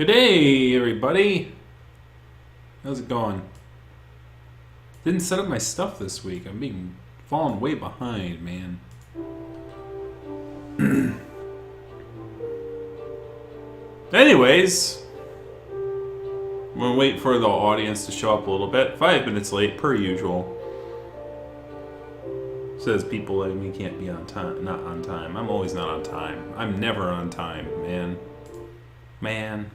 Good day, everybody. How's it going? Didn't set up my stuff this week. I'm falling way behind, man. Anyways, I'm gonna wait for the audience to show up a little bit. 5 minutes late, per usual. Says people like me can't be on time. Not on time. I'm always not on time. I'm never on time, man. Man.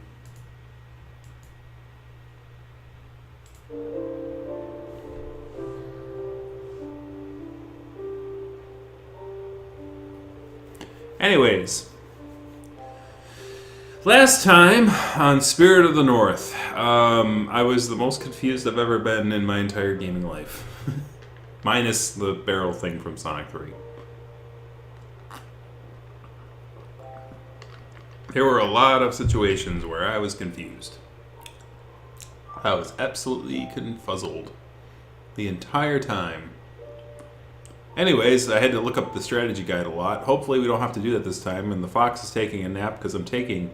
Anyways, last time on Spirit of the North, I was the most confused I've ever been in my entire gaming life. Minus the barrel thing from Sonic 3. There were a lot of situations where I was confused. I was absolutely confuzzled the entire time. Anyways, I had to look up the strategy guide a lot. Hopefully we don't have to do that this time. And the fox is taking a nap because I'm taking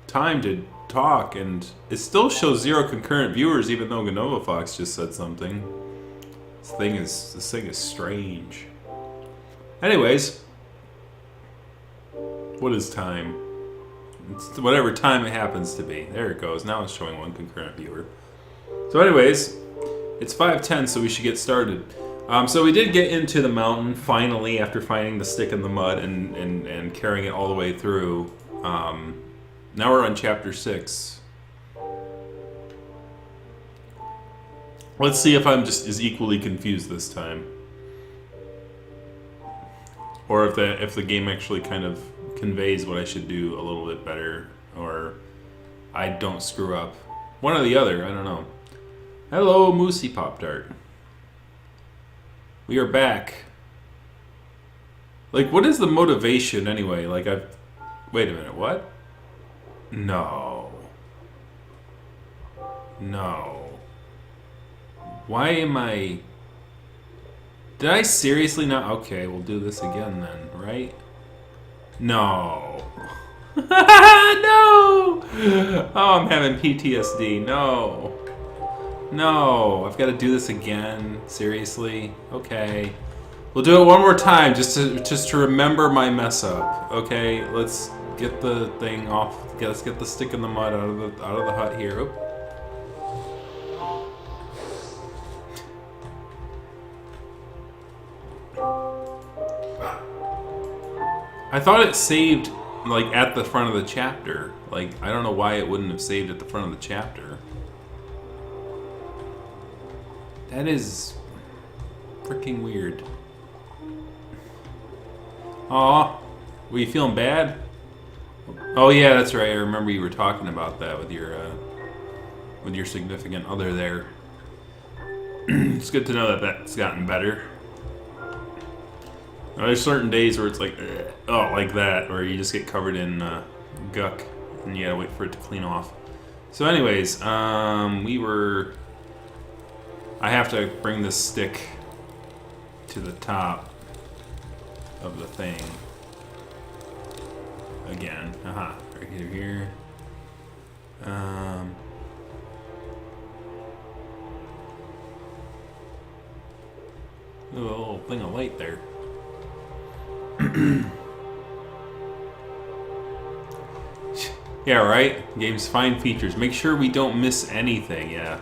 time to talk. And it still shows 0 concurrent viewers even though Ganova Fox just said something. This thing is strange. Anyways, what is time? It's whatever time it happens to be. There it goes. Now it's showing 1 concurrent viewer. So anyways, it's 5:10, so we should get started. So we did get into the mountain, finally, after finding the stick in the mud and carrying it all the way through. Now we're on Chapter 6. Let's see if I'm just as equally confused this time. Or if the game actually kind of conveys what I should do a little bit better, or I don't screw up. One or the other, I don't know. Hello, Moosey Pop-Tart. We are back. Like, what is the motivation anyway? Like, wait a minute, what? No. No. Why am I... Did I seriously not... Okay, we'll do this again then, right? No. No! Oh, I'm having PTSD. No. No, I've got to do this again. Seriously? Okay. We'll do it one more time just to remember my mess up. Okay, let's get the thing off. Let's get the stick in the mud out of the hut here. Oop. I thought it saved like at the front of the chapter. Like, I don't know why it wouldn't have saved at the front of the chapter. That is freaking weird. Aw, were you feeling bad? Oh yeah, that's right. I remember you were talking about that with your significant other there. It's good to know that that's gotten better. Now, there's certain days where it's like, oh, like that, where you just get covered in guck, and you gotta wait for it to clean off. So, anyways, I have to bring this stick to the top of the thing. Again. Aha. Right here. Ooh, a little thing of light there. Yeah, right? Game's fine features. Make sure we don't miss anything, yeah.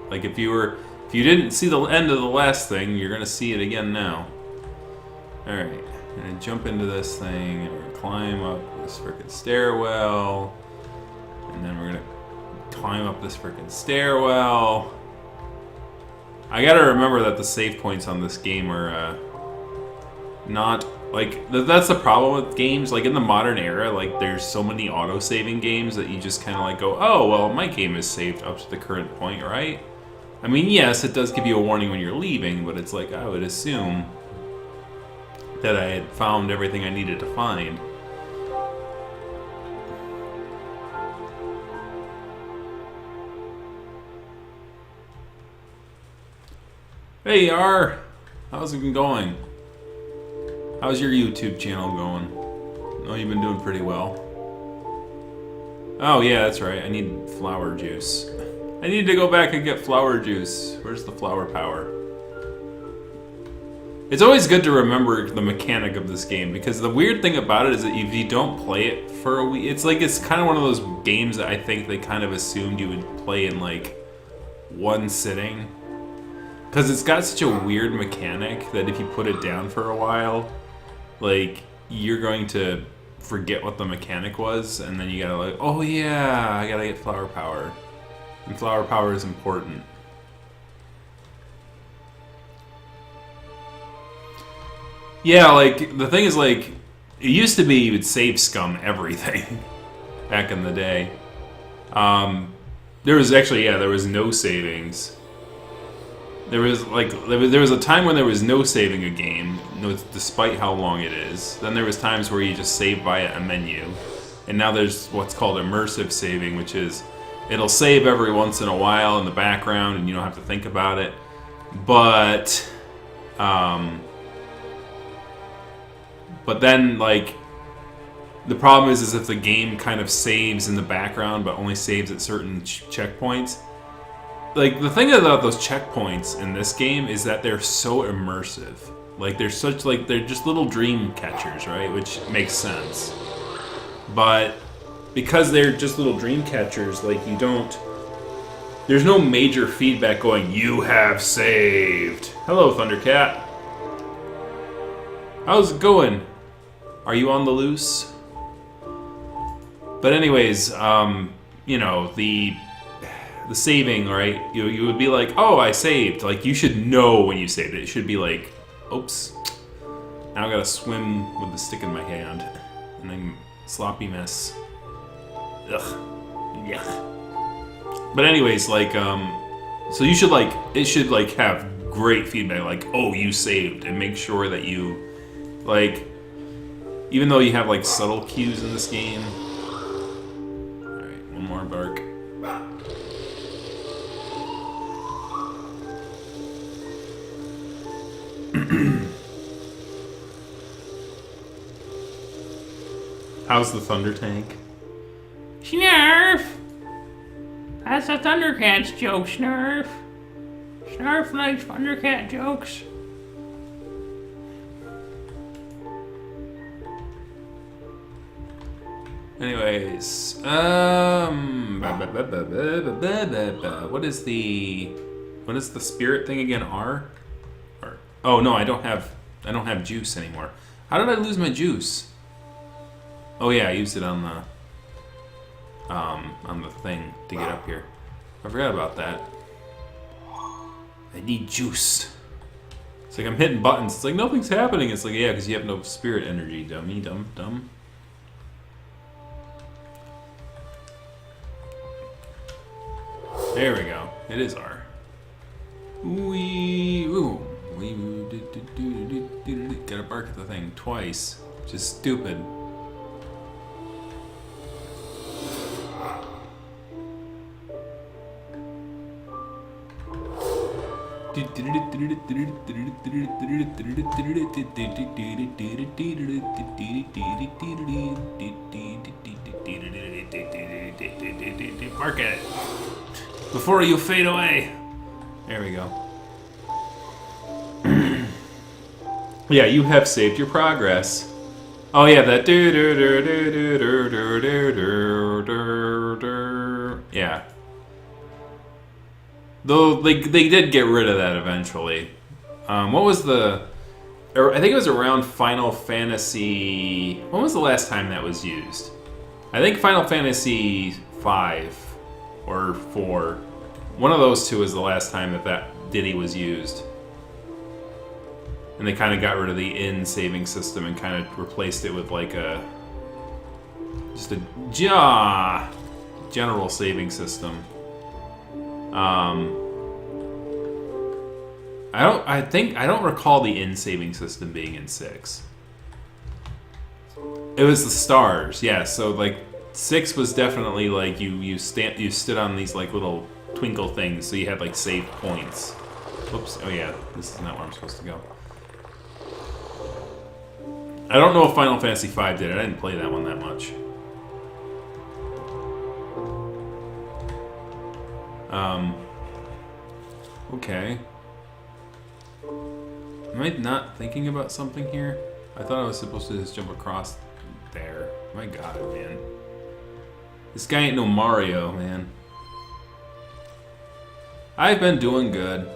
Like if you didn't see the end of the last thing, you're gonna see it again now. Alright, I'm gonna jump into this thing and we're gonna climb up this frickin' stairwell. And then we're gonna climb up this frickin' stairwell. I gotta remember that the save points on this game are not like that's the problem with games. Like in the modern era, like there's so many auto-saving games that you just kind of like go, oh well, my game is saved up to the current point, right? I mean, yes, it does give you a warning when you're leaving, but it's like I would assume that I had found everything I needed to find. Hey, R, how's it been going? How's your YouTube channel going? I know you've been doing pretty well. Oh yeah, that's right. I need flower juice. I need to go back and get flower juice. Where's the flower power? It's always good to remember the mechanic of this game, because the weird thing about it is that if you don't play it for a week, it's kind of one of those games that I think they kind of assumed you would play in like one sitting. Because it's got such a weird mechanic that if you put it down for a while, like, you're going to forget what the mechanic was, and then you gotta like, oh yeah, I gotta get flower power. And flower power is important. Yeah, like, the thing is, like, it used to be you would save scum everything back in the day. There was actually, yeah, there was no savings. There was a time when there was no saving a game, despite how long it is. Then there was times where you just save via a menu. And now there's what's called immersive saving, which is it'll save every once in a while in the background and you don't have to think about it. But then, like, the problem is if the game kind of saves in the background but only saves at certain checkpoints. Like, the thing about those checkpoints in this game is that they're so immersive. Like, they're just little dream catchers, right? Which makes sense. But because they're just little dream catchers, like, there's no major feedback going, you have saved. Hello, Thundercat. How's it going? Are you on the loose? But anyways, you know, the saving, right? You would be like, oh, I saved. Like, you should know when you saved it. It should be like, oops. Now I gotta swim with the stick in my hand. And I'm sloppy mess. Ugh. Yeah. But anyways, like, so you should, like, it should, like, have great feedback. Like, oh, you saved. And make sure that you, like, even though you have, like, subtle cues in this game. Alright, one more bark. How's the Thunder Tank? Snarf! That's a Thundercats joke, Snarf. Snarf likes Thundercat jokes. Anyways, what is the spirit thing again? R? Oh no, I don't have juice anymore. How did I lose my juice? Oh yeah, I used it on the thing to get up here. I forgot about that. I need juice. It's like I'm hitting buttons. It's like nothing's happening. It's like, yeah, because you have no spirit energy, dummy, dumb. There we go. It is R. Gotta bark at the thing twice. Which is stupid. Mark it before you fade away. There we go. Yeah, you have saved your progress. Oh yeah, that yeah. Though they did get rid of that eventually. What was the? I think it was around Final Fantasy. When was the last time that was used? I think Final Fantasy 5 or 4. One of those two is the last time that ditty was used. And they kind of got rid of the in-saving system and kind of replaced it with like just a general saving system. I don't recall the in-saving system being in 6. It was the stars, yeah. So like 6 was definitely like you stood on these like little twinkle things, so you had like save points. Oops. Oh yeah, this is not where I'm supposed to go. I don't know if Final Fantasy V did it. I didn't play that one that much. Okay. Am I not thinking about something here? I thought I was supposed to just jump across there. My god, man. This guy ain't no Mario, man. I've been doing good.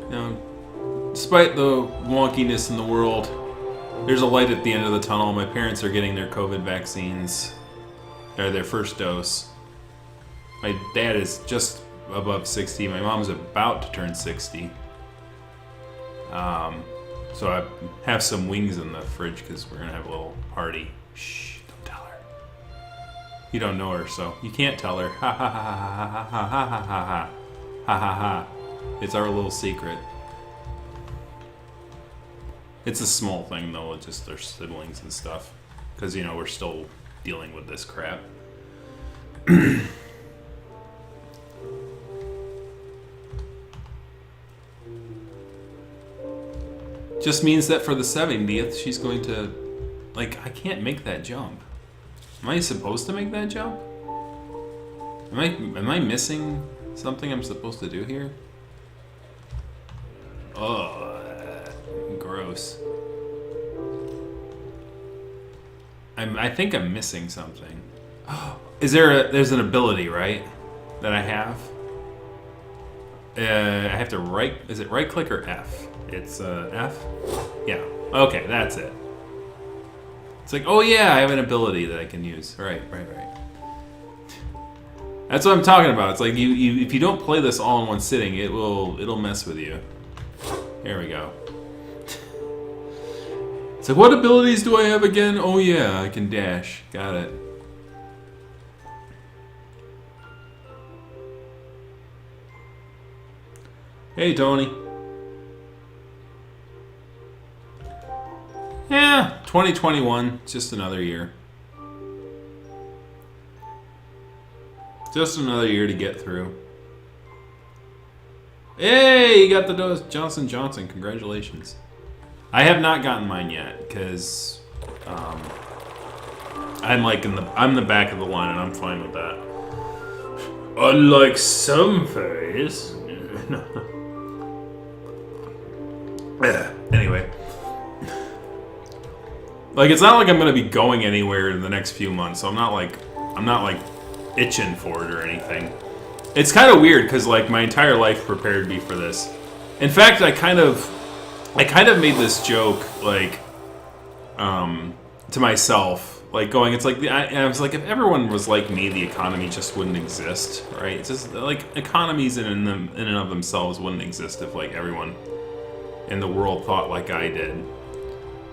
You know, despite the wonkiness in the world, there's a light at the end of the tunnel. My parents are getting their COVID vaccines. Or their first dose. My dad is just above 60. My mom's about to turn 60. So I have some wings in the fridge because we're going to have a little party. Shh, don't tell her. You don't know her, so you can't tell her. Ha ha ha ha ha ha ha ha ha ha ha ha. It's our little secret. It's a small thing though, it's just their siblings and stuff. Because, you know, we're still dealing with this crap. Just means that for the 70th, she's going to... Like, I can't make that jump. Am I supposed to make that jump? Am I missing something I'm supposed to do here? Oh, gross. I think I'm missing something. There's an ability, right? That I have? I have to is it right click or F? It's F? Yeah. Okay, that's it. It's like, oh yeah, I have an ability that I can use. Right. That's what I'm talking about. It's like if you don't play this all in one sitting, it'll mess with you. There we go. It's like, what abilities do I have again? Oh yeah, I can dash. Got it. Hey, Tony. Yeah, 2021, just another year. Just another year to get through. Hey, you got the dose, Johnson Johnson. Congratulations. I have not gotten mine yet because I'm like I'm the back of the line, and I'm fine with that. Unlike some fairies. Anyway. Like, it's not like I'm gonna be going anywhere in the next few months, so I'm not like itching for it or anything. It's kind of weird because like my entire life prepared me for this. In fact, I kind of made this joke like to myself, like going, it's like I was like, if everyone was like me, the economy just wouldn't exist, right? It's just like economies in and of themselves wouldn't exist if like everyone in the world thought like I did.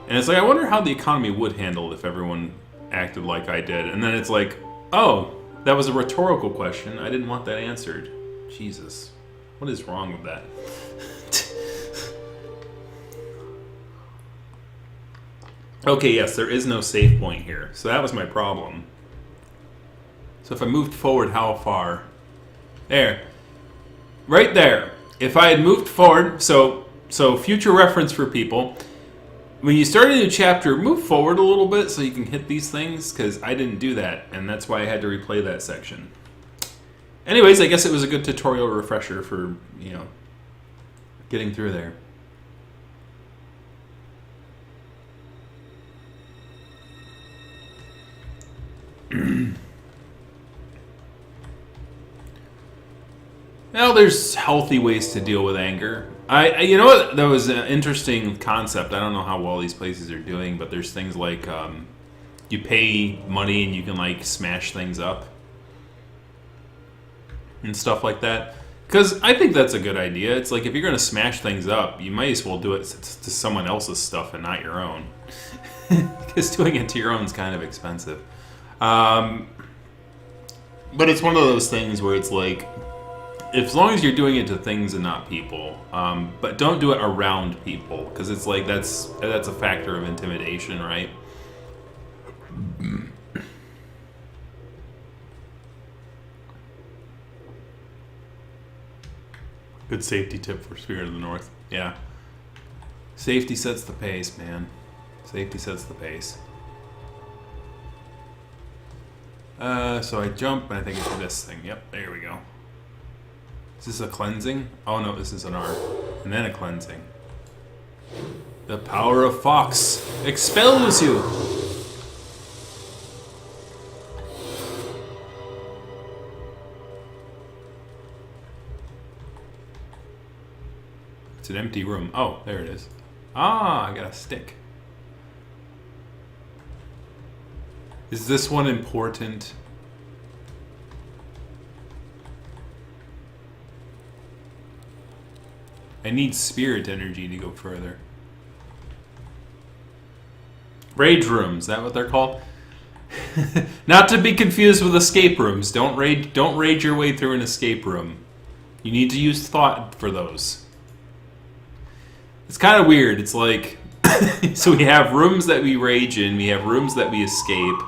And it's like, I wonder how the economy would handle it if everyone acted like I did. And then it's like, oh, that was a rhetorical question. I didn't want that answered. Jesus. What is wrong with that? Okay, yes, there is no save point here. So that was my problem. So if I moved forward, how far? There. Right there. If I had moved forward, so future reference for people... When you start a new chapter, move forward a little bit so you can hit these things, because I didn't do that, and that's why I had to replay that section. Anyways, I guess it was a good tutorial refresher for, you know, getting through there. Now, there's healthy ways to deal with anger. You know what? That was an interesting concept. I don't know how well these places are doing, but there's things like you pay money and you can like smash things up and stuff like that. Because I think that's a good idea. It's like if you're going to smash things up, you might as well do it to someone else's stuff and not your own. Because doing it to your own is kind of expensive. But it's one of those things where it's like, as long as you're doing it to things and not people, but don't do it around people, because it's like that's a factor of intimidation, right? Good safety tip for Spirit of the North. Yeah. Safety sets the pace, man. Safety sets the pace. So I jump, and I think it's this thing. Yep, there we go. Is this a cleansing? Oh no, this is an R. And then a cleansing. The power of Fox expels you! It's an empty room. Oh, there it is. Ah, I got a stick. Is this one important? I need spirit energy to go further. Rage rooms, is that what they're called? Not to be confused with escape rooms. Don't rage your way through an escape room. You need to use thought for those. It's kind of weird. It's like so we have rooms that we rage in, we have rooms that we escape.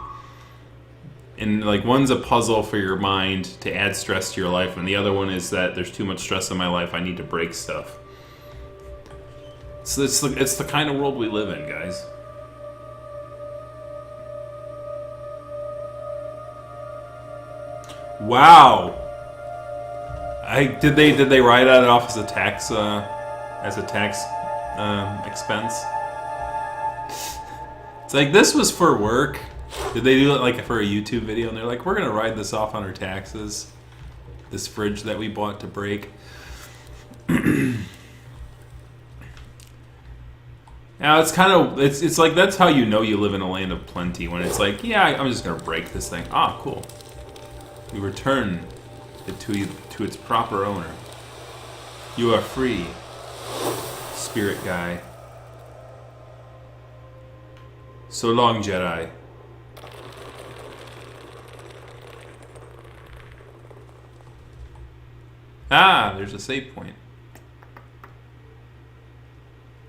And like one's a puzzle for your mind to add stress to your life, and the other one is that there's too much stress in my life, I need to break stuff. So it's the kind of world we live in, guys. Wow. Did they write that off as a tax expense? It's like, this was for work. Did they do it like for a YouTube video and they're like, we're gonna write this off on our taxes? This fridge that we bought to break. Now it's kind of it's like, that's how you know you live in a land of plenty, when it's like, yeah, I'm just gonna break this thing. Ah, cool. You return it to its proper owner. You are free, spirit guy. So long, Jedi. Ah, there's a save point.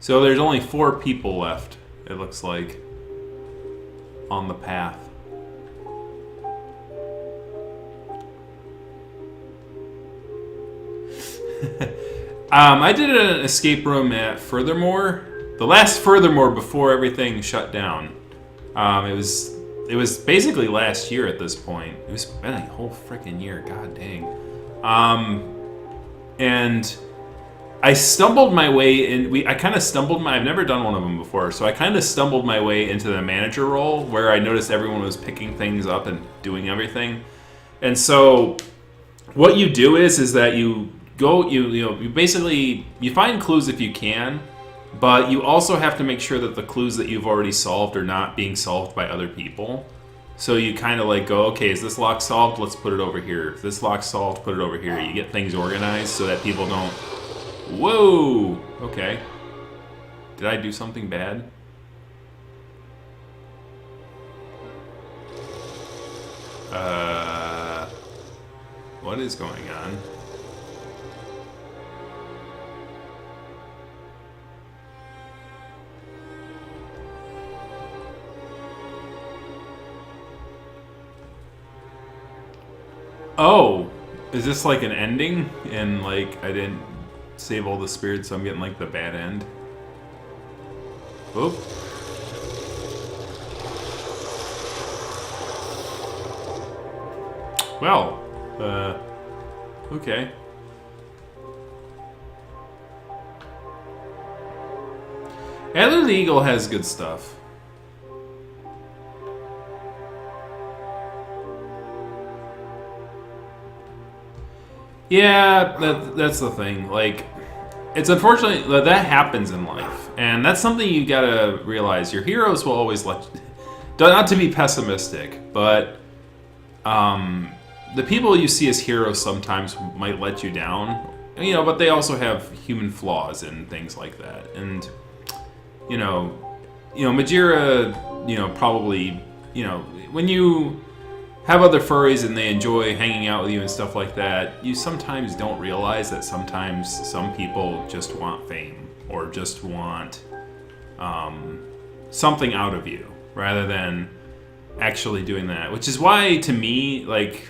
So there's only 4 people left, it looks like, on the path. I did an escape room at Furthermore. The last Furthermore before everything shut down. It was basically last year at this point. It was been a whole freaking year. God dang. And I stumbled my way in. I've never done one of them before, so I kind of stumbled my way into the manager role, where I noticed everyone was picking things up and doing everything. And so, what you do is that you go, you basically find clues if you can, but you also have to make sure that the clues that you've already solved are not being solved by other people. So you kind of like go, okay, is this lock solved? Let's put it over here. If this lock's solved, put it over here. You get things organized so that people don't... Whoa! Okay. Did I do something bad? What is going on? Oh, is this like an ending? And like, I didn't save all the spirits, so I'm getting like the bad end. Oop. Well, okay. Adler the Eagle has good stuff. Yeah, that's the thing. Like, it's unfortunate that happens in life, and that's something you gotta realize. Your heroes will always let you, not to be pessimistic, but the people you see as heroes sometimes might let you down, but they also have human flaws and things like that. And Majira, probably, when you have other furries and they enjoy hanging out with you and stuff like that, you sometimes don't realize that sometimes some people just want fame or just want something out of you rather than actually doing that. Which is why, to me, like,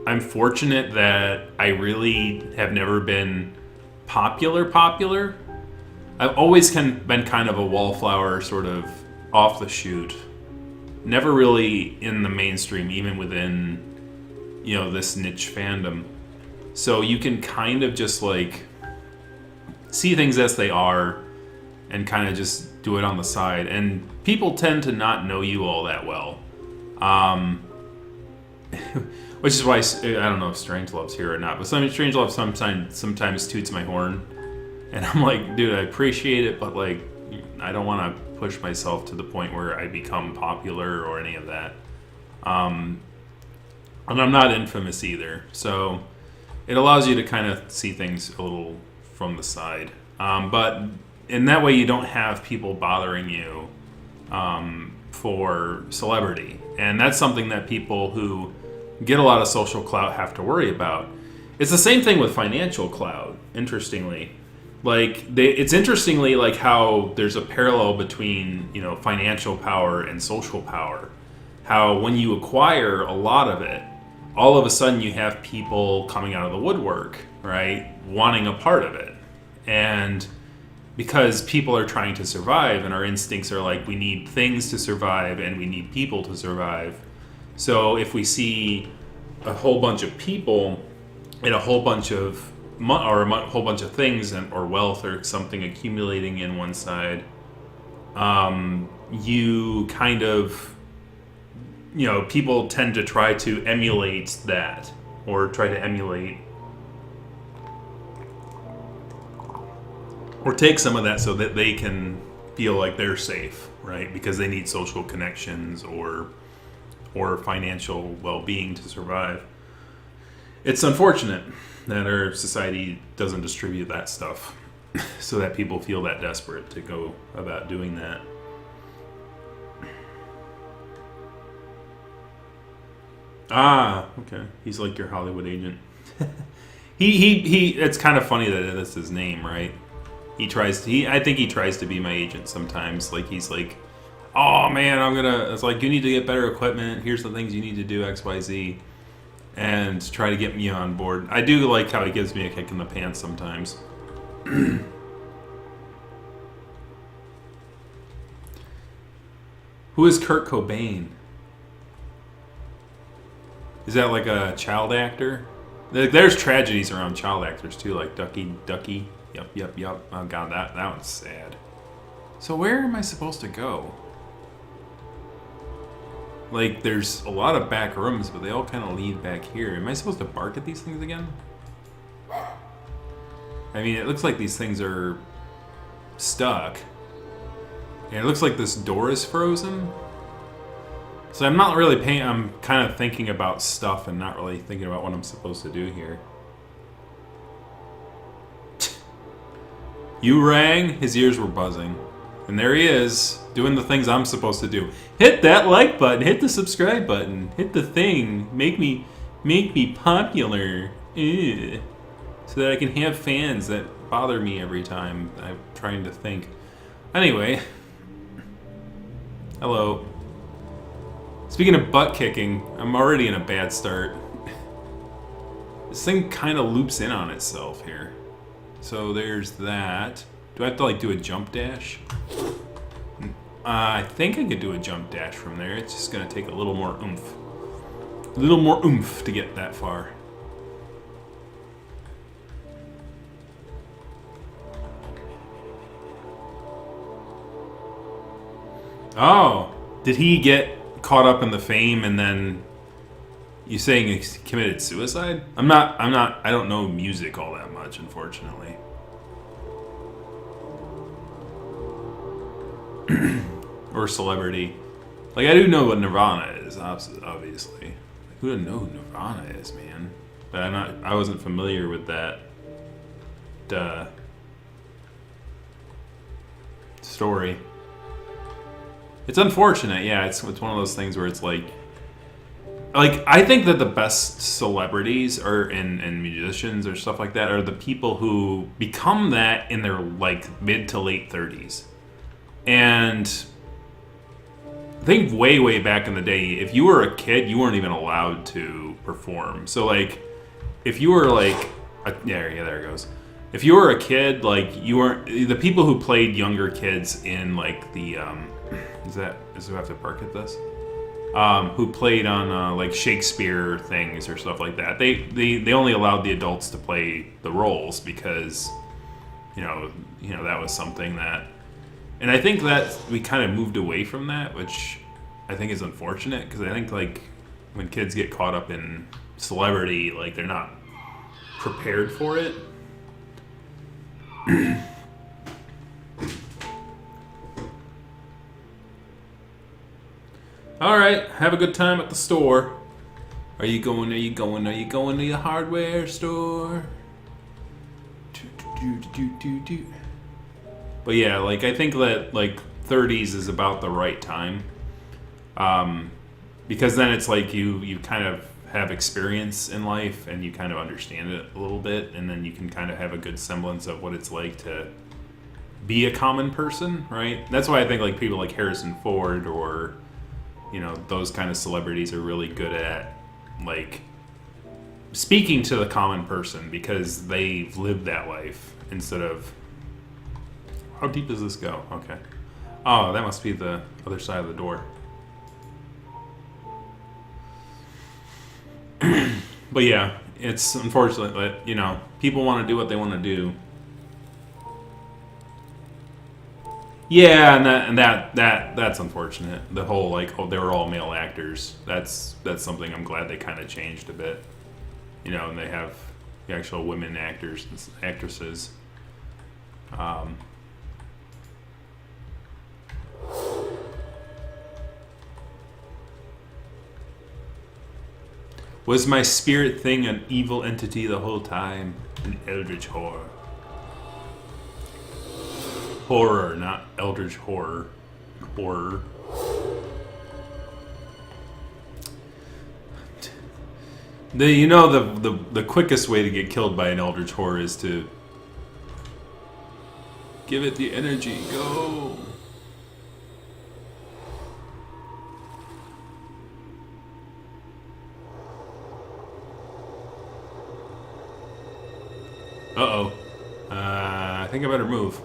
I'm fortunate that I really have never been popular. I've always been kind of a wallflower, sort of off the shoot. never really in the mainstream, even within, you know, this niche fandom. So you can kind of just like see things as they are and kind of just do it on the side. And people tend to not know you all that well. Which is why, I don't know if Strangelove's here or not, but Strangelove sometimes toots my horn. And I'm like, dude, I appreciate it, but like, I don't want to push myself to the point where I become popular or any of that. And I'm not infamous either. So it allows you to kind of see things a little from the side. But in that way, you don't have people bothering you for celebrity. And that's something that people who get a lot of social clout have to worry about. It's the same thing with financial clout, interestingly. Like, it's interestingly like how there's a parallel between, you know, financial power and social power. How when you acquire a lot of it, all of a sudden you have people coming out of the woodwork, right, wanting a part of it. And because people are trying to survive, and our instincts are like, we need things to survive and we need people to survive. So if we see a whole bunch of people and a whole bunch of whole bunch of things or wealth or something accumulating in one side, you kind of, you know, people tend to try to emulate that, or try to emulate or take some of that so that they can feel like they're safe, right? Because they need social connections or financial well-being to survive. It's unfortunate that our society doesn't distribute that stuff so that people feel that desperate to go about doing that. Ah, okay. He's like your Hollywood agent. He it's kind of funny that that's his name, right? I think he tries to be my agent sometimes. Like, he's like, oh man, it's like, you need to get better equipment. Here's the things you need to do, XYZ. And try to get me on board. I do like how he gives me a kick in the pants sometimes. Who is Kurt Cobain? Is that like a child actor? There's tragedies around child actors too, like Ducky. Yep. Oh god, that one's sad. So where am I supposed to go? Like, there's a lot of back rooms, but they all kind of lead back here. Am I supposed to bark at these things again? I mean, it looks like these things are stuck. And it looks like this door is frozen. So I'm not really paying... I'm kind of thinking about stuff and not really thinking about what I'm supposed to do here. You rang? His ears were buzzing. And there he is, doing the things I'm supposed to do. Hit that like button, hit the subscribe button, hit the thing, make me popular. Ugh. So that I can have fans that bother me every time I'm trying to think. Anyway. Hello. Speaking of butt kicking, I'm already in a bad start. This thing kind of loops in on itself here. So there's that. Do I have to like do a jump dash? I think I could do a jump dash from there. It's just gonna take a little more oomph. A little more oomph to get that far. Oh, did he get caught up in the fame and then you saying he committed suicide? I don't know music all that much, unfortunately. Or celebrity. Like, I do know what Nirvana is, obviously. Who doesn't know who Nirvana is, man? But I wasn't familiar with that story. It's unfortunate, yeah. It's one of those things where it's like I think that the best celebrities and musicians or stuff like that are the people who become that in their like mid to late 30s. And I think way back in the day, if you were a kid, you weren't even allowed to perform. So like, if you were like, there it goes. If you were a kid, like you weren't, the people who played younger kids in like the, do I have to bark at this? who played on like Shakespeare things or stuff like that. They only allowed the adults to play the roles because you know that was something that, and I think that we kind of moved away from that, which I think is unfortunate because I think like when kids get caught up in celebrity, like they're not prepared for it. All right, have a good time at the store. Are you going to the hardware store? But yeah, like I think that like 30s is about the right time. Because then it's like you kind of have experience in life and you kind of understand it a little bit, and then you can kind of have a good semblance of what it's like to be a common person, right? That's why I think like people like Harrison Ford or those kind of celebrities are really good at like speaking to the common person because they've lived that life instead of. How deep does this go? Okay. Oh, that must be the other side of the door. But yeah, it's unfortunate that people want to do what they want to do. Yeah, and that's unfortunate. The whole like, oh, they were all male actors. That's something I'm glad they kind of changed a bit. And they have the actual women actors and actresses. Was my spirit thing an evil entity the whole time? An eldritch horror. Horror, not eldritch horror. Horror. The quickest way to get killed by an eldritch horror is to give it the energy. Go. Uh-oh. I think I better move.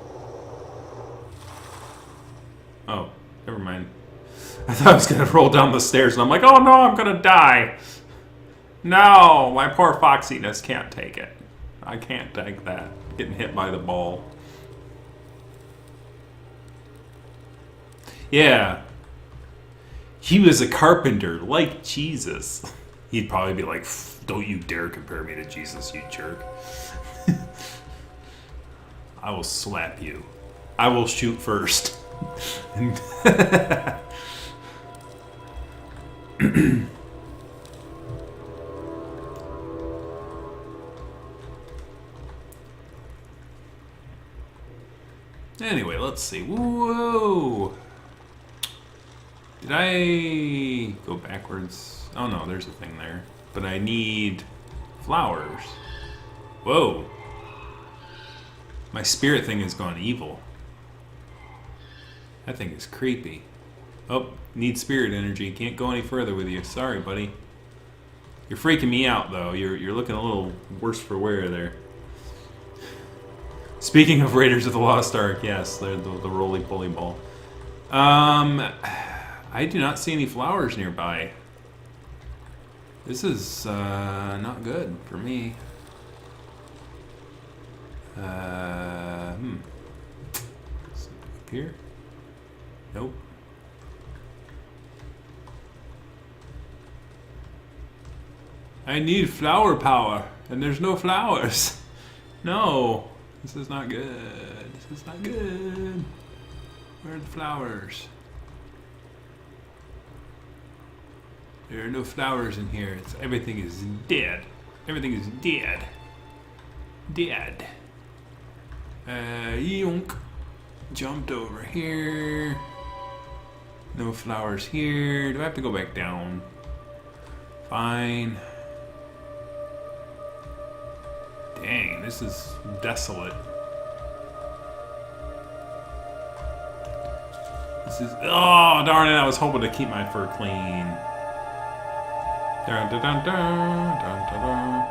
Oh, never mind. I thought I was going to roll down the stairs, and I'm like, oh no, I'm going to die. No, my poor foxiness can't take it. I can't take that. Getting hit by the ball. Yeah. He was a carpenter, like Jesus. He'd probably be like, don't you dare compare me to Jesus, you jerk. I will slap you. I will shoot first. Anyway, let's see. Whoa! Did I go backwards? Oh no, there's a thing there. But I need flowers. Whoa! My spirit thing has gone evil. That thing is creepy. Oh, need spirit energy. Can't go any further with you. Sorry, buddy. You're freaking me out, though. You're looking a little worse for wear there. Speaking of Raiders of the Lost Ark, yes, they're the roly-poly ball. I do not see any flowers nearby. This is not good for me. Up here? Nope. I need flower power, and there's no flowers. No, this is not good. This is not good. Where are the flowers? There are no flowers in here. Everything is dead. Everything is dead. Dead. Yonk. Jumped over here. No flowers here. Do I have to go back down? Fine. Dang, this is desolate. This is... Oh, darn it. I was hoping to keep my fur clean. Dun, dun, dun, dun, dun, dun, dun.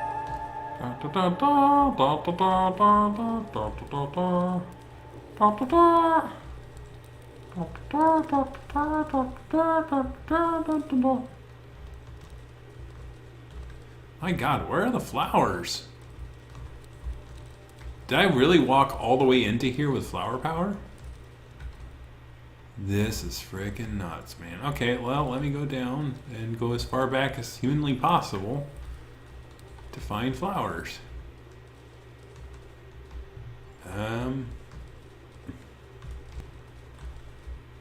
My God, where are the flowers? Did I really walk all the way into here with flower power? This is freaking nuts, man. Okay, well, let me go down and go as far back as humanly possible to find flowers.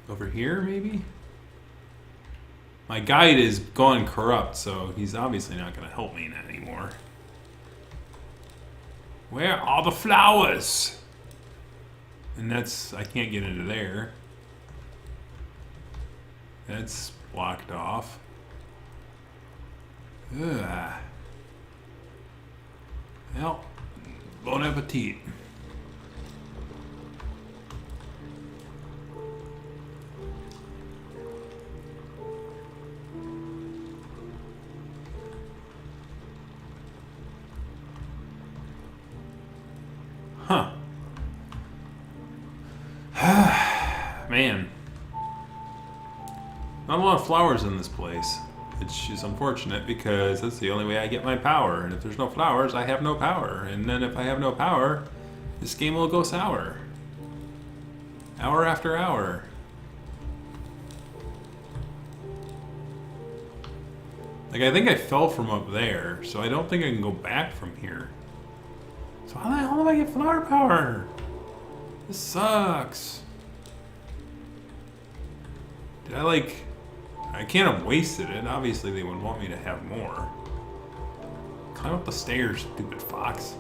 Over here, maybe? My guide is gone corrupt, so he's obviously not going to help me anymore. Where are the flowers? And that's... I can't get into there. That's blocked off. Ugh. Well, bon appetit. Huh. Man. Not a lot of flowers in this place. Which is unfortunate because that's the only way I get my power. And if there's no flowers, I have no power. And then if I have no power, this game will go sour. Hour after hour. Like, I think I fell from up there, so I don't think I can go back from here. So how the hell do I get flower power? This sucks. Did I, like... I can't have wasted it. Obviously, they would want me to have more. Climb up the stairs, stupid fox.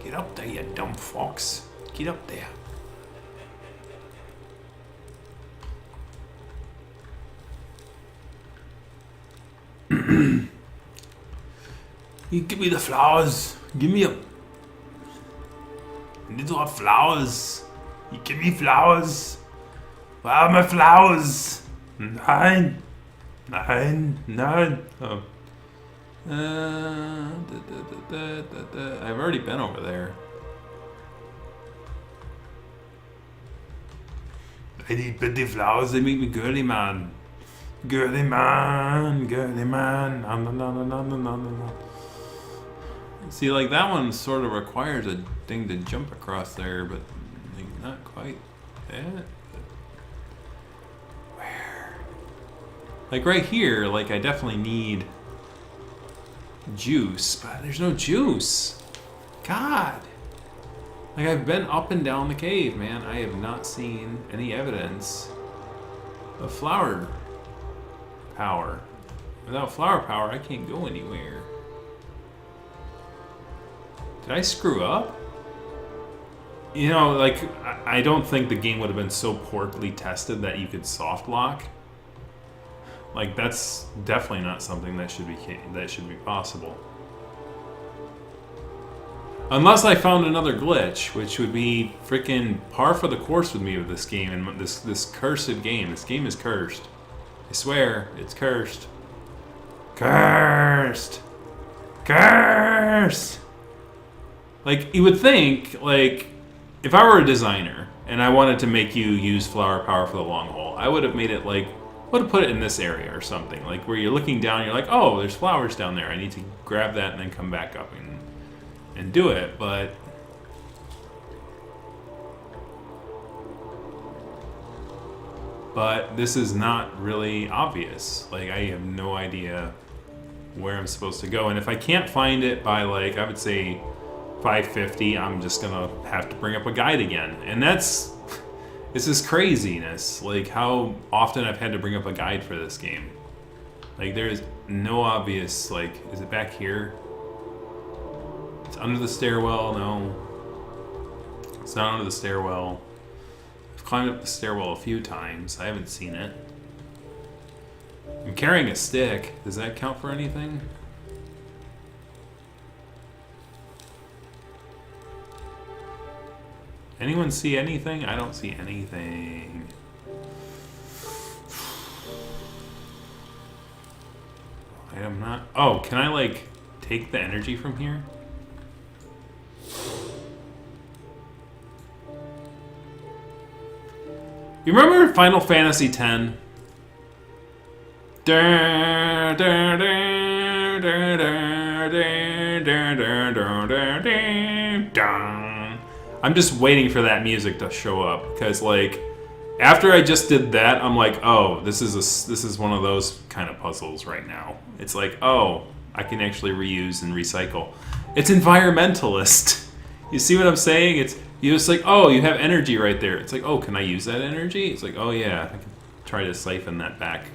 Get up there, you dumb fox. Get up there. You give me the flowers. Give me a... I need to have flowers. You give me flowers. Where are my flowers? Nein. Nein. Nein. Oh. I've already been over there. I need pretty flowers. They make me girly, man. Girly man. Girly man. No, no, no, no, no, no, no, no. See, like, that one sort of requires a thing to jump across there, but like, not quite that. Where? Like, right here, like, I definitely need juice, but there's no juice. God. Like, I've been up and down the cave, man. I have not seen any evidence of flower power. Without flower power, I can't go anywhere. Did I screw up? You know, like, I don't think the game would have been so poorly tested that you could soft lock. Like, that's definitely not something that should be possible. Unless I found another glitch, which would be freaking par for the course with me with this game and this cursed game. This game is cursed. I swear, it's cursed. Cursed! Cursed! Like, you would think, like, if I were a designer and I wanted to make you use flower power for the long haul, I would have made it like, would have put it in this area or something. Like, where you're looking down, you're like, oh, there's flowers down there. I need to grab that and then come back up and do it, but... But this is not really obvious. Like, I have no idea where I'm supposed to go. And if I can't find it by, like, I would say 550, I'm just gonna have to bring up a guide again. And this is craziness. Like, how often I've had to bring up a guide for this game. Like, there is no obvious, like, is it back here? It's under the stairwell, no. It's not under the stairwell. I've climbed up the stairwell a few times. I haven't seen it. I'm carrying a stick. Does that count for anything? Anyone see anything? I don't see anything. I am not... Oh, can I, like, take the energy from here? You remember Final Fantasy X? I'm just waiting for that music to show up because, like, after I just did that, I'm like, oh, this is one of those kind of puzzles right now. It's like, oh, I can actually reuse and recycle. It's environmentalist. You see what I'm saying? It's you just like, oh, you have energy right there. It's like, oh, can I use that energy? It's like, oh yeah, I can try to siphon that back.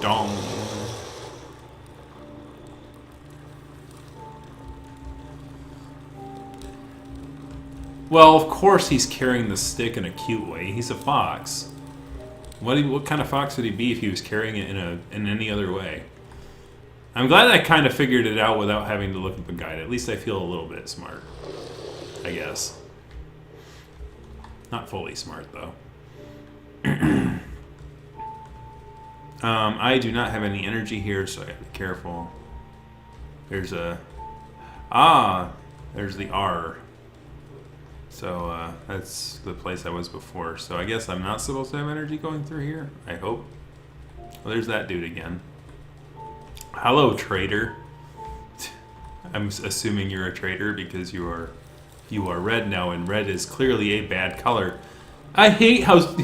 Dong. Well, of course he's carrying the stick in a cute way. He's a fox. What kind of fox would he be if he was carrying it in any other way? I'm glad I kind of figured it out without having to look up a guide. At least I feel a little bit smart, I guess. Not fully smart, though. I do not have any energy here, so I gotta be careful. There's a... Ah! There's the R. So, that's the place I was before. So I guess I'm not supposed to have energy going through here? I hope. Well, there's that dude again. Hello, traitor. I'm assuming you're a traitor because you are red now, and red is clearly a bad color. I hate how...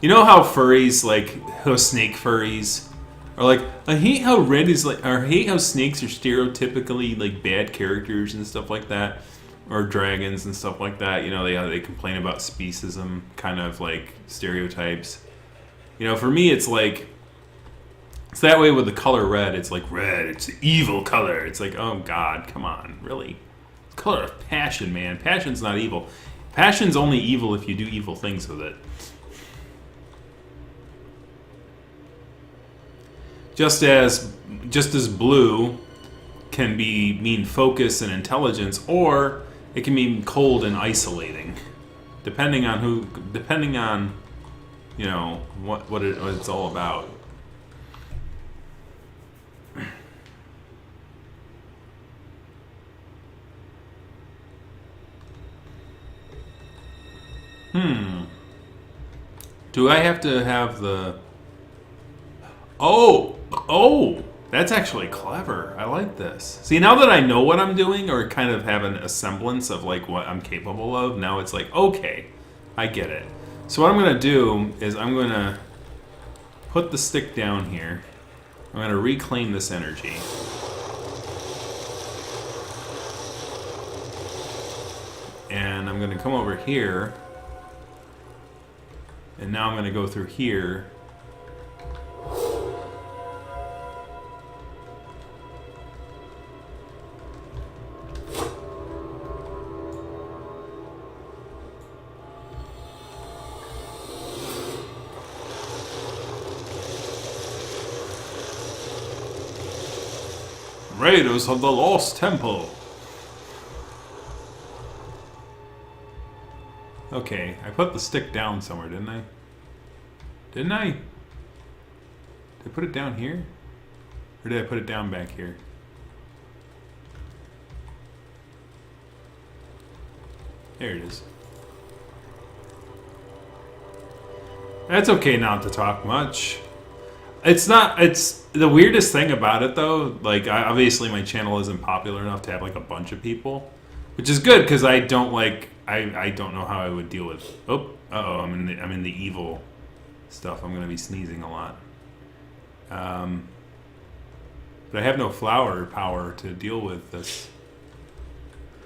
You know how furries, like, how snake furries are like, I hate how red is like, or I hate how snakes are stereotypically, like, bad characters and stuff like that. Or dragons and stuff like that. You know, they complain about speciesism, kind of, like, stereotypes. You know, for me, it's like... It's that way with the color red. It's like, red, it's the evil color. It's like, oh, God, come on, really? It's the color of passion, man. Passion's not evil. Passion's only evil if you do evil things with it. Just as blue can mean focus and intelligence, or it can mean cold and isolating, depending on you know what it's all about. Do I have to have the... Oh! That's actually clever. I like this. See, now that I know what I'm doing, or kind of have a semblance of, like, what I'm capable of, now it's like, okay, I get it. So what I'm going to do is I'm going to put the stick down here. I'm going to reclaim this energy. And I'm going to come over here. And now I'm going to go through here. Raiders of the Lost Temple. Okay, I put the stick down somewhere, didn't I? Didn't I? Did I put it down here? Or did I put it down back here? There it is. That's okay not to talk much. It's the weirdest thing about it, though. Like, obviously my channel isn't popular enough to have, like, a bunch of people. Which is good, because I don't, like... I don't know how I would deal with... Oh, uh-oh, I'm in the evil stuff. I'm going to be sneezing a lot. But I have no flower power to deal with this.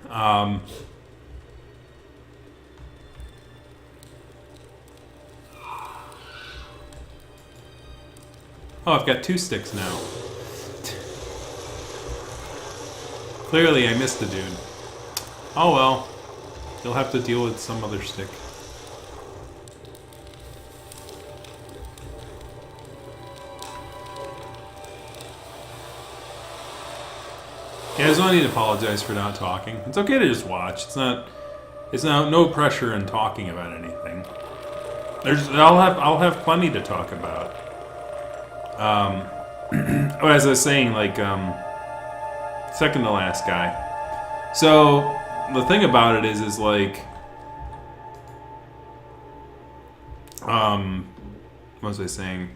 Oh, I've got 2 sticks now. Clearly, I missed the dude. Oh well. He'll have to deal with some other stick. Yeah, there's no need to apologize for not talking. It's okay to just watch. It's no pressure in talking about anything. I'll have plenty to talk about. As I was saying, like, Second to last guy. So the thing about it is like, what was I saying?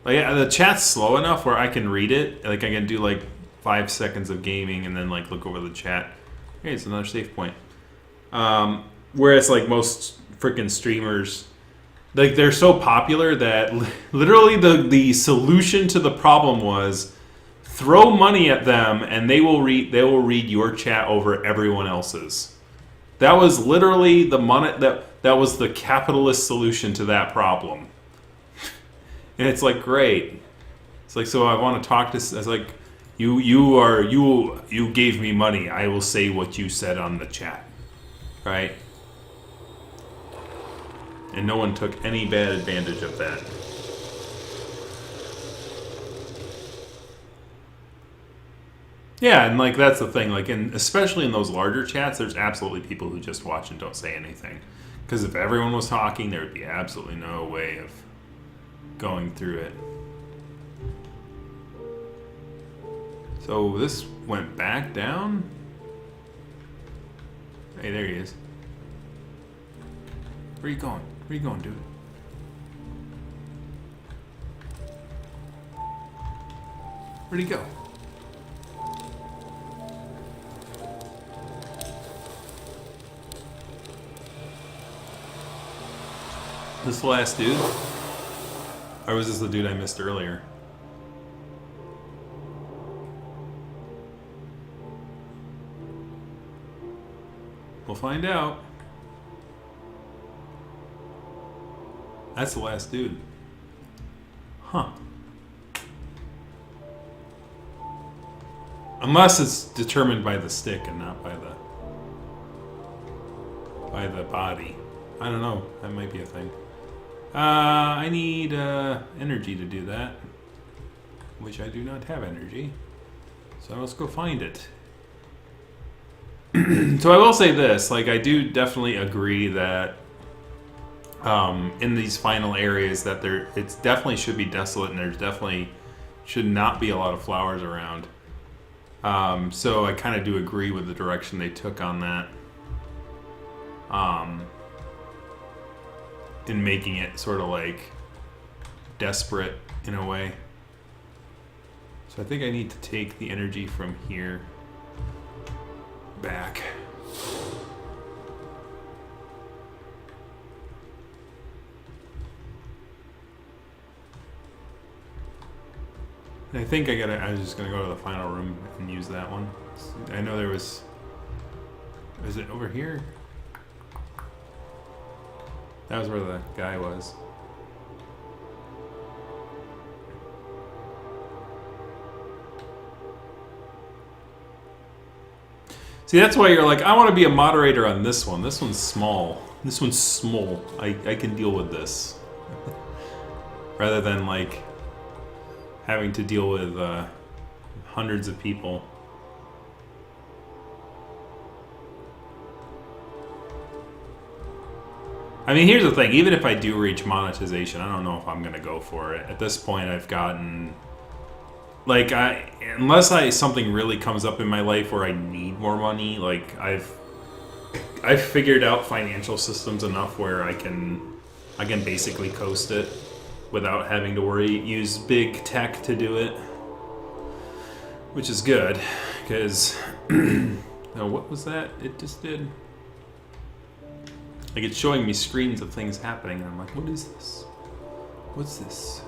Like, yeah, the chat's slow enough where I can read it. Like, I can do like 5 seconds of gaming and then like look over the chat. Hey, it's another save point. Whereas like most freaking streamers, like they're so popular that literally the solution to the problem was throw money at them and they will read your chat over everyone else's. That was literally the money that was the capitalist solution to that problem. And it's like, great. It's like, so I want to talk to. It's like, you gave me money. I will say what you said on the chat, right? And no one took any bad advantage of that. Yeah, and like that's the thing. Like, especially in those larger chats, there's absolutely people who just watch and don't say anything. Because if everyone was talking, there would be absolutely no way of going through it. So this went back down. Hey, there he is. Where you going? Where you going, dude? Where'd he go? This the last dude? Or was this the dude I missed earlier? We'll find out. That's the last dude. Huh. Unless it's determined by the stick and not by the body. I don't know. That might be a thing. I need energy to do that. Which I do not have energy. So let's go find it. So I will say this, like I do definitely agree that in these final areas that it definitely should be desolate and there's definitely should not be a lot of flowers around. So I kind of do agree with the direction they took on that. In making it sort of like desperate in a way. So I think I need to take the energy from here back. And I think I was just gonna go to the final room and use that one. I know there was. Is it over here? That was where the guy was. See, that's why you're like, I want to be a moderator on this one. This one's small. This one's small. I can deal with this. Rather than like having to deal with hundreds of people. I mean, here's the thing. Even if I do reach monetization, I don't know if I'm going to go for it. At this point, I've gotten... Like, unless something really comes up in my life where I need more money, like, I've figured out financial systems enough where I can basically coast it without having to use big tech to do it. Which is good, because... Oh, what was that? It just did... Like, it's showing me screens of things happening, and I'm like, what is this? What's this?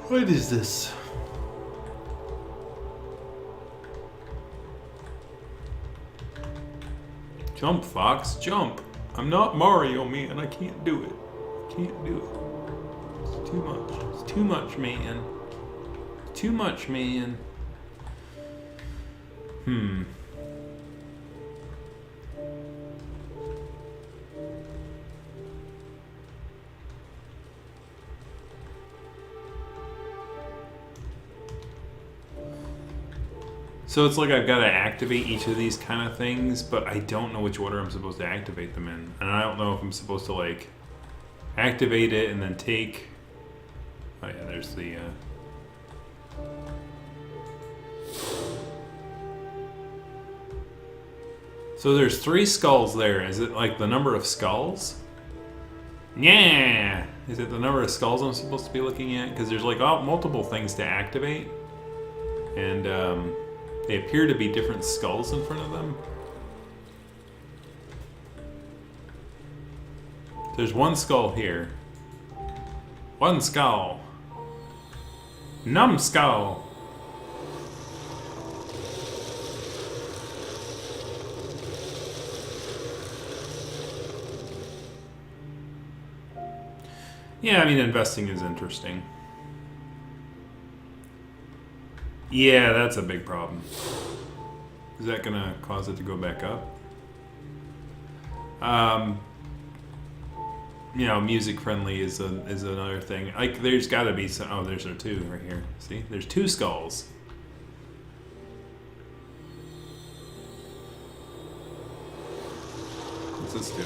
What is this? Jump, Fox, jump. I'm not Mario, man. I can't do it. Can't do it. It's too much. It's too much, man. Too much, man. So it's like I've got to activate each of these kind of things, but I don't know which order I'm supposed to activate them in. And I don't know if I'm supposed to, like, activate it and then take... Oh yeah, there's the... So there's 3 skulls there. Is it, like, the number of skulls? Yeah! Is it the number of skulls I'm supposed to be looking at? Because there's, like, multiple things to activate. And, they appear to be different skulls in front of them. There's 1 skull here. 1 skull. Numbskull. Yeah, I mean, investing is interesting. Yeah, that's a big problem. Is that gonna cause it to go back up? You know, music friendly is another thing. Like, there's got to be some. Oh, there's 2 right here. See, there's 2 skulls. What's this do?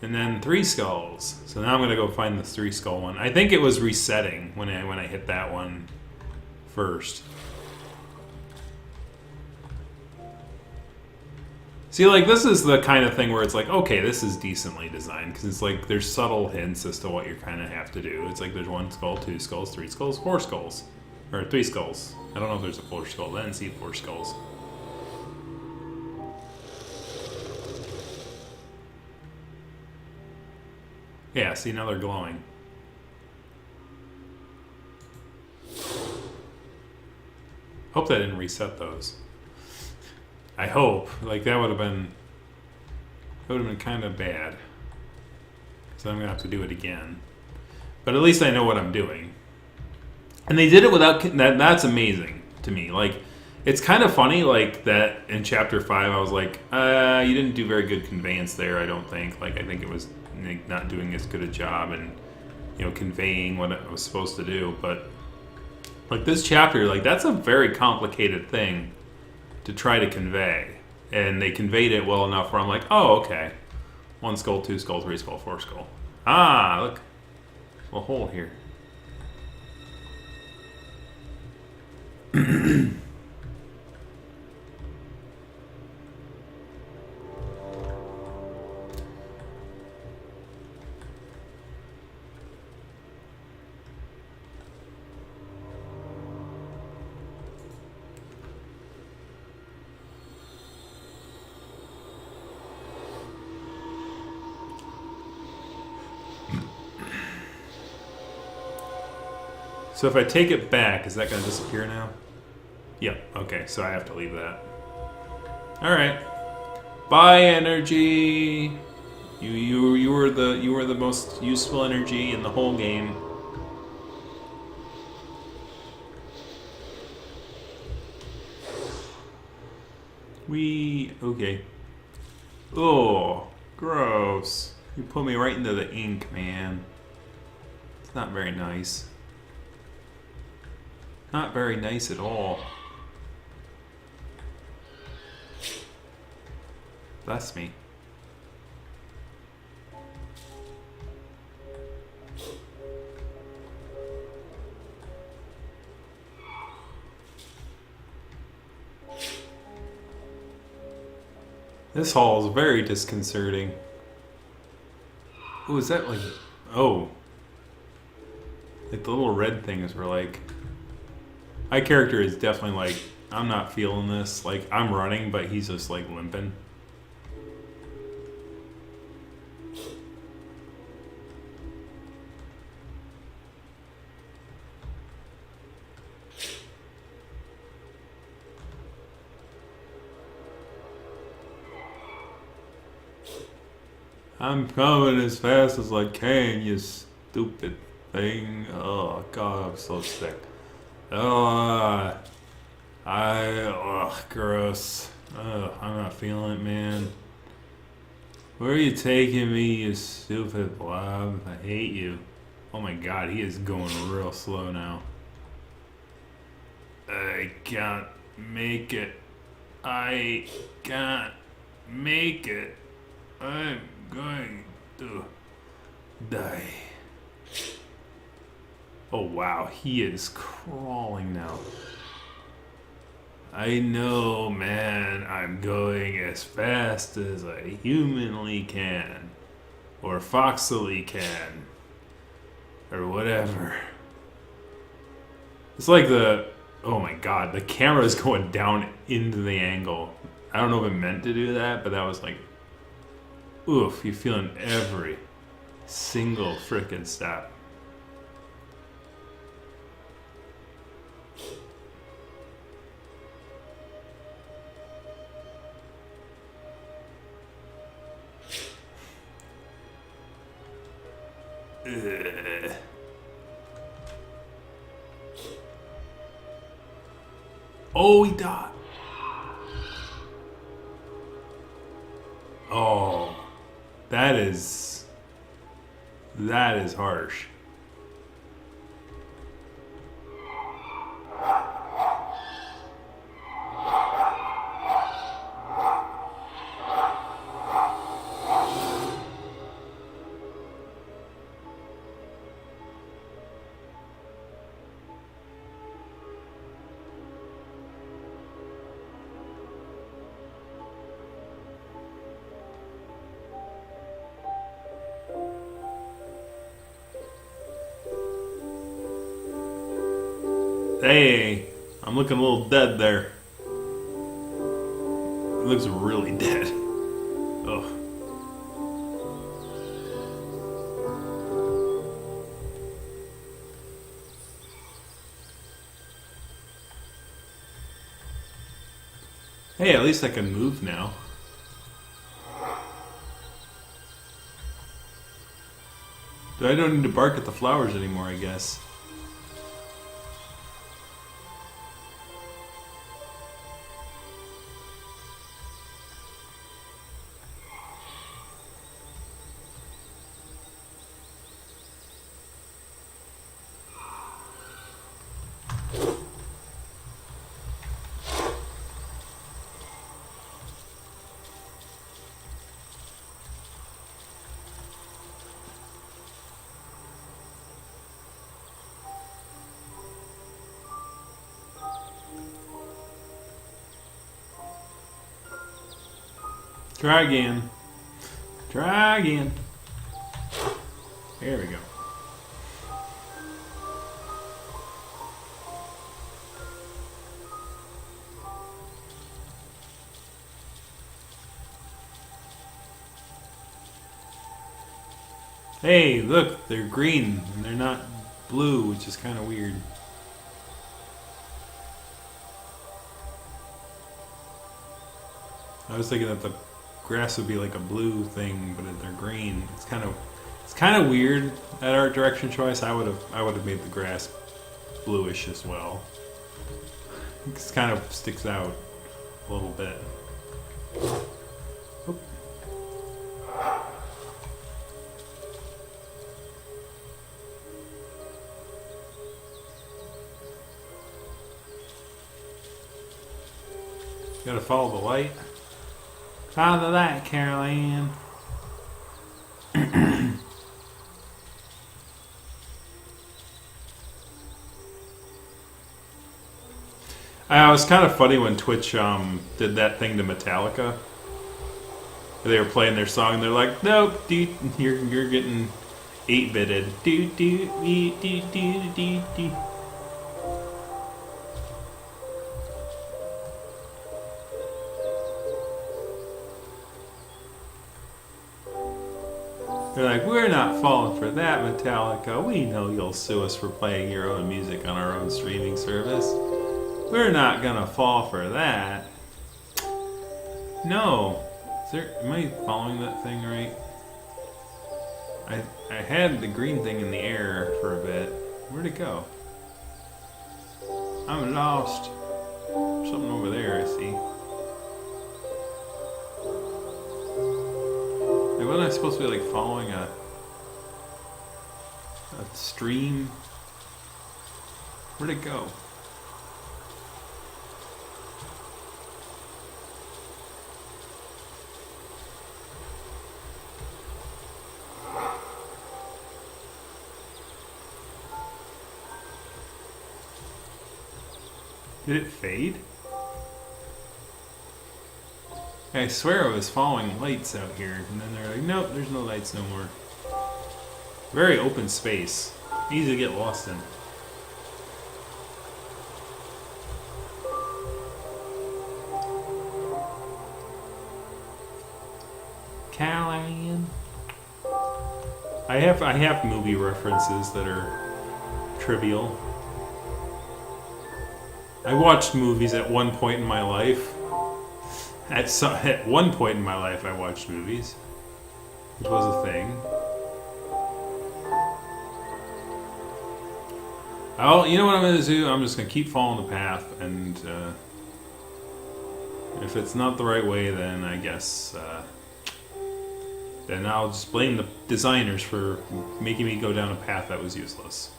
And then 3 skulls. So now I'm gonna go find the 3 skull one. I think it was resetting when I hit that one first. See, like, this is the kind of thing where it's like, okay, this is decently designed, because it's like there's subtle hints as to what you kind of have to do. It's like there's 1 skull, 2 skulls, 3 skulls, 4 skulls, or 3 skulls. I don't know if there's a 4th skull. I didn't see 4 skulls. Yeah, see, now they're glowing. Hope that didn't reset those. I hope. Like, that would have been kind of bad. So I'm gonna have to do it again. But at least I know what I'm doing. And they did it without that's amazing to me. Like, it's kind of funny, like, that in chapter 5 I was like, you didn't do very good conveyance there, I don't think. Like, I think it was not doing as good a job and, you know, conveying what it was supposed to do. But like, this chapter, like, that's a very complicated thing to try to convey. And they conveyed it well enough where I'm like, oh, okay. 1 skull, 2 skull, 3 skull, 4 skull. Ah, look. There's a hole here. So if I take it back, is that going to disappear now? Yep. Okay, so I have to leave that. All right. Bye, energy. You were the most useful energy in the whole game. Okay. Oh, gross. You put me right into the ink, man. It's not very nice. Not very nice at all. Bless me. This hall is very disconcerting. Oh, is that like... Oh. Like, the little red things were like... My character is definitely like, I'm not feeling this. Like, I'm running, but he's just like limping. I'm coming as fast as I can, you stupid thing. Oh, God, I'm so sick. Oh, gross. I'm not feeling it, man. Where are you taking me, you stupid blob? I hate you. Oh my god, he is going real slow now. I can't make it. I can't make it. I'm going to die. Oh wow, he is crawling now. I know, man, I'm going as fast as I humanly can. Or foxily can. Or whatever. It's like oh my god, the camera is going down into the angle. I don't know if it meant to do that, but that was like, oof, you're feeling every single frickin' step. Ugh. Oh, he died. Oh, that is harsh. Hey, I'm looking a little dead there. It looks really dead. Ugh. Hey, at least I can move now. I don't need to bark at the flowers anymore, I guess. Try again. Try again. There we go. Hey, look, they're green and they're not blue, which is kind of weird. I was thinking that the grass would be like a blue thing, but they're green. It's kind of weird, that art direction choice. I would have made the grass bluish as well. It kind of sticks out a little bit. Oop. Gotta follow the light. Follow the light, Caroline. It was kind of funny when Twitch did that thing to Metallica. They were playing their song and they're like, nope, dude, you're getting 8-bitted. Do do do do do do do. They're like, we're not falling for that, Metallica. We know you'll sue us for playing your own music on our own streaming service. We're not gonna fall for that. No. Am I following that thing right? I had the green thing in the air for a bit. Where'd it go? I'm lost. Something over there, I see. supposed to be like following a stream? Where'd it go? Did it fade? I swear I was following lights out here, and then they're like, nope, there's no lights no more. Very open space. Easy to get lost in. Callahan. I have movie references that are trivial. I watched movies at one point in my life. At one point in my life, I watched movies. It was a thing. Oh, you know what I'm going to do? I'm just going to keep following the path, and if it's not the right way, then I guess then I'll just blame the designers for making me go down a path that was useless.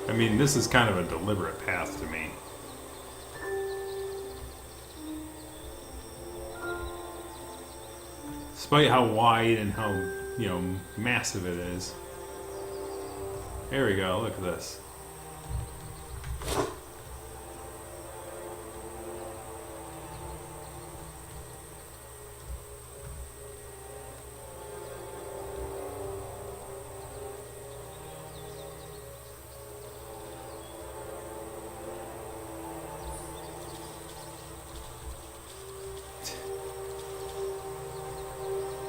I mean, this is kind of a deliberate path to me. Despite how wide and how, you know, massive it is. There we go, look at this.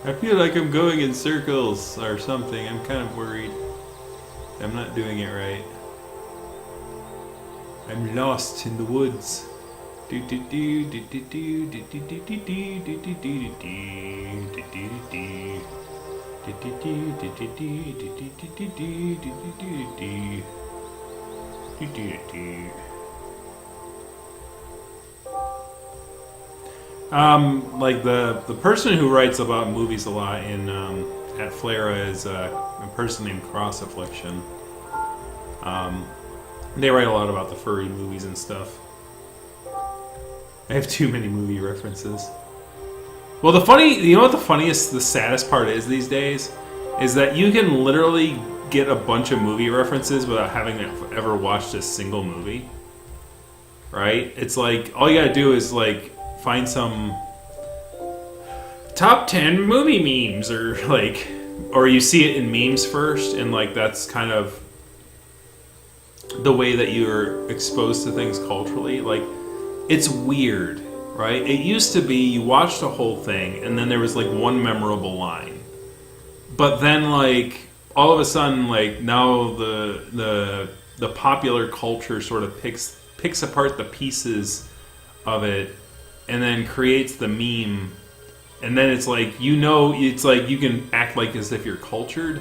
I feel like I'm going in circles or something. I'm kind of worried. I'm not doing it right. I'm lost in the woods. Like the person who writes about movies a lot in at Flera is a person named Cross Affliction. They write a lot about the furry movies and stuff. I have too many movie references. Well, you know what the saddest part is these days? Is that you can literally get a bunch of movie references without having ever watched a single movie. Right? It's like, all you gotta do is like, find some top 10 movie memes, or you see it in memes first, and like that's kind of the way that you're exposed to things culturally. Like, it's weird, right? It used to be you watched the whole thing and then there was like one memorable line, but then like all of a sudden, like now the popular culture sort of picks apart the pieces of it and then creates the meme, and then it's like, you know, it's like you can act like as if you're cultured.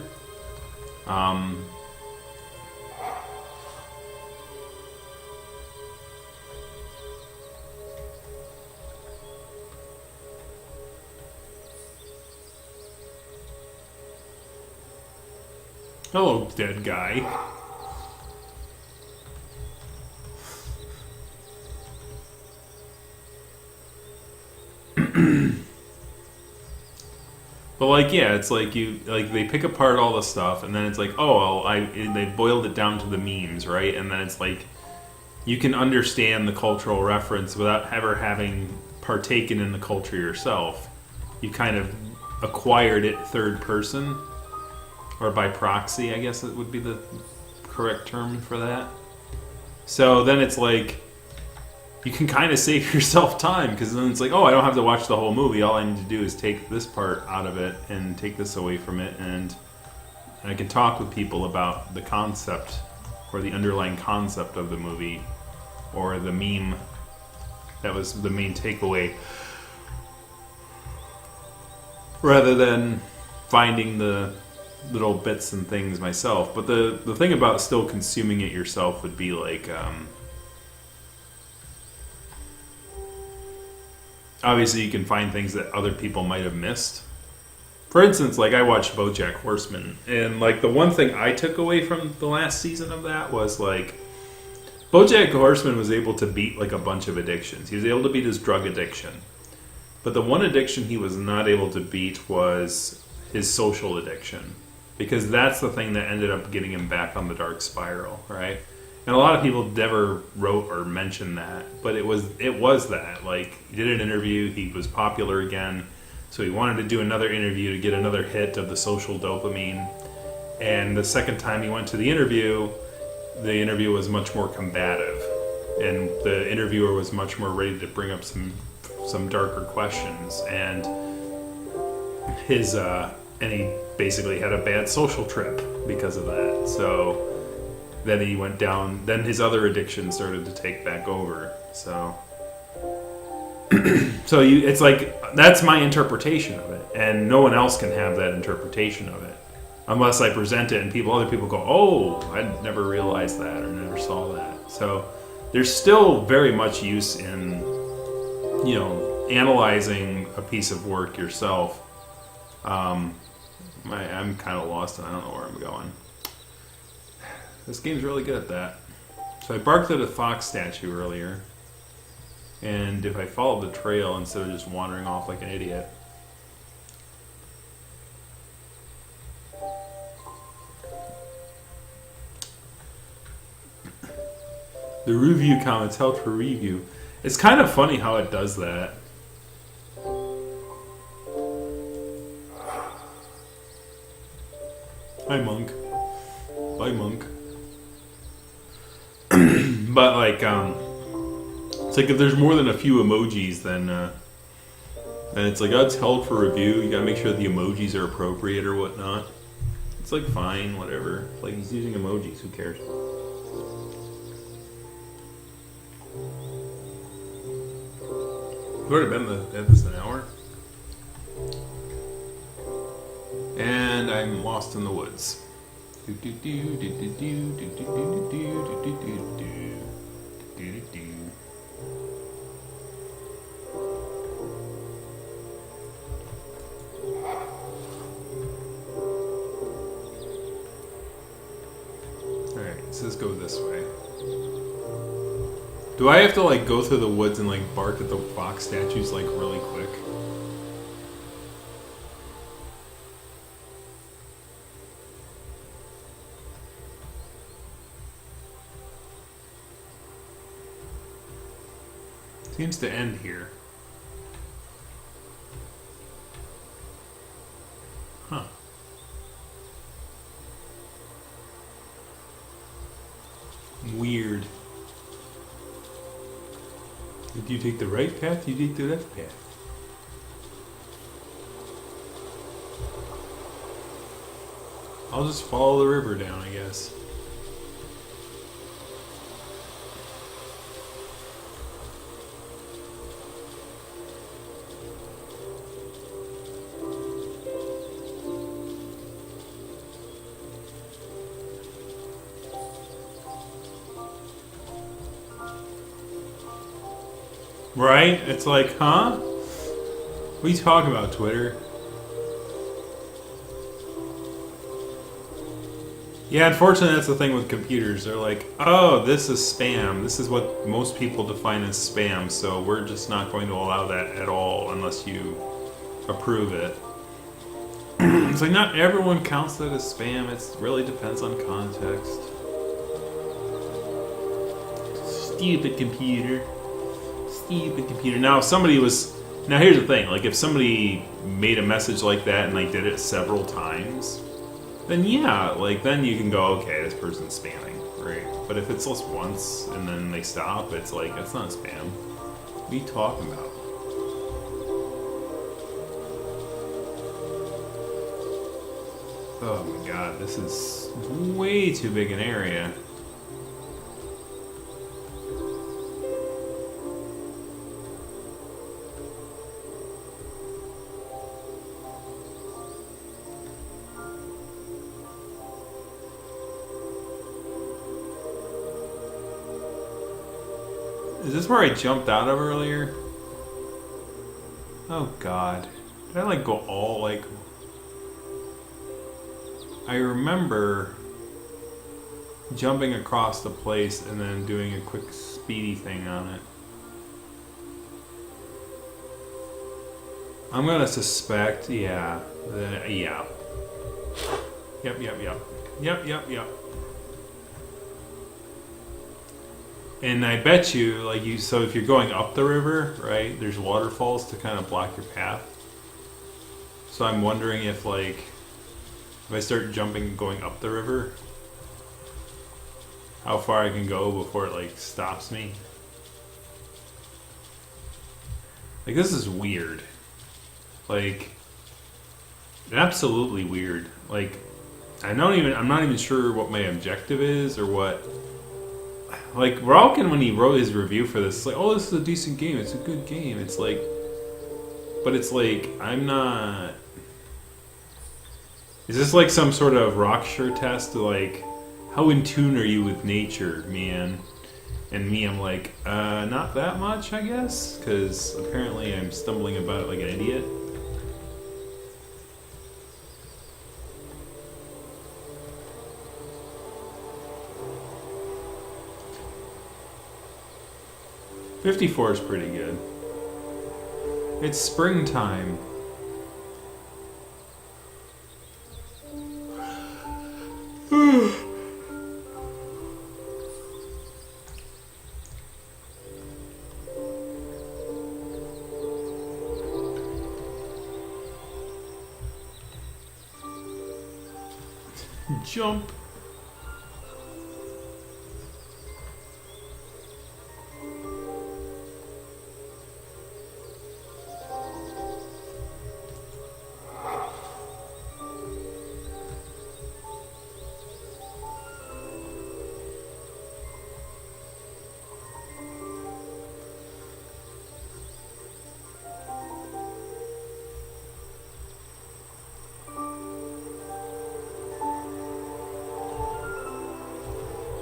Hello, dead guy. But like, yeah, it's like they pick apart all the stuff, and then it's like, oh, well, they boiled it down to the memes, right? And then it's like, you can understand the cultural reference without ever having partaken in the culture yourself. You kind of acquired it third person, or by proxy, I guess it would be the correct term for that. So then it's like, you can kind of save yourself time, because then it's like, oh, I don't have to watch the whole movie. All I need to do is take this part out of it and take this away from it, and I can talk with people about the concept or the underlying concept of the movie or the meme that was the main takeaway, rather than finding the little bits and things myself. But the thing about still consuming it yourself would be like, obviously you can find things that other people might have missed. For instance, like I watched BoJack Horseman, and like the one thing I took away from the last season of that was like BoJack Horseman was able to beat like a bunch of addictions. He was able to beat his drug addiction. But the one addiction he was not able to beat was his social addiction. Because that's the thing that ended up getting him back on the dark spiral, right? And a lot of people never wrote or mentioned that. But it was that. Like, he did an interview, he was popular again. So he wanted to do another interview to get another hit of the social dopamine. And the second time he went to the interview was much more combative. And the interviewer was much more ready to bring up some darker questions. And he basically had a bad social trip because of that. So then he went down, then his other addiction started to take back over. So it's like, that's my interpretation of it, and no one else can have that interpretation of it unless I present it and other people go, oh, I never realized that or never saw that. So there's still very much use in, analyzing a piece of work yourself. I'm kind of lost and I don't know where I'm going. This game's really good at that. So I barked at a fox statue earlier. And if I followed the trail instead of just wandering off like an idiot. The review comments helped for review. It's kind of funny how it does that. Hi, Monk. Bye, Monk. But like, it's like if there's more than a few emojis, then it's like, oh, it's held for review. You gotta make sure the emojis are appropriate or whatnot. It's like, fine, whatever. Like, he's using emojis. Who cares? We've already been at this an hour. And I'm lost in the woods. Alright, let's go this way. Do I have to like go through the woods and like bark at the fox statues like really quick? Seems to end here. Huh. Weird. Did you take the right path? You take the left path. I'll just follow the river down, I guess. Right? It's like, huh? What are you talking about, Twitter? Yeah, unfortunately, that's the thing with computers. They're like, oh, this is spam. This is what most people define as spam, so we're just not going to allow that at all unless you approve it. It's like, not everyone counts that as spam. It really depends on context. Stupid computer. Stupid computer. Now, if somebody was... Now, here's the thing. Like, if somebody made a message like that and, like, did it several times, then yeah, like, then you can go, okay, this person's spamming, right? But if it's just once and then they stop, it's like, that's not spam. What are you talking about? Oh my god, this is way too big an area. Is this where I jumped out of earlier? Oh god. Did I like go all like... I remember jumping across the place and then doing a quick speedy thing on it. I'm gonna suspect, yeah. Yeah. Yep. And I bet you, like so if you're going up the river, right, there's waterfalls to kind of block your path. So I'm wondering if, like, if I start jumping and going up the river, how far I can go before it, like, stops me. Like, this is weird. Like, absolutely weird. Like, I'm not even sure what my objective is or what. Like, Ralkin, when he wrote his review for this, it's like, oh, this is a decent game. It's a good game. It's like, but it's like, I'm not. Is this like some sort of Rockshire test? Like, how in tune are you with nature, man? And me, I'm like, not that much, I guess, because apparently I'm stumbling about it like an idiot. $54 is pretty good. It's springtime. Jump.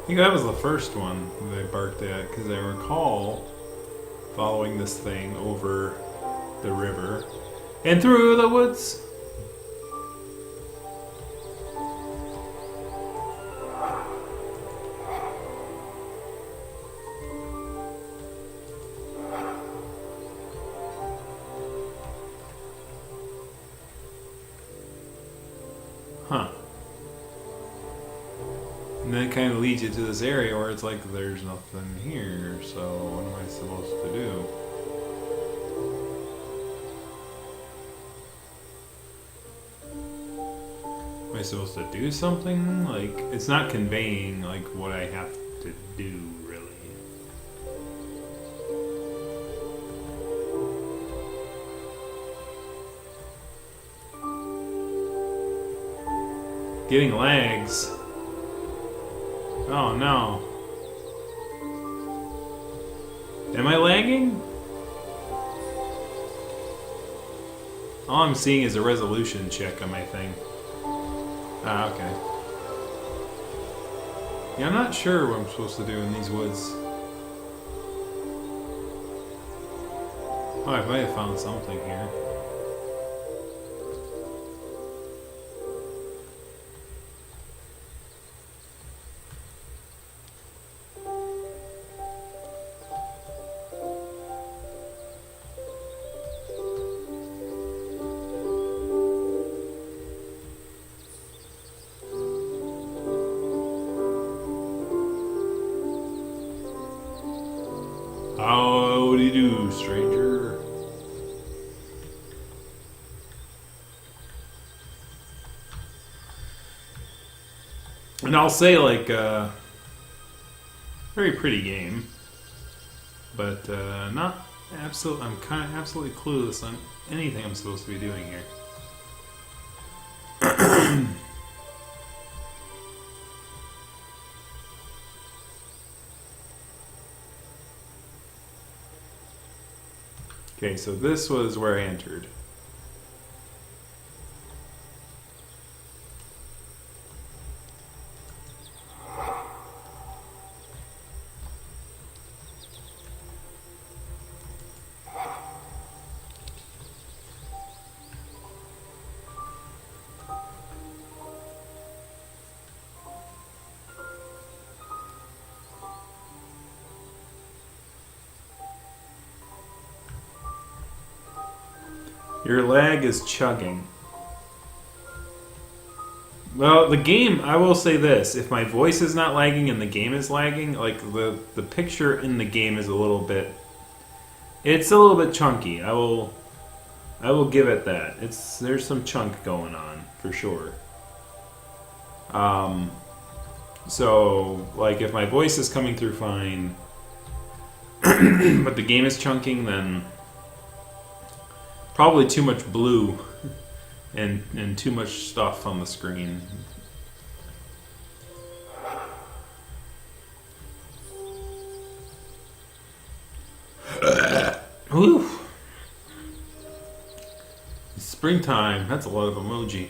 I think that was the first one that I barked at, because I recall following this thing over the river and through the woods. Huh. And then it kind of leads you to this area where it's like, there's nothing here, so what am I supposed to do? Am I supposed to do something? Like, it's not conveying, like, what I have to do, really. Getting lags. Oh no. Am I lagging? All I'm seeing is a resolution check on my thing. Ah, okay. Yeah, I'm not sure what I'm supposed to do in these woods. Oh, I might have found something here. Howdy do, stranger. And I'll say, like, very pretty game, but not absolute. I'm kind of absolutely clueless on anything I'm supposed to be doing here. Okay, so this was where I entered. Your lag is chugging. Well, the game, I will say this. If my voice is not lagging and the game is lagging, like the picture in the game is a little bit... It's a little bit chunky. I will give it that. There's some chunk going on, for sure. So, like, if my voice is coming through fine, but the game is chunking, then probably too much blue and too much stuff on the screen. Whew. Springtime, that's a lot of emoji.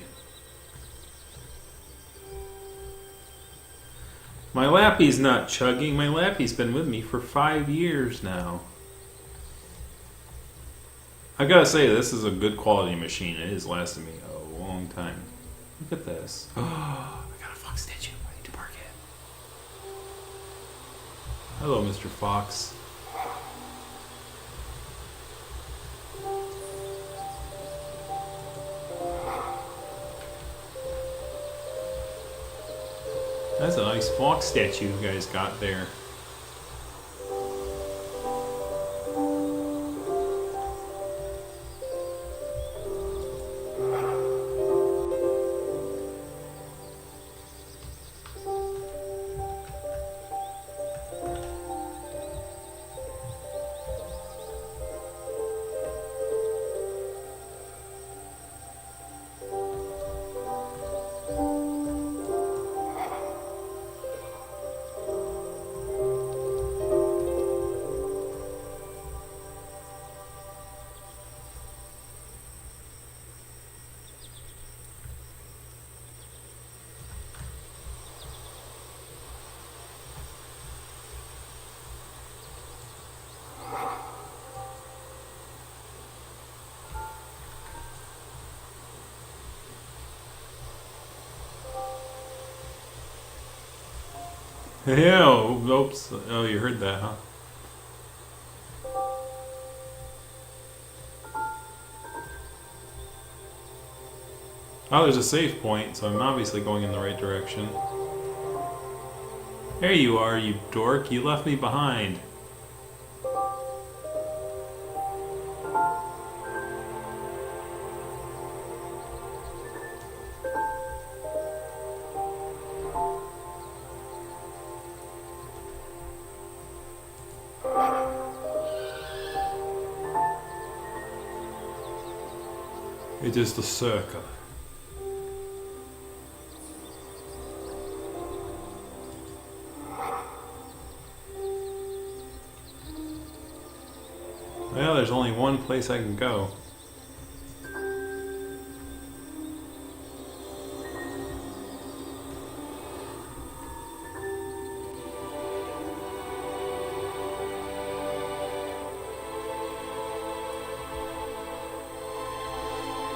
My Lappy's not chugging. My Lappy's been with me for 5 years now. I gotta say, this is a good quality machine. It has lasted me a long time. Look at this. Oh, I got a fox statue. I need to park it. Hello, Mr. Fox. That's a nice fox statue you guys got there. Yeah, oops. Oh, you heard that, huh? Oh, there's a save point, so I'm obviously going in the right direction. There you are, you dork. You left me behind. It is the circle. Well, there's only one place I can go.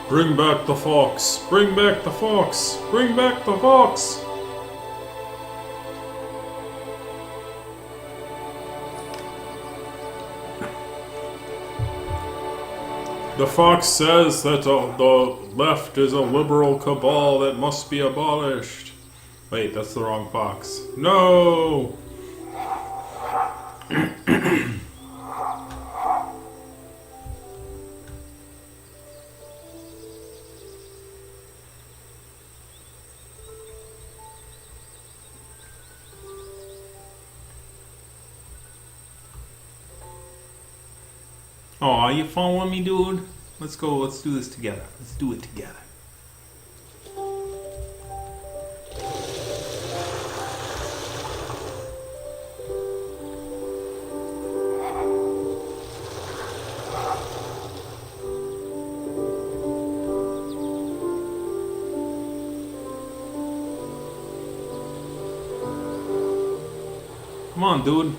Bring back the fox! Bring back the fox! Bring back the fox! The fox says that the left is a liberal cabal that must be abolished. Wait, that's the wrong fox. No! Aw, you following me, dude? Let's go, let's do this together. Let's do it together. Come on, dude.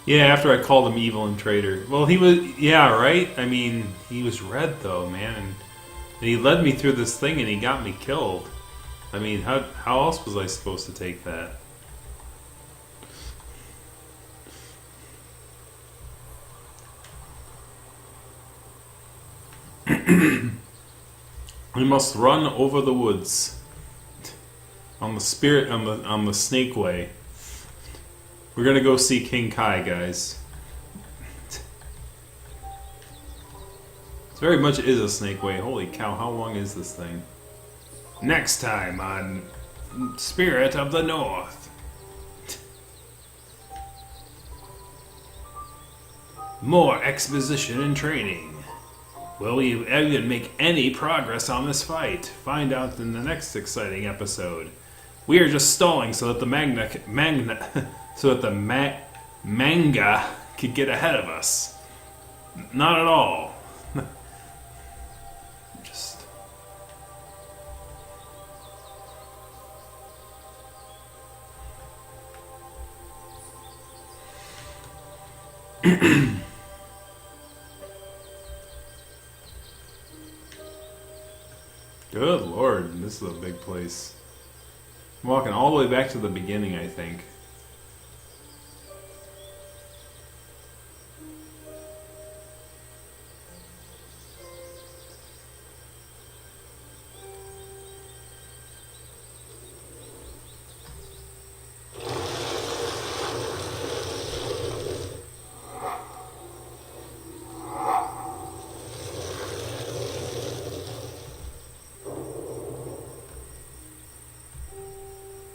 Yeah, after I called him evil and traitor. Well, he was... Yeah, right? I mean, he was red, though, man. And he led me through this thing and he got me killed. I mean, how else was I supposed to take that? We must run over the woods. On the snake way. We're gonna go see King Kai, guys. It very much is a snake way. Holy cow, how long is this thing? Next time on Spirit of the North. More exposition and training. Will we even make any progress on this fight? Find out in the next exciting episode. We are just stalling so that the manga could get ahead of us. Not at all. Just Good lord, this is a big place. I'm walking all the way back to the beginning, I think.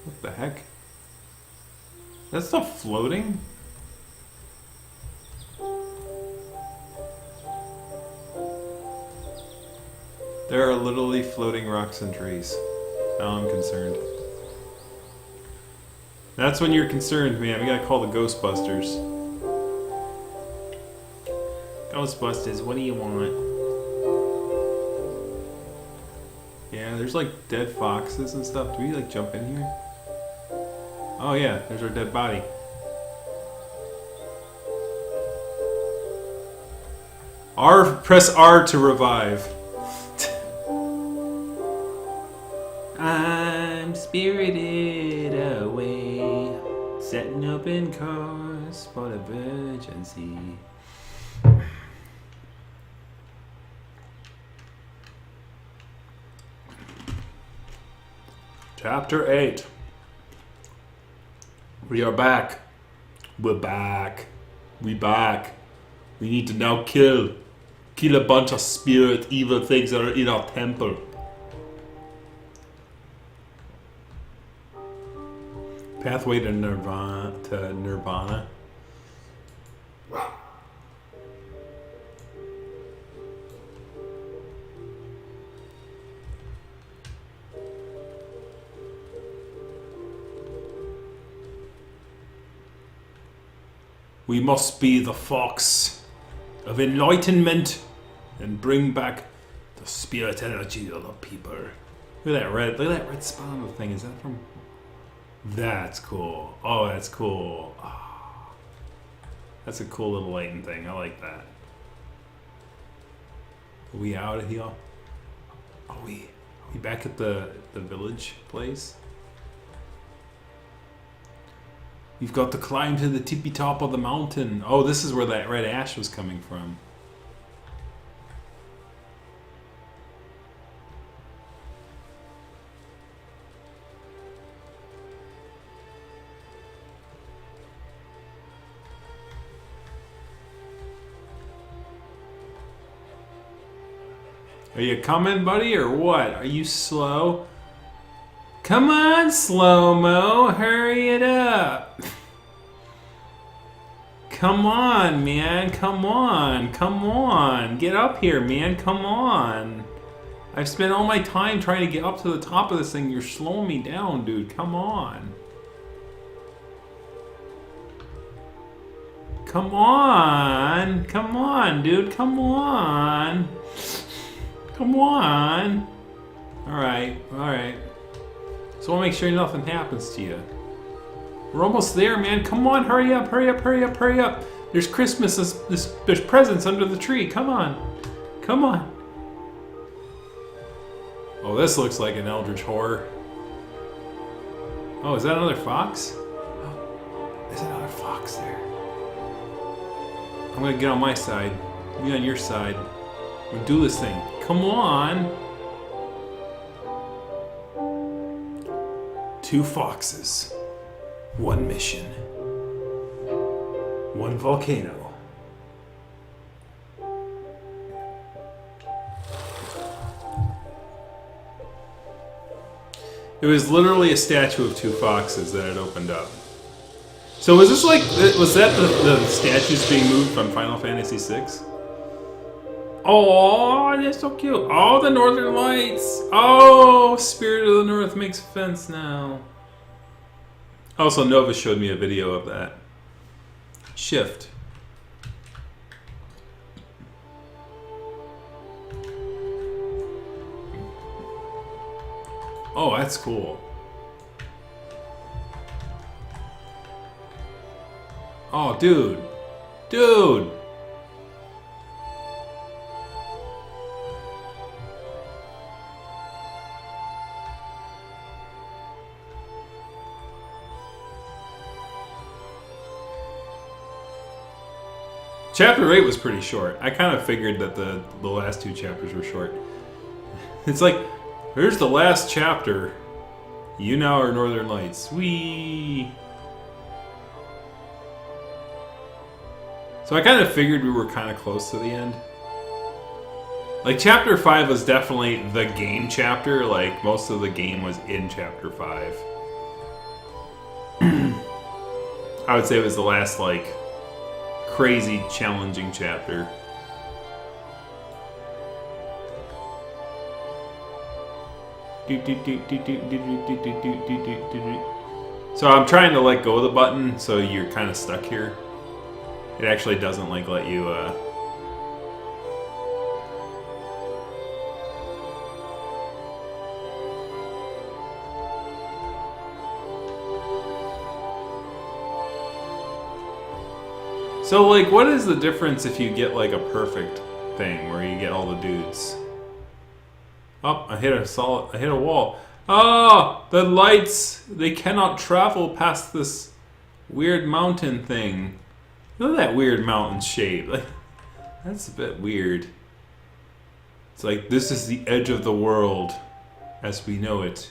What the heck? That stuff floating? There are literally floating rocks and trees. Now I'm concerned. That's when you're concerned, man. We gotta call the Ghostbusters. Ghostbusters, what do you want? Yeah, there's like dead foxes and stuff. Do we like jump in here? Oh yeah, there's our dead body. Press R to revive. I'm spirited away, setting open course for the Virgin Sea. Chapter 8. We are back. We're back. We back. We need to now kill a bunch of spirit evil things that are in our temple. Pathway to Nirvana. We must be the fox of enlightenment and bring back the spirit energy of the people. Look at that red spot on the thing. Is that from? That's cool. Oh, that's cool. Oh, that's a cool little lighting thing. I like that. Are we out of here? Are we back at the village place? You've got to climb to the tippy top of the mountain. Oh, this is where that red ash was coming from. Are you coming, buddy, or what? Are you slow? Come on, slow-mo, hurry it up. Come on, man, come on. Get up here, man, come on. I've spent all my time trying to get up to the top of this thing. You're slowing me down, dude, come on. Come on, dude, come on. Come on. Alright. So we'll make sure nothing happens to you. We're almost there, man. Come on, hurry up. There's Christmas, there's presents under the tree. Come on. Oh, this looks like an eldritch horror. Oh, is that another fox? There's another fox there. I'm gonna get on my side. You on your side. We'll do this thing. Come on! 2 foxes. 1 mission. 1 volcano. It was literally a statue of 2 foxes that had opened up. So was this like, was that the statues being moved from Final Fantasy VI? Oh, that's so cute. Oh, the Northern Lights. Oh, Spirit of the North makes sense now. Also, Nova showed me a video of that. Shift. Oh, that's cool. Oh, dude. Dude! Chapter 8 was pretty short. I kind of figured that the last 2 chapters were short. It's like, here's the last chapter. You now are Northern Lights. Whee! So I kind of figured we were kind of close to the end. Like, Chapter 5 was definitely the game chapter. Like, most of the game was in Chapter 5. I would say it was the last, like, crazy, challenging chapter. So I'm trying to let go of the button, so you're kind of stuck here. It actually doesn't like let you So like, what is the difference if you get like a perfect thing where you get all the dudes? Oh, I hit a wall. Ah, the lights, they cannot travel past this weird mountain thing. Look at that weird mountain shape. Like, that's a bit weird. It's like, this is the edge of the world as we know it.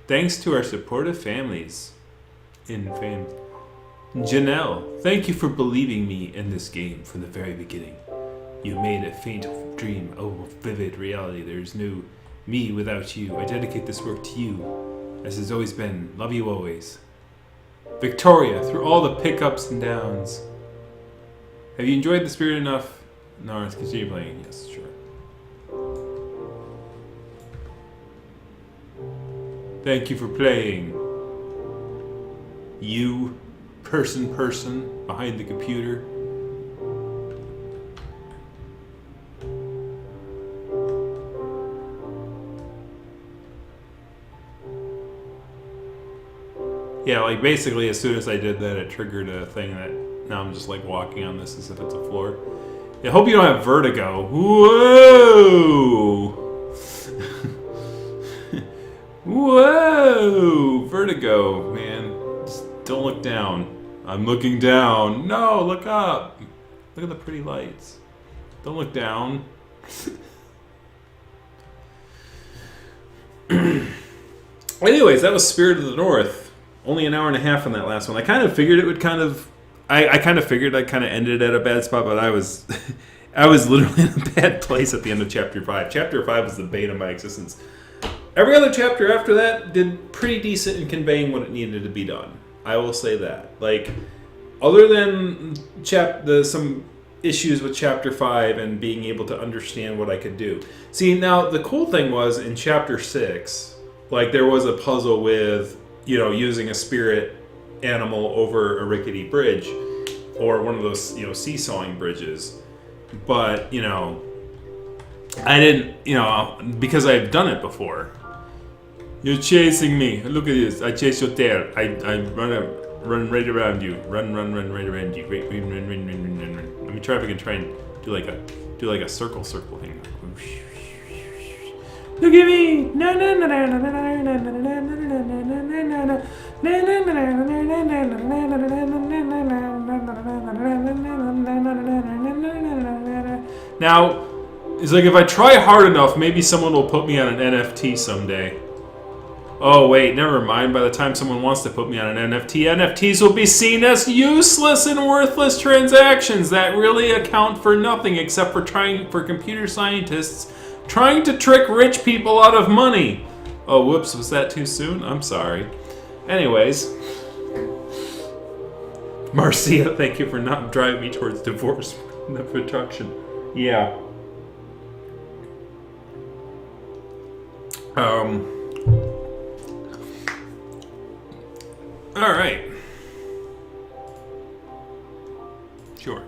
Thanks to our supportive families in fame. Janelle, thank you for believing me in this game from the very beginning. You made a faint dream a vivid reality. There's no me without you. I dedicate this work to you, as has always been. Love you always. Victoria, through all the pickups and downs. Have you enjoyed the spirit enough? No, let's continue playing. Yes, sure. Thank you for playing. You, person behind the computer. Yeah, like basically as soon as I did that, it triggered a thing that now I'm just like walking on this as if it's a floor. I hope you don't have vertigo. Whoa! Whoa! Vertigo, man. Just don't look down. I'm looking down. No, look up. Look at the pretty lights. Don't look down. Anyways, that was Spirit of the North. Only an hour and a half on that last one. I kind of figured it would kind of... I kind of figured I kind of ended at a bad spot, but I was... I was literally in a bad place at the end of Chapter 5. Chapter 5 was the bane of my existence. Every other chapter after that did pretty decent in conveying what it needed to be done. I will say that. Like, other than some issues with Chapter 5 and being able to understand what I could do. See, now, the cool thing was in Chapter 6, like, there was a puzzle with, you know, using a spirit animal over a rickety bridge or one of those, you know, seesawing bridges. But, you know, I didn't, you know, because I've done it before. You're chasing me. Look at this. I chase your tail. I run run right around you. Run right around you. Run. Let me try if I can try and do like a circle thing. Look at me! Now, it's like if I try hard enough, maybe someone will put me on an NFT someday. Oh wait, never mind. By the time someone wants to put me on an NFT, NFTs will be seen as useless and worthless transactions that really account for nothing except for computer scientists trying to trick rich people out of money. Oh, whoops, was that too soon? I'm sorry. Anyways, Marcia, thank you for not driving me towards divorce and production. Yeah. All right. Sure.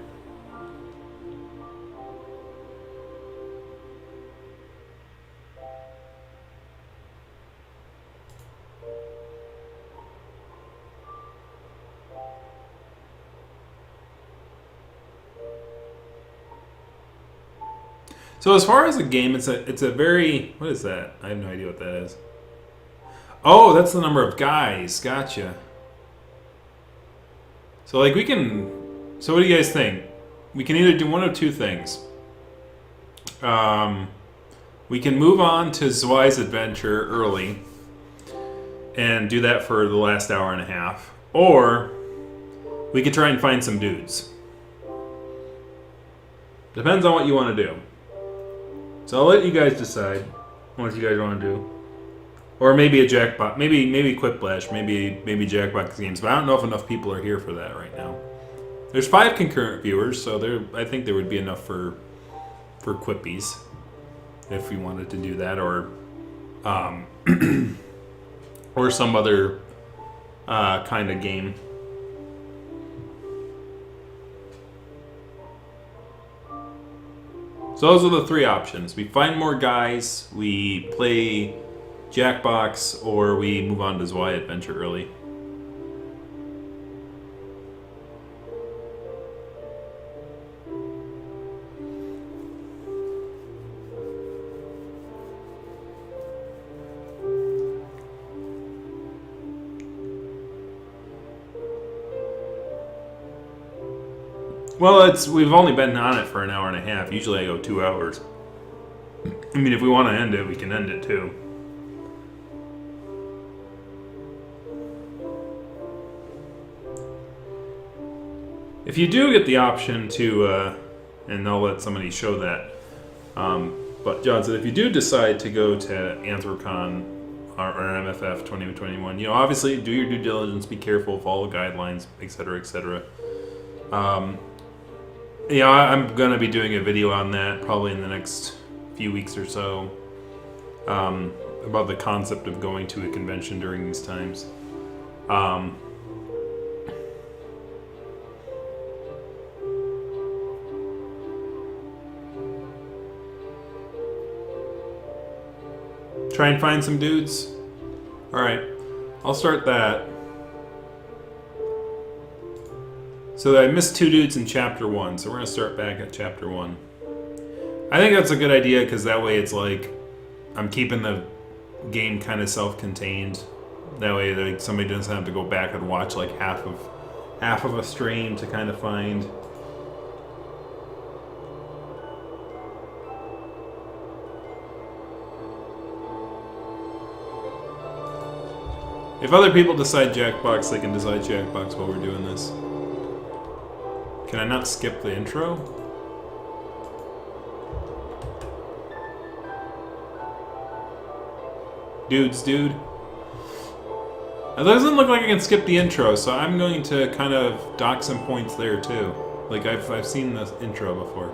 So as far as the game, it's a very, what is that? I have no idea what that is. Oh, that's the number of guys. Gotcha. So like we can, so what do you guys think? We can either do one of two things. We can move on to Zwei's adventure early and do that for the last hour and a half. Or we could try and find some dudes. Depends on what you want to do. So I'll let you guys decide what you guys want to do. Or maybe a Jackbox, maybe Quiplash, maybe Jackbox games. But I don't know if enough people are here for that right now. There's 5 concurrent viewers, so I think there would be enough for Quippies if we wanted to do that, or or some other kind of game. So those are the 3 options. We find more guys, we play Jackbox, or we move on to Zwei Adventure early. Well, we've only been on it for an hour and a half. Usually I go 2 hours. I mean, if we want to end it, we can end it too. If you do get the option to, and I'll let somebody show that, but John said if you do decide to go to Anthrocon or MFF 2021, you know, obviously do your due diligence, be careful, follow guidelines, etc., etc. You know, I'm going to be doing a video on that probably in the next few weeks or so, about the concept of going to a convention during these times. Try and find some dudes. Alright, I'll start that. So I missed 2 dudes in Chapter 1, so we're going to start back at Chapter 1. I think that's a good idea, because that way it's like I'm keeping the game kind of self-contained. That way like, somebody doesn't have to go back and watch like half of a stream to kind of find. If other people decide Jackbox, they can decide Jackbox while we're doing this. Can I not skip the intro? Dude. It doesn't look like I can skip the intro, so I'm going to kind of dock some points there too. Like I've seen this intro before.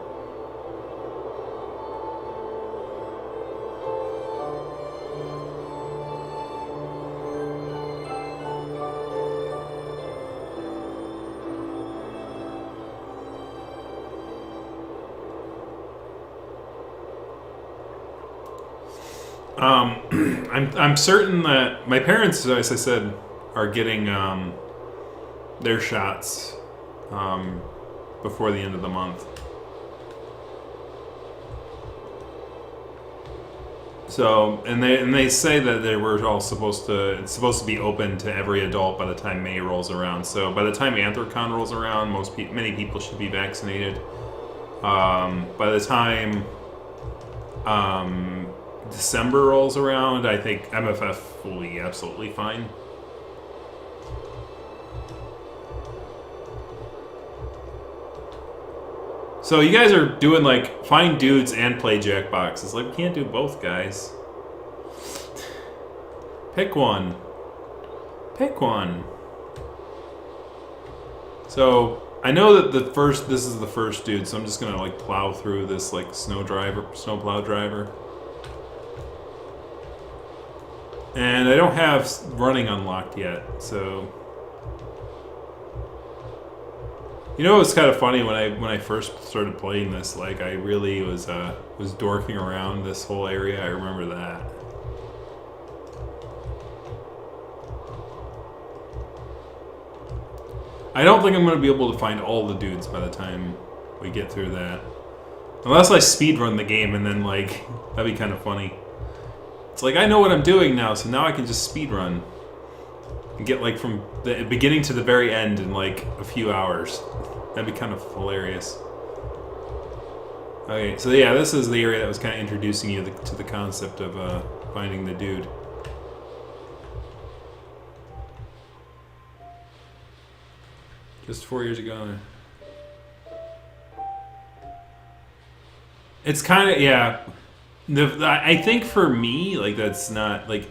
I'm certain that my parents, as I said, are getting their shots before the end of the month. So, and they say that they were all supposed to be open to every adult by the time May rolls around. So by the time Anthrocon rolls around, many people should be vaccinated. By the time December rolls around, I think MFF will be absolutely fine. So you guys are doing like find dudes and play Jackbox. It's like we can't do both, guys. Pick one. Pick one. So I know that this is the first dude, so I'm just gonna like plow through this like snowplow driver. And I don't have running unlocked yet, so. You know, it was kind of funny when I first started playing this. Like, I really was dorking around this whole area. I remember that. I don't think I'm going to be able to find all the dudes by the time we get through that, unless I speedrun the game, and then like that'd be kind of funny. It's like I know what I'm doing now, so now I can just speedrun and get like from the beginning to the very end in like a few hours. That'd be kind of hilarious. Okay, so yeah, this is the area that was kind of introducing you to the concept of finding the dude. Just 4 years ago. It's kind of, yeah. I think for me, like, that's not, like,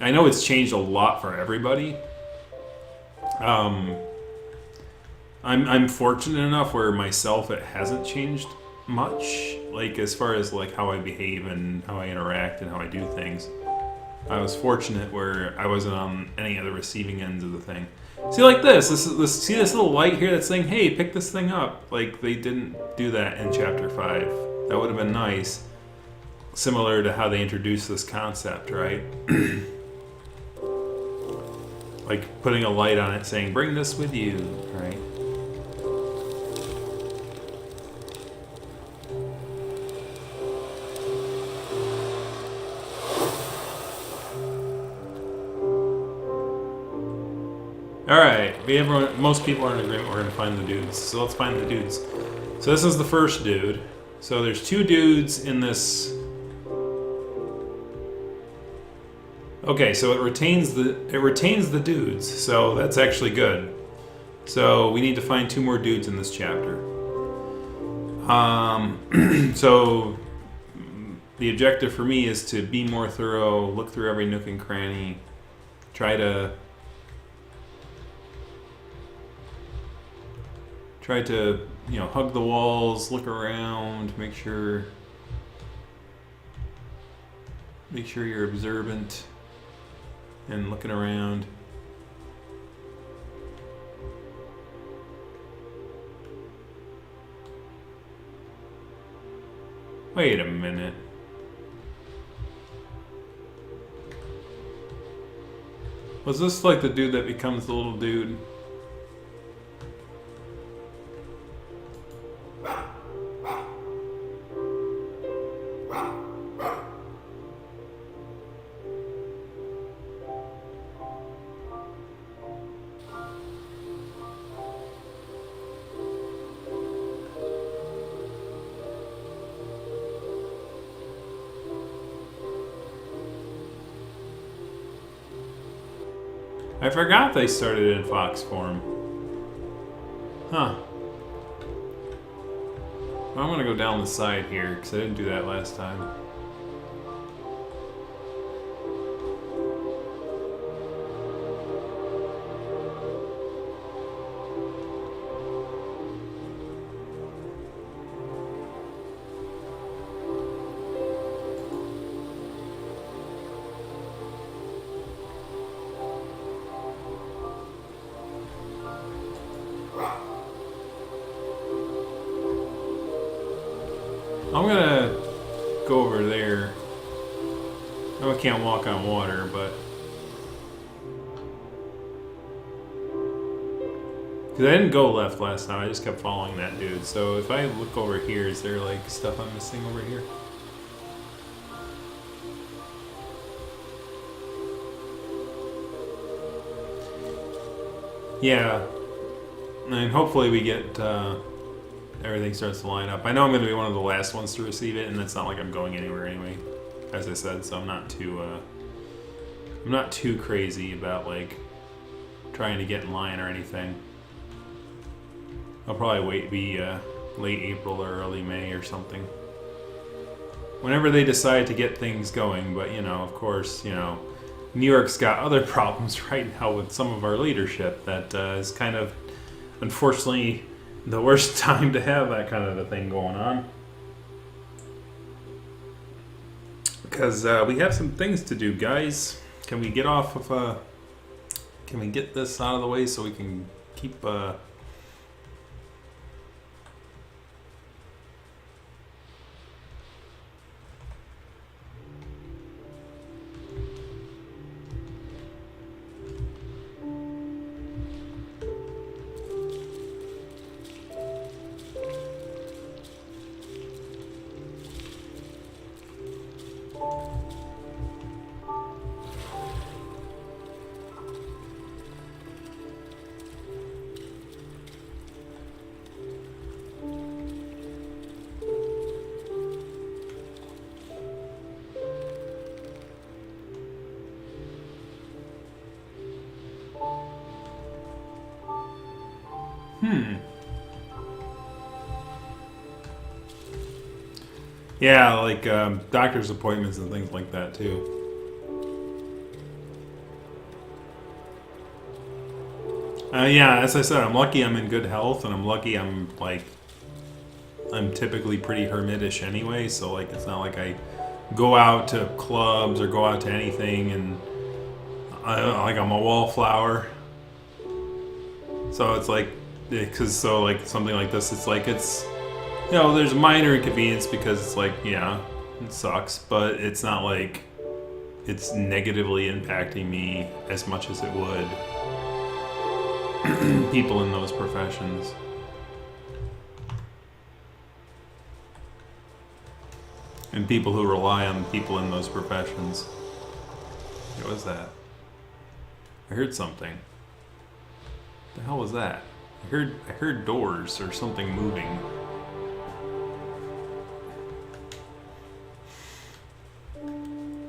I know it's changed a lot for everybody. I'm fortunate enough where myself it hasn't changed much, like as far as like how I behave and how I interact and how I do things. I was fortunate where I wasn't on any of the receiving ends of the thing. See, like see this little light here that's saying, "Hey, pick this thing up." Like they didn't do that in Chapter 5. That would have been nice. Similar to how they introduced this concept, right? Like putting a light on it saying, "Bring this with you," right? Alright, most people are in agreement we're going to find the dudes. So let's find the dudes. So this is the first dude. So there's 2 dudes in this. Okay, so it retains the dudes. So that's actually good. So we need to find 2 more dudes in this chapter. So the objective for me is to be more thorough, look through every nook and cranny, try to hug the walls, look around, make sure you're observant and looking around. Wait a minute. Was this like the dude that becomes the little dude? I forgot they started in fox form. Huh. I'm gonna go down the side here, because I didn't do that last time. I'm gonna go over there. I know I can't walk on water, but Because I didn't go left last time, I just kept following that dude. So if I look over here, is there like stuff I'm missing over here? Yeah. And hopefully we get, everything starts to line up. I know I'm going to be one of the last ones to receive it, and it's not like I'm going anywhere anyway, as I said, so I'm not too crazy about, like, trying to get in line or anything. I'll probably be late April or early May or something. Whenever they decide to get things going, but, you know, of course, you know, New York's got other problems right now with some of our leadership that is kind of, unfortunately, the worst time to have that kind of a thing going on. Because we have some things to do, guys. Can we get off of, can we get this out of the way so we can keep, yeah, like doctor's appointments and things like that too. Yeah, as I said, I'm lucky I'm in good health, and I'm lucky I'm typically pretty hermitish anyway, so like it's not like I go out to clubs or go out to anything, and like I'm a wallflower. So it's like, like something like this, it's like you know, there's a minor inconvenience because it's like, yeah, it sucks, but it's not like it's negatively impacting me as much as it would people in those professions. And people who rely on people in those professions. What was that? I heard something. What the hell was that? I heard doors or something moving.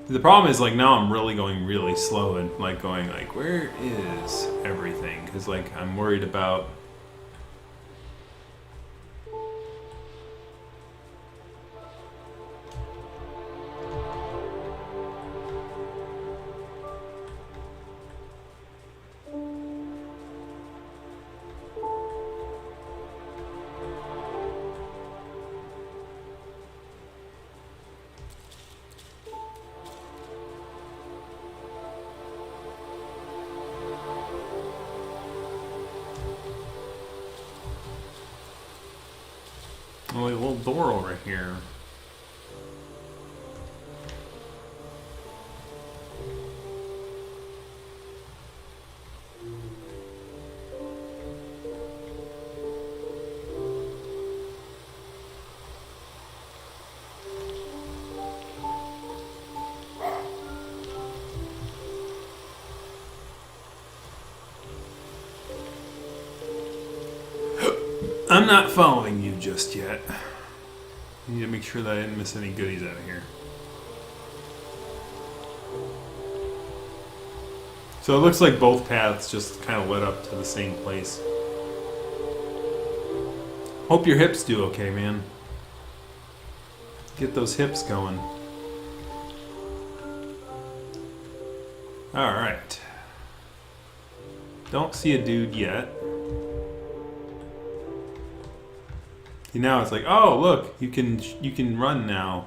The problem is, like, now I'm really going really slow and, like, going, like, where is everything? Because, like, I'm worried about... Oh, a little door over here. I'm not following you just yet. I need to make sure that I didn't miss any goodies out of here. So it looks like both paths just kind of led up to the same place. Hope your hips do okay, man. Get those hips going. Alright. Don't see a dude yet. See, now it's like, oh look, you can run now.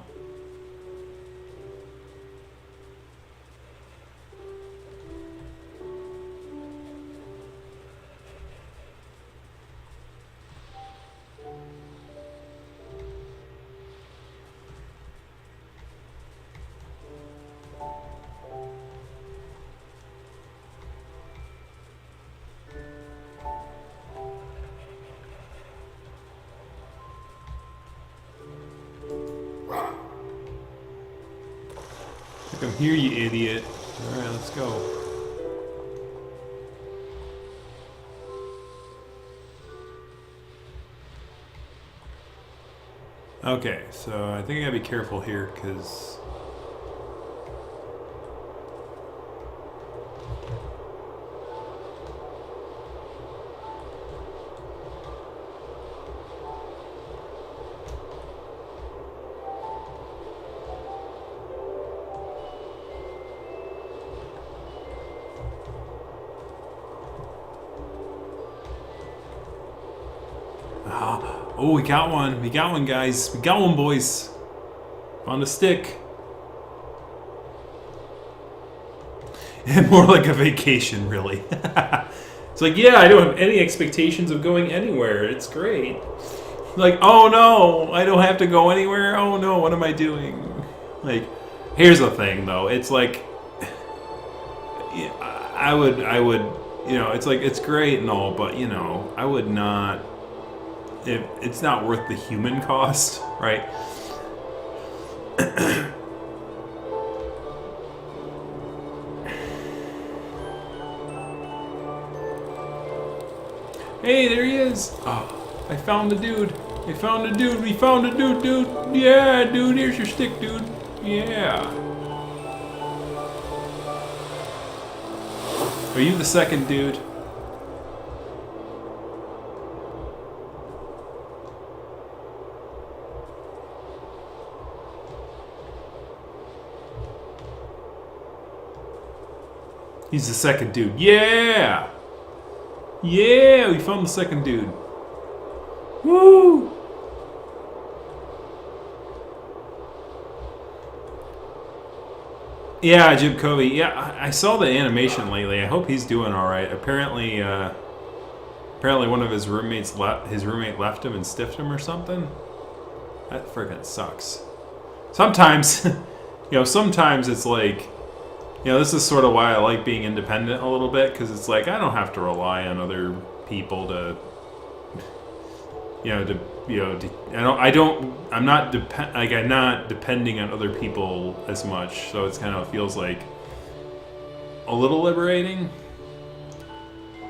here, you idiot. Alright, let's go. Okay, so I think I gotta be careful here, because... Oh, we got one. We got one, guys. We got one, boys. Found a stick. More like a vacation, really. It's like, yeah, I don't have any expectations of going anywhere. It's great. Like, oh no, I don't have to go anywhere. Oh no, what am I doing? Like, here's the thing, though. It's like, I would, you know, it's like, it's great and all, but, you know, I would not... It's not worth the human cost, right? Hey, there he is! Oh, I found the dude. I found the dude. We found the dude, dude. Yeah, dude. Here's your stick, dude. Yeah. Are you the second dude? He's the second dude. Yeah! Yeah! We found the second dude. Woo! Yeah, Jim Covey. Yeah, I saw the animation lately. I hope he's doing all right. Apparently one of his roommates his roommate left him and stiffed him or something. That friggin' sucks. Sometimes, sometimes it's like, this is sort of why I like being independent a little bit, because it's like I don't have to rely on other people I'm not depending on other people as much, so it's kind of feels like a little liberating.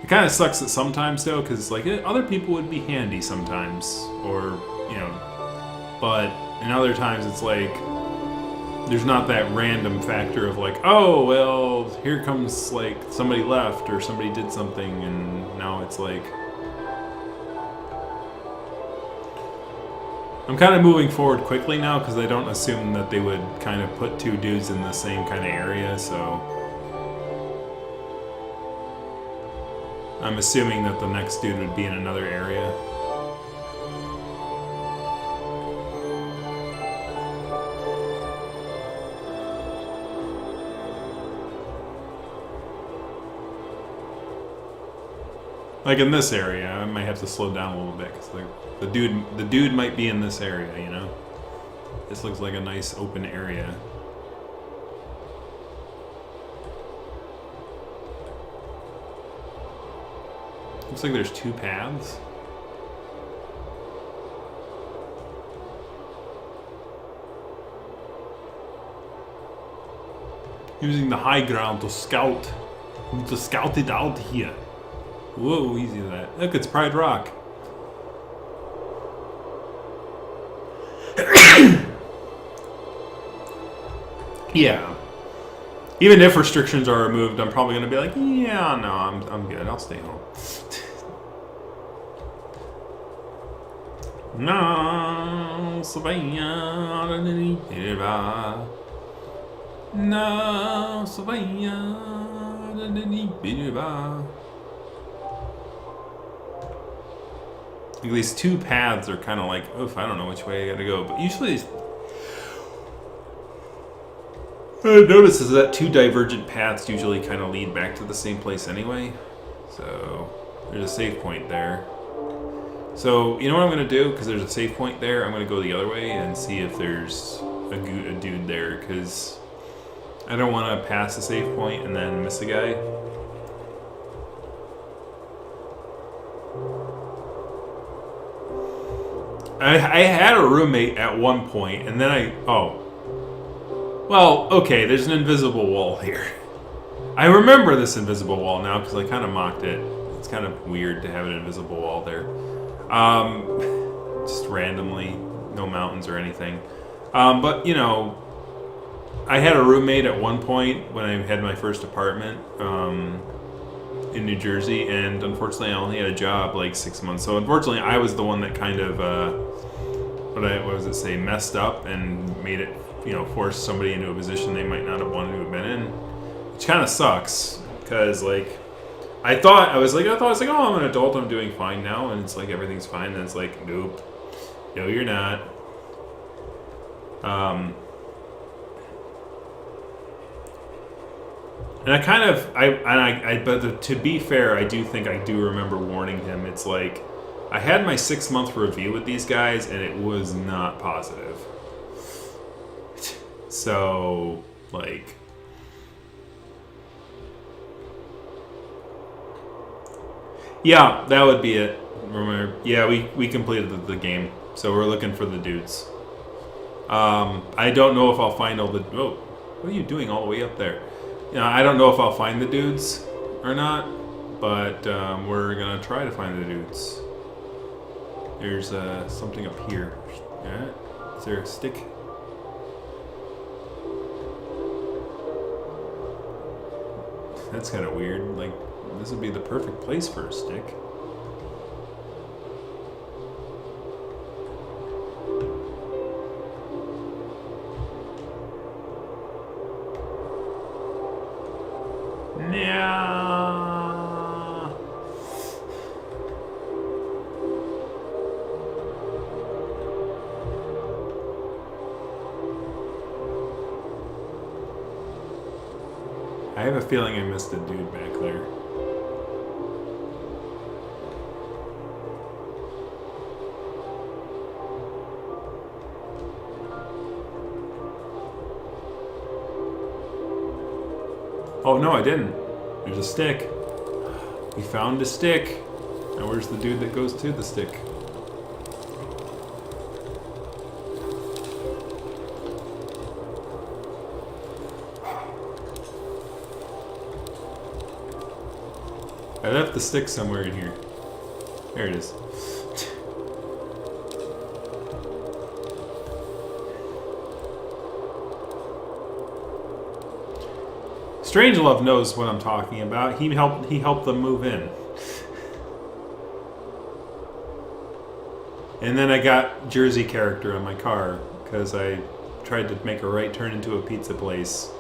It kind of sucks that sometimes though, because like other people would be handy sometimes, or but in other times it's like there's not that random factor of like, oh well, here comes like somebody left or somebody did something, and now it's like I'm kind of moving forward quickly now because I don't assume that they would kind of put two dudes in the same kind of area, so I'm assuming that the next dude would be in another area. Like in this area, I might have to slow down a little bit because like the dude might be in this area, This looks like a nice open area. Looks like there's two paths. Using the high ground to scout. To scout it out here. Whoa, easy to that. Look, it's Pride Rock. Yeah. Even if restrictions are removed, I'm probably gonna be like, yeah, no, I'm good. I'll stay home. No, Savannah, no, Savannah. Like these two paths are kind of like, oof, I don't know which way I gotta go. But usually, what I notice is that two divergent paths usually kind of lead back to the same place anyway. So there's a save point there. So you know what I'm gonna do? Because there's a save point there, I'm gonna go the other way and see if there's a dude there. Because I don't want to pass the save point and then miss a guy. I had a roommate at one point, and then Well, okay, there's an invisible wall here. I remember this invisible wall now because I kind of mocked it. It's kind of weird to have an invisible wall there. Just randomly, no mountains or anything. But, you know, I had a roommate at one point when I had my first apartment in New Jersey, and unfortunately I only had a job like 6 months. So unfortunately I was the one that kind of, messed up and made it, you know, force somebody into a position they might not have wanted to have been in. Which kind of sucks, because, like, I thought I was like, oh, I'm an adult, I'm doing fine now, and it's like everything's fine, and it's like, nope, no, you're not. And I kind of, but to be fair, I do think I do remember warning him. It's like, I had my 6-month review with these guys, and it was not positive. So, like, yeah, that would be it. Remember, yeah, we completed the game, so we're looking for the dudes. I don't know if I'll find all the. Oh, what are you doing all the way up there? You know, I don't know if I'll find the dudes or not, but we're gonna try to find the dudes. There's something up here. Yeah, is there a stick? That's kind of weird. Like, this would be the perfect place for a stick. Yeah. I have a feeling I missed a dude back there. Oh, no, I didn't. There's a stick. We found a stick. Now where's the dude that goes to the stick? I left the stick somewhere in here. There it is. Strangelove knows what I'm talking about. He helped them move in. And then I got Jersey character on my car because I tried to make a right turn into a pizza place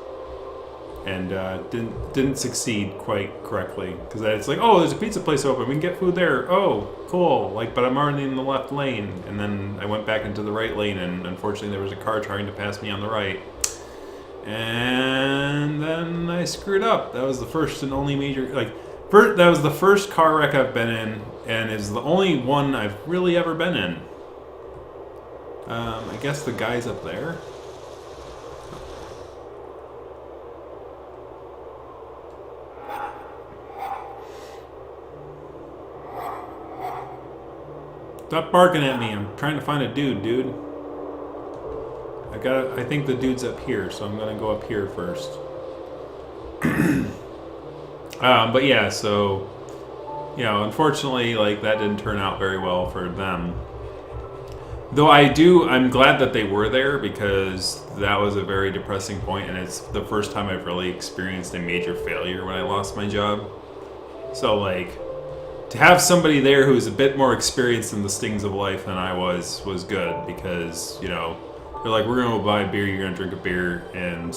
and didn't succeed quite correctly because it's like, oh, there's a pizza place open, we can get food there. Oh, cool. Like, but I'm already in the left lane, and then I went back into the right lane, and unfortunately there was a car trying to pass me on the right. And then I screwed up. That was the first and only major, that was the first car wreck I've been in, and is the only one I've really ever been in. I guess the guy's up there. Stop barking at me. I'm trying to find a dude. I think the dude's up here, so I'm gonna go up here first. But yeah, so, you know, unfortunately, like, that didn't turn out very well for them. Though I'm glad that they were there, because that was a very depressing point, and it's the first time I've really experienced a major failure when I lost my job. So, like, to have somebody there who's a bit more experienced in the stings of life than I was good, because, you know, they're like, we're going to go buy a beer, you're going to drink a beer, and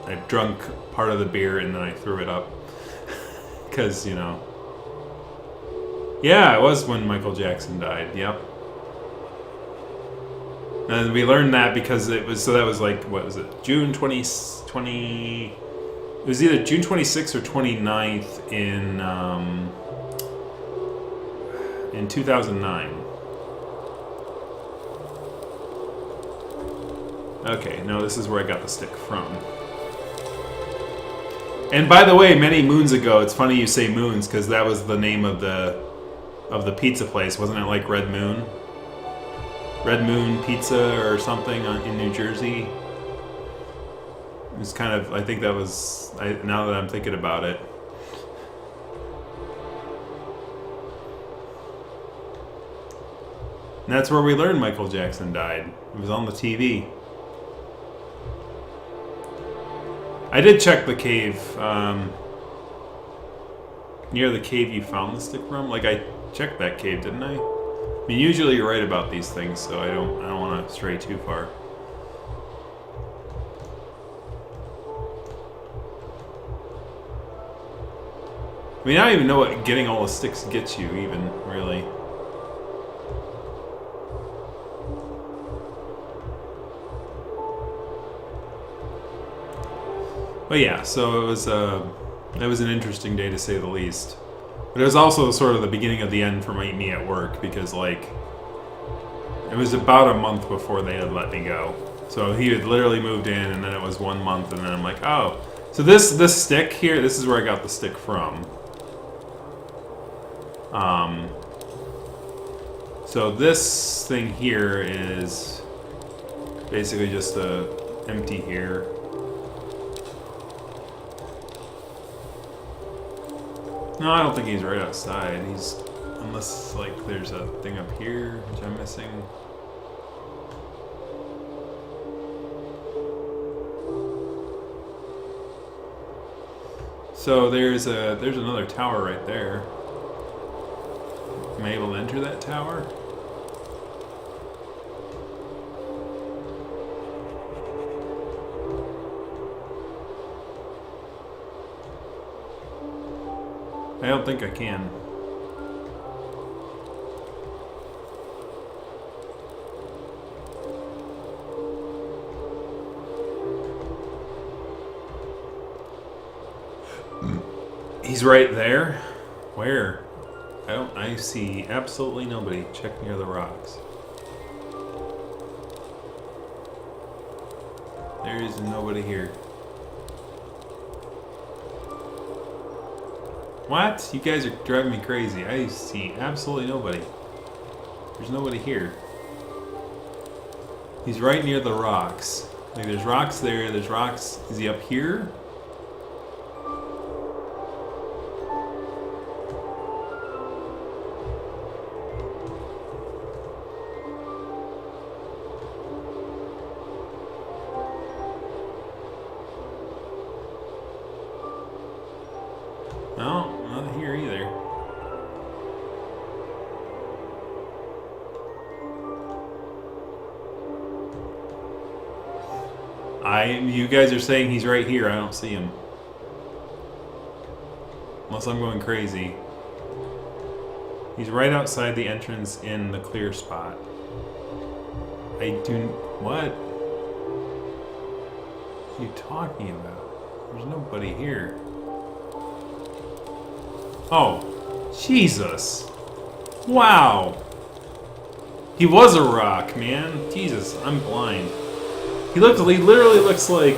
I drunk part of the beer and then I threw it up. Because, you know. Yeah, it was when Michael Jackson died, yep. And we learned that because it was, so that was like, what was it, June 20, it was either June 26th or 29th in 2009. Okay, no, this is where I got the stick from. And by the way, many moons ago, it's funny you say moons, because that was the name of the pizza place. Wasn't it like Red Moon? Red Moon Pizza or something in New Jersey? It's kind of, I think that was, now that I'm thinking about it. And that's where we learned Michael Jackson died. It was on the TV. I did check the cave. Near the cave you found the stick from. Like, I checked that cave, didn't I? I mean, usually you're right about these things, so I don't want to stray too far. I mean, I don't even know what getting all the sticks gets you, even, really. But yeah, so it was an interesting day to say the least. But it was also sort of the beginning of the end for me at work, because like it was about a month before they had let me go. So he had literally moved in, and then it was 1 month, and then I'm like, oh, so this stick here, this is where I got the stick from. So this thing here is basically just empty here. No, I don't think he's right outside. He's, unless like there's a thing up here which I'm missing. So there's another tower right there. Am I able to enter that tower? I don't think I can. He's right there? Where? I see absolutely nobody. Check near the rocks. There is nobody here. What? You guys are driving me crazy. I see absolutely nobody. There's nobody here. He's right near the rocks. Like, there's rocks there, there's rocks. Is he up here? No, not here either. You guys are saying he's right here. I don't see him. Unless I'm going crazy. He's right outside the entrance in the clear spot. What? What are you talking about? There's nobody here. Oh, Jesus. Wow. He was a rock, man. Jesus, I'm blind. He literally looks like...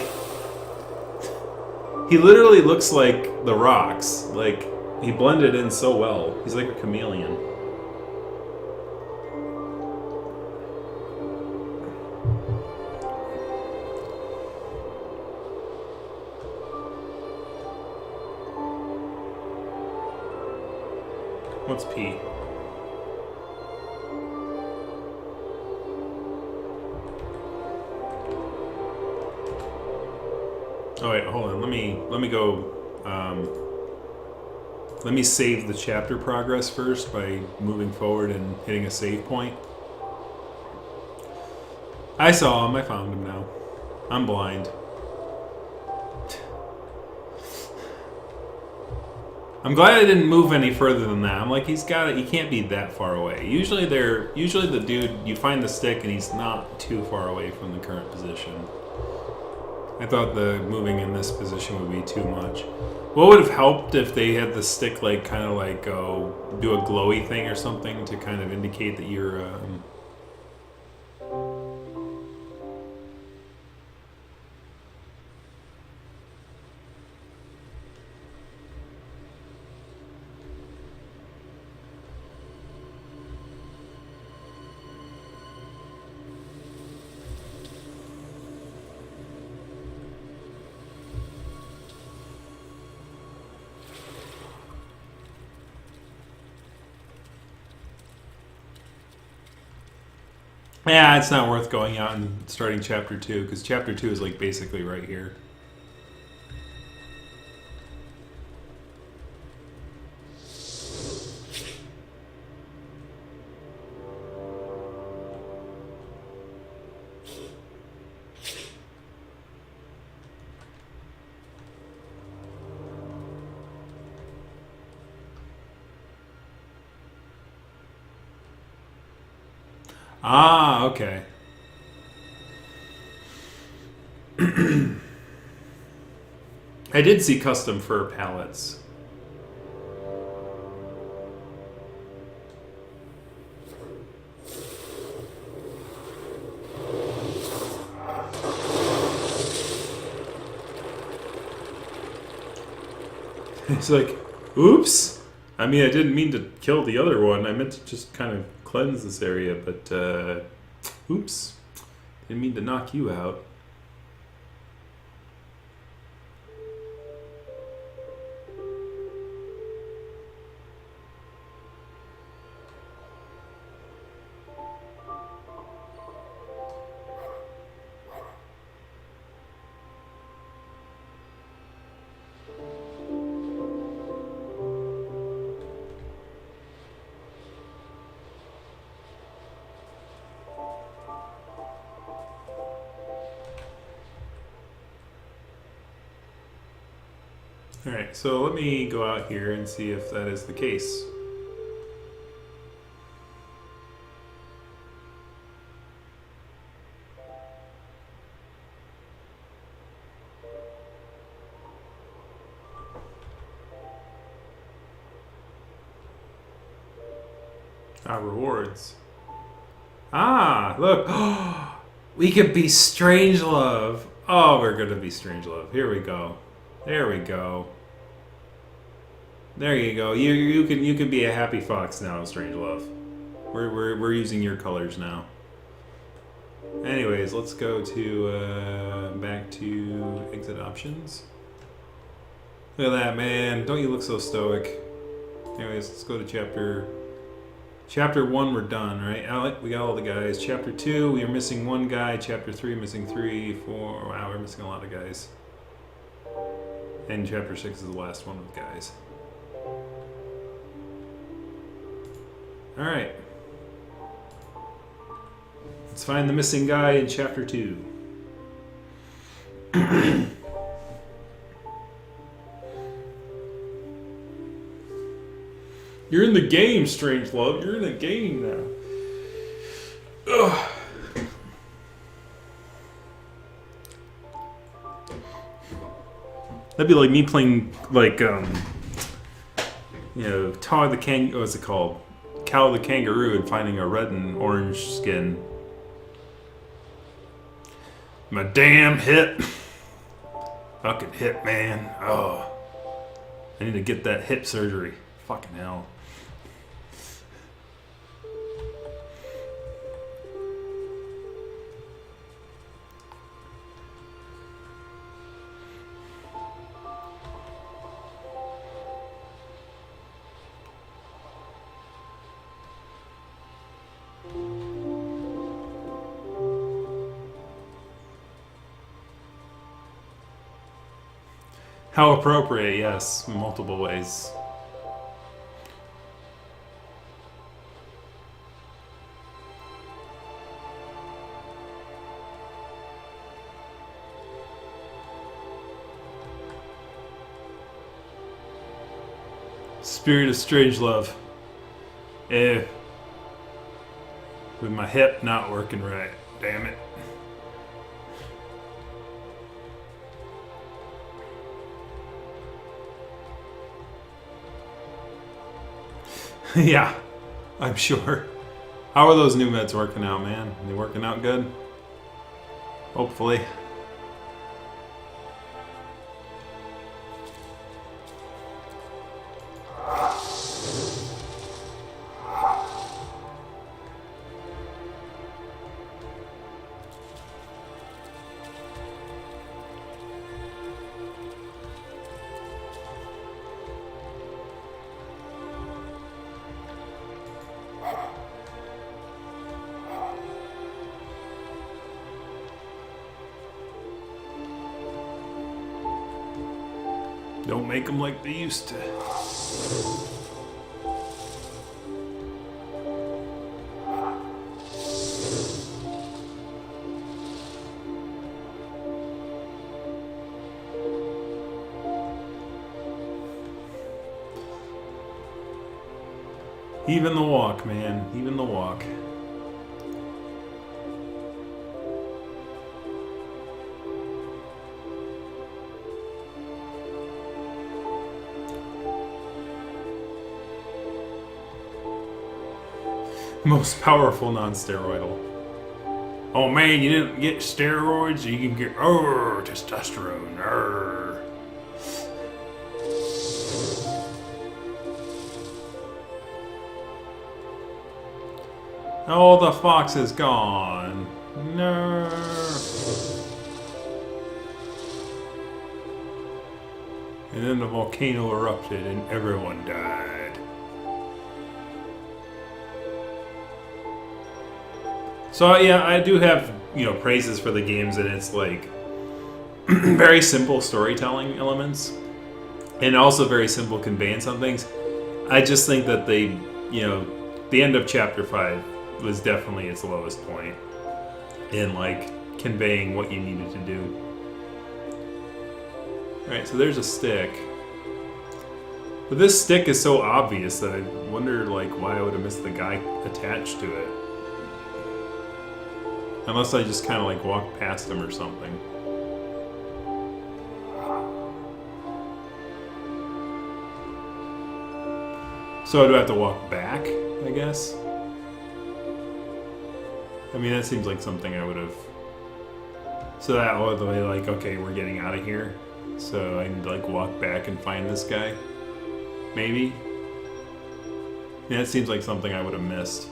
He literally looks like the rocks. Like, he blended in so well. He's like a chameleon. What's P? Oh wait, hold on. Let me go. Let me save the chapter progress first by moving forward and hitting a save point. I saw him. I found him now. I'm blind. I'm glad I didn't move any further than that. I'm like, he can't be that far away. Usually the dude, you find the stick and he's not too far away from the current position. I thought the moving in this position would be too much. What would have helped if they had the stick like kind of like go do a glowy thing or something to kind of indicate that you're Yeah, it's not worth going out and starting chapter 2, because chapter 2 is like basically right here. Ah, okay. I did see custom fur palettes. It's like, oops. I mean, I didn't mean to kill the other one. I meant to just kind of cleanse this area, but oops. Didn't mean to knock you out. Alright, so let me go out here and see if that is the case. Ah, rewards. Ah, look. We could be Strangelove. Oh, we're gonna be Strangelove. Here we go. There we go. There you go. You can be a happy fox now, Strangelove. We're using your colors now. Anyways, let's go to back to exit options. Look at that, man. Don't you look so stoic? Anyways, let's go to Chapter 1, we're done, right? We got all the guys. Chapter 2, we are missing one guy. Chapter 3, missing 3, 4. Wow, we're missing a lot of guys. And Chapter 6 is the last one with guys. Alright. Let's find the missing guy in Chapter 2. You're in the game, Strangelove. You're in the game now. Ugh. That'd be like me playing, like, Todd the what's it called? Cow the Kangaroo and finding a red and orange skin. My damn hip. Fucking hip, man. Oh. I need to get that hip surgery. Fucking hell. How appropriate, yes, in multiple ways. Spirit of Strangelove. Eh. With my hip not working right. Damn it. Yeah, I'm sure. How are those new meds working out, man? Are they working out good? Hopefully. Don't make them like they used to. Even the walk, man. Even the walk. Most powerful non-steroidal. Oh man, you didn't get steroids, you can get testosterone. Oh, the fox is gone. No. And then the volcano erupted and everyone died. So yeah, I do have, praises for the games, and it's like very simple storytelling elements and also very simple conveyance on things. I just think that they, the end of chapter 5 was definitely its lowest point in like conveying what you needed to do. Alright, so there's a stick. But this stick is so obvious that I wonder like why I would have missed the guy attached to it. Unless I just kind of like walked past him or something. So do I have to walk back, I guess? I mean, that seems like something I would have... So that way, like, okay, we're getting out of here. So I need to, like, walk back and find this guy. Maybe? Yeah, it seems like something I would have missed.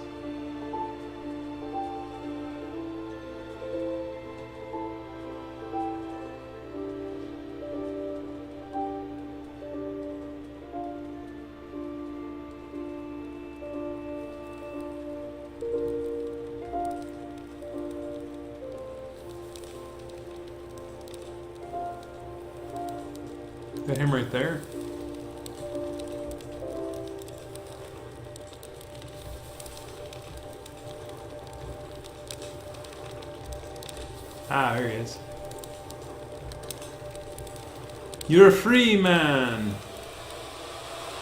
Is that him right there? Ah, there he is. You're free, man!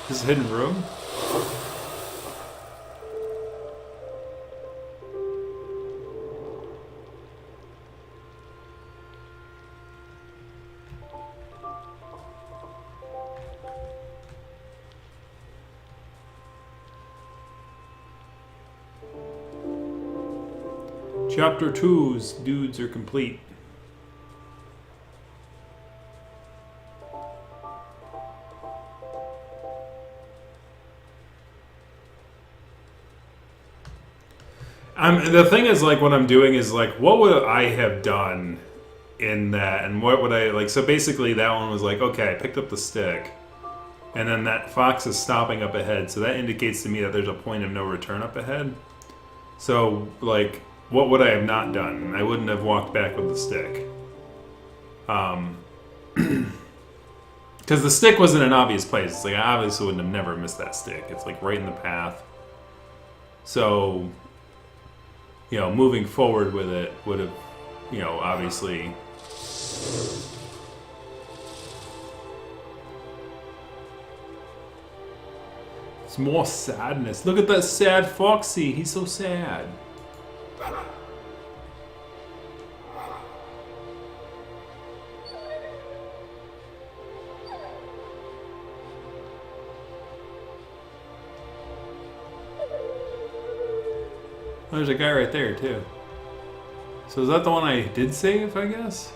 This is a hidden room? Chapter 2's dudes are complete. The thing is, like, what I'm doing is, like, what would I have done in that? And what would I, like, so basically that one was like, okay, I picked up the stick. And then that fox is stopping up ahead. So that indicates to me that there's a point of no return up ahead. So, like... What would I have not done? I wouldn't have walked back with the stick. Because the stick was in an obvious place. It's like, I obviously wouldn't have never missed that stick. It's like right in the path. So, moving forward with it would have, obviously... It's more sadness. Look at that sad Foxy. He's so sad. Oh, there's a guy right there, too. So is that the one I did save, I guess?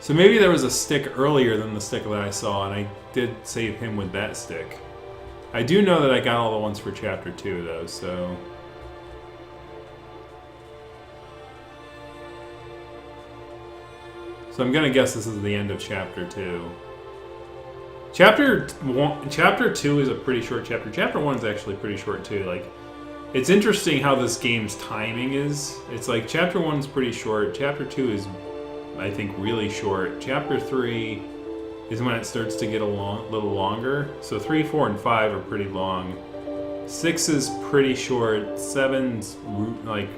So maybe there was a stick earlier than the stick that I saw, and I did save him with that stick. I do know that I got all the ones for Chapter 2, though, so... So I'm gonna guess this is the end of Chapter 2. Chapter 2 is a pretty short chapter. Chapter 1 is actually pretty short, too. Like, it's interesting how this game's timing is. It's like, Chapter 1 is pretty short. Chapter 2 is I think, really short. Chapter 3 is when it starts to get a little longer. So 3, 4, and 5 are pretty long. 6 is pretty short. 7's like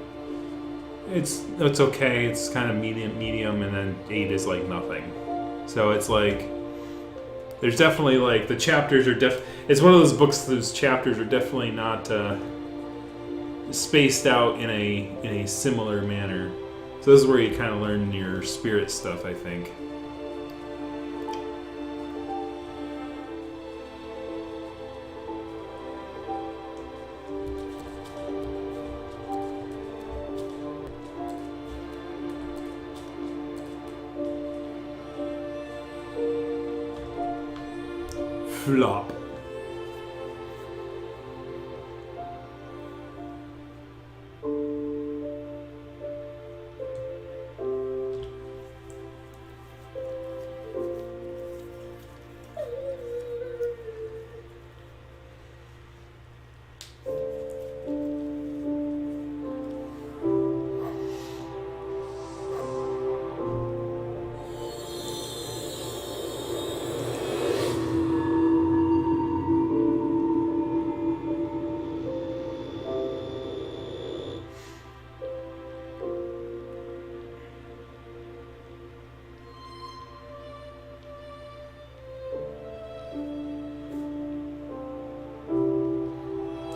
it's okay. It's kind of medium, and then 8 is like nothing. So it's like there's definitely like the chapters are it's one of those books. Those chapters are definitely not spaced out in a similar manner. So this is where you kind of learn your spirit stuff, I think. Flop.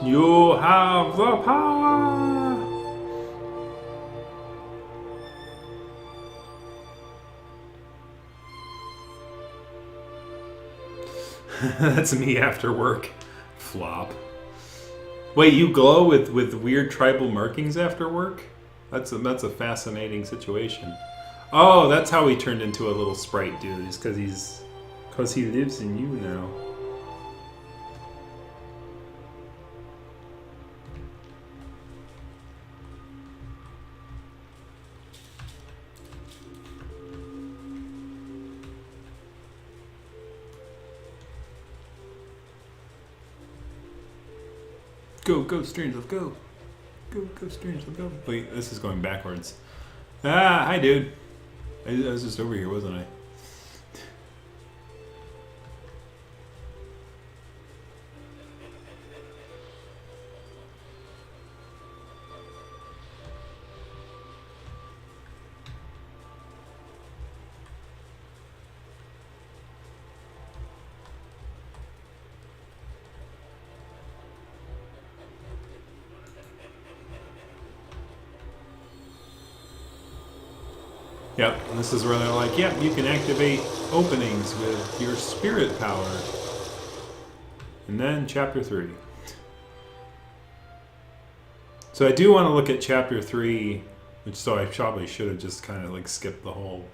You have the power! That's me after work. Flop. Wait, you glow with weird tribal markings after work? That's a fascinating situation. Oh, that's how he turned into a little sprite dude. Is because he lives in you now. Go, Strangelove, go. Go, Strangelove, go. Wait, this is going backwards. Ah, hi, dude. I was just over here, wasn't I? Yep, and this is where they're like, yep, you can activate openings with your spirit power. And then chapter 3. So I do want to look at chapter 3, so I probably should have just kind of like skipped the whole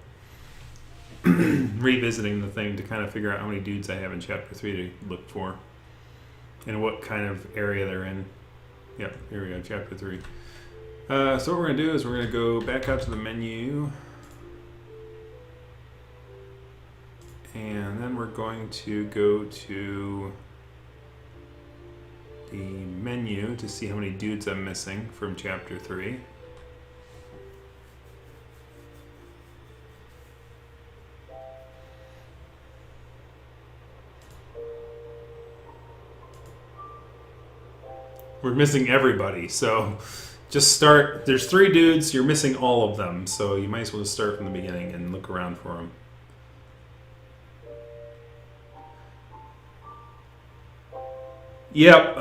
revisiting the thing to kind of figure out how many dudes I have in chapter 3 to look for. And what kind of area they're in. Yep, here we go, chapter 3. So what we're going to do is we're going to go back out to the menu. And then we're going to go to the menu to see how many dudes I'm missing from chapter 3. We're missing everybody, so just start. There's 3 dudes, you're missing all of them, so you might as well just start from the beginning and look around for them. Yep,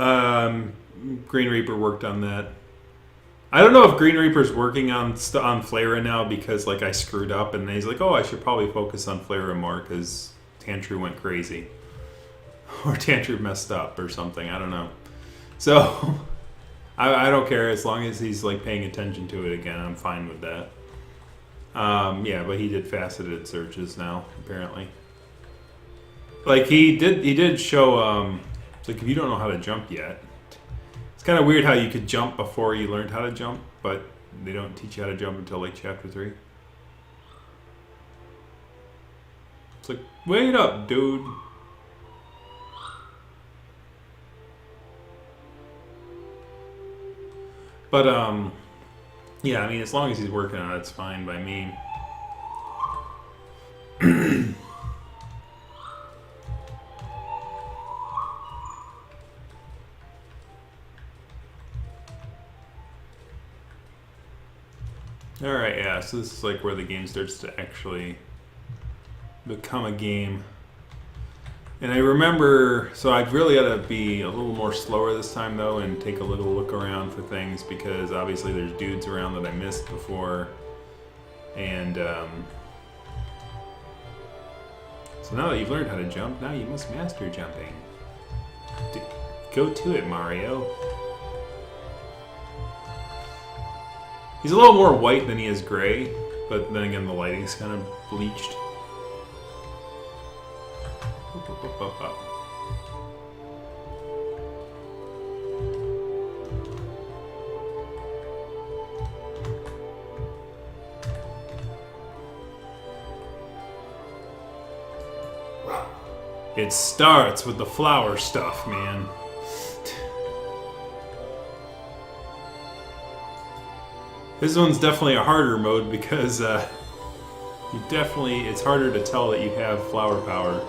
Green Reaper worked on that. I don't know if Green Reaper's working on Flara now because like I screwed up, and he's like, oh, I should probably focus on Flara more because Tantroo went crazy. Or Tantroo messed up or something, I don't know. So, I don't care as long as he's like paying attention to it again, I'm fine with that. Yeah, but he did faceted searches now, apparently. Like he did show, like if you don't know how to jump yet, it's kind of weird how you could jump before you learned how to jump, but they don't teach you how to jump until like chapter 3. It's like, wait up, dude. But yeah, I mean, as long as he's working on it, it's fine by me. Alright, yeah, so this is like where the game starts to actually become a game. And I remember, so I've really got to be a little more slower this time though and take a little look around for things because obviously there's dudes around that I missed before. And so now that you've learned how to jump, now you must master jumping. Go to it, Mario. He's a little more white than he is gray, but then again the lighting's kind of bleached. Up. It starts with the flower stuff, man. This one's definitely a harder mode because it's harder to tell that you have flower power.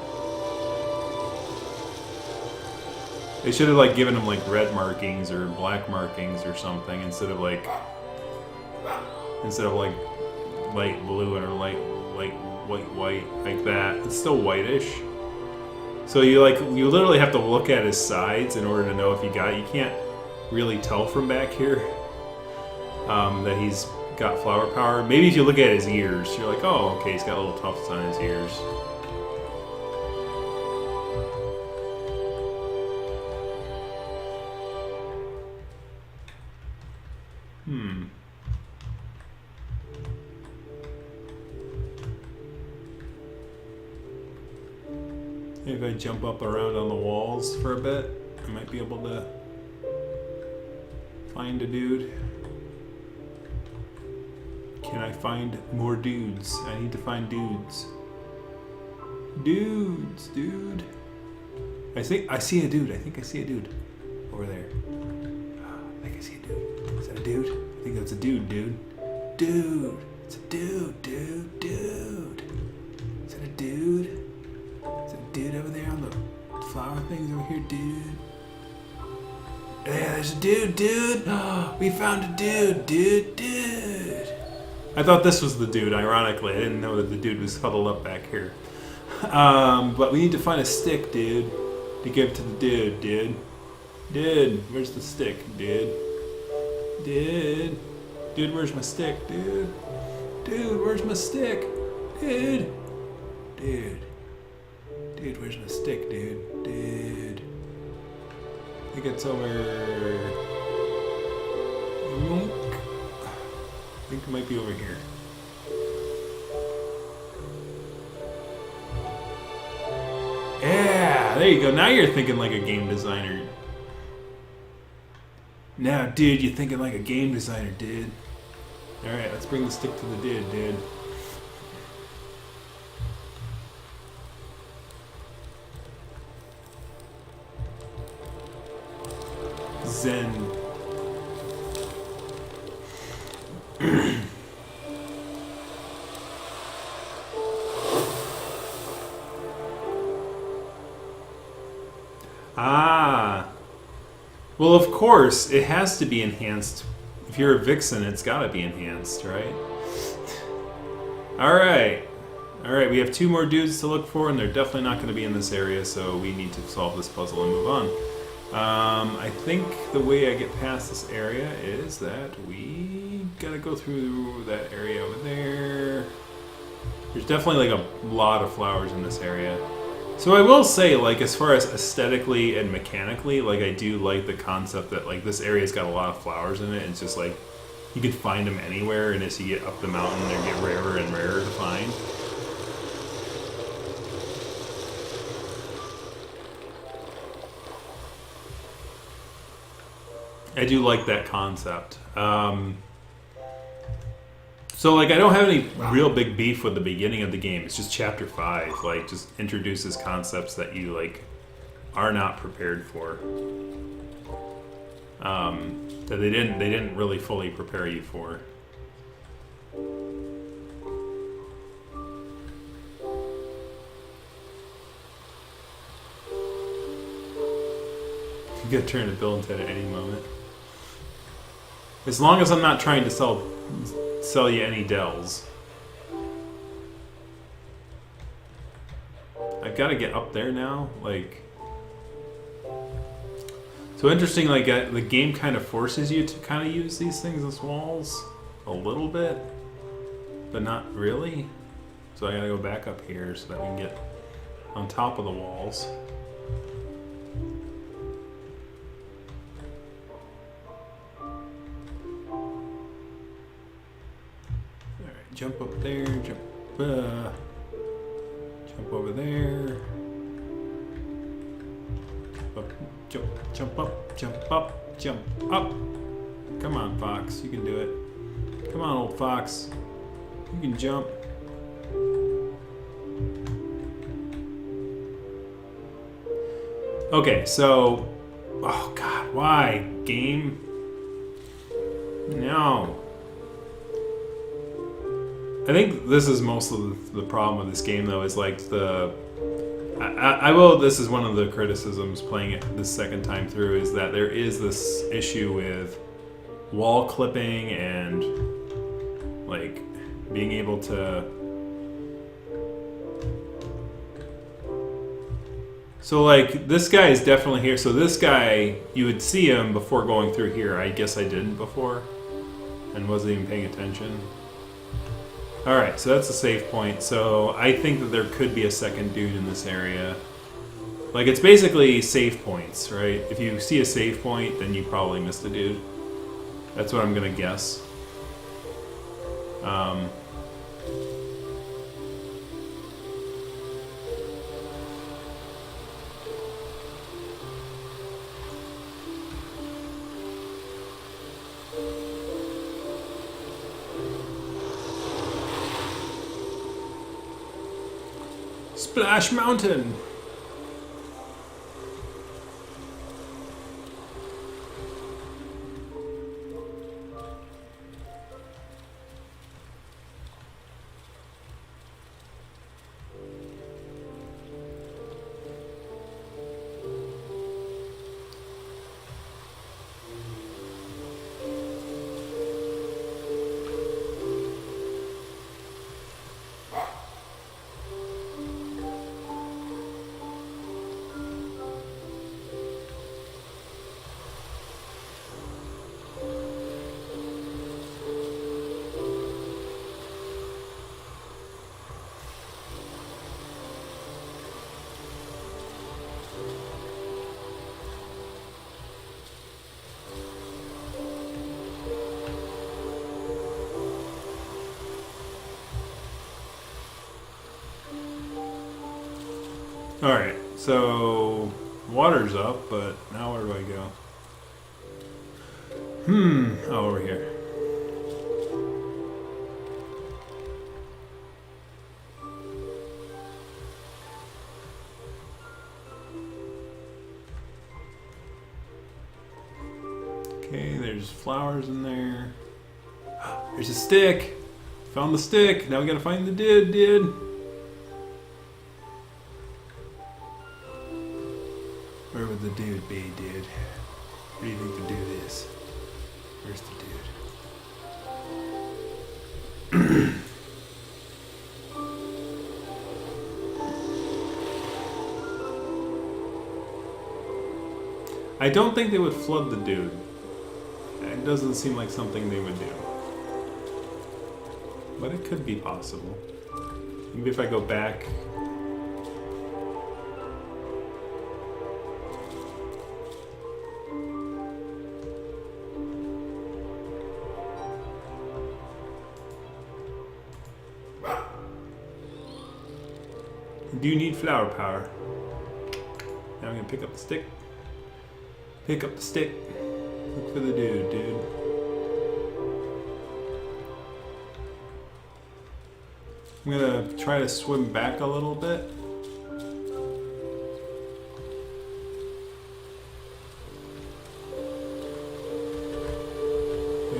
They should have like given them like red markings or black markings or something instead of like light blue or light white like that. It's still whitish. So you literally have to look at his sides in order to know if you got it. You can't really tell from back here that he's got flower power. Maybe if you look at his ears, you're like, oh, okay, he's got little tufts on his ears. If I jump up around on the walls for a bit, I might be able to find a dude. Can I find more dudes? I need to find dudes. Dude. I see a dude. I think I see a dude over there. I think I see a dude. Is that a dude? I think that's a dude. Dude. It's a dude. Is that a dude? Is that a dude over there on the flower things over here, dude? Yeah, there's a dude. We found a dude. I thought this was the dude, ironically. I didn't know that the dude was huddled up back here. But we need to find a stick, dude, to give to the dude. Dude, where's the stick, dude? Dude, where's my stick, dude? Dude, where's my stick? Dude, where's my stick, dude? I think it's over... I think it might be over here. Yeah, there you go. Now you're thinking like a game designer. Now, dude, you're thinking like a game designer, dude. Alright, let's bring the stick to the dude. Zen. Well, of course, it has to be enhanced. If you're a vixen, it's gotta be enhanced, right? Alright, we have 2 more dudes to look for, and they're definitely not gonna be in this area, so we need to solve this puzzle and move on. I think the way I get past this area is that we gotta go through that area over there. There's definitely like a lot of flowers in this area. So I will say, like, as far as aesthetically and mechanically, like, I do like the concept that, like, this area's got a lot of flowers in it. It's just, like, you could find them anywhere, and as you get up the mountain, they get rarer and rarer to find. I do like that concept. So, like, I don't have any real big beef with the beginning of the game. It's just Chapter 5, like, just introduces concepts that you, like, are not prepared for. That they didn't really fully prepare you for. You could turn to Bill and Ted at any moment. As long as I'm not trying to sell you any Dells. I've got to get up there now, like. So interesting, like the game kind of forces you to kind of use these things as walls a little bit, but not really. So I gotta go back up here so that we can get on top of the walls. Alright, jump up there, jump over there. Jump up, jump up, jump up. Come on, Fox, you can do it. Come on, old Fox. You can jump. Okay, so... Oh, God, why? Game? No. I think this is most of the problem with this game, though, is like the... I will. This is one of the criticisms playing it the second time through, is that there is this issue with wall clipping and like being able to. So like this guy is definitely here. So this guy, you would see him before going through here. I guess I didn't before, and wasn't even paying attention. Alright, so that's a save point. So I think that there could be a second dude in this area. Like, it's basically save points, right? If you see a save point, then you probably missed a dude. That's what I'm gonna guess. Splash Mountain! Alright, so water's up, but now where do I go? Oh, over here. Okay, there's flowers in there. There's a stick! Found the stick! Now we gotta find the dude. Where would the dude be, dude? Where do you think the dude is? Where's the dude? I don't think they would flood the dude. It doesn't seem like something they would do. But it could be possible. Maybe if I go back... Do you need flower power? Now I'm gonna pick up the stick. Pick up the stick. Look for the dude. I'm gonna try to swim back a little bit.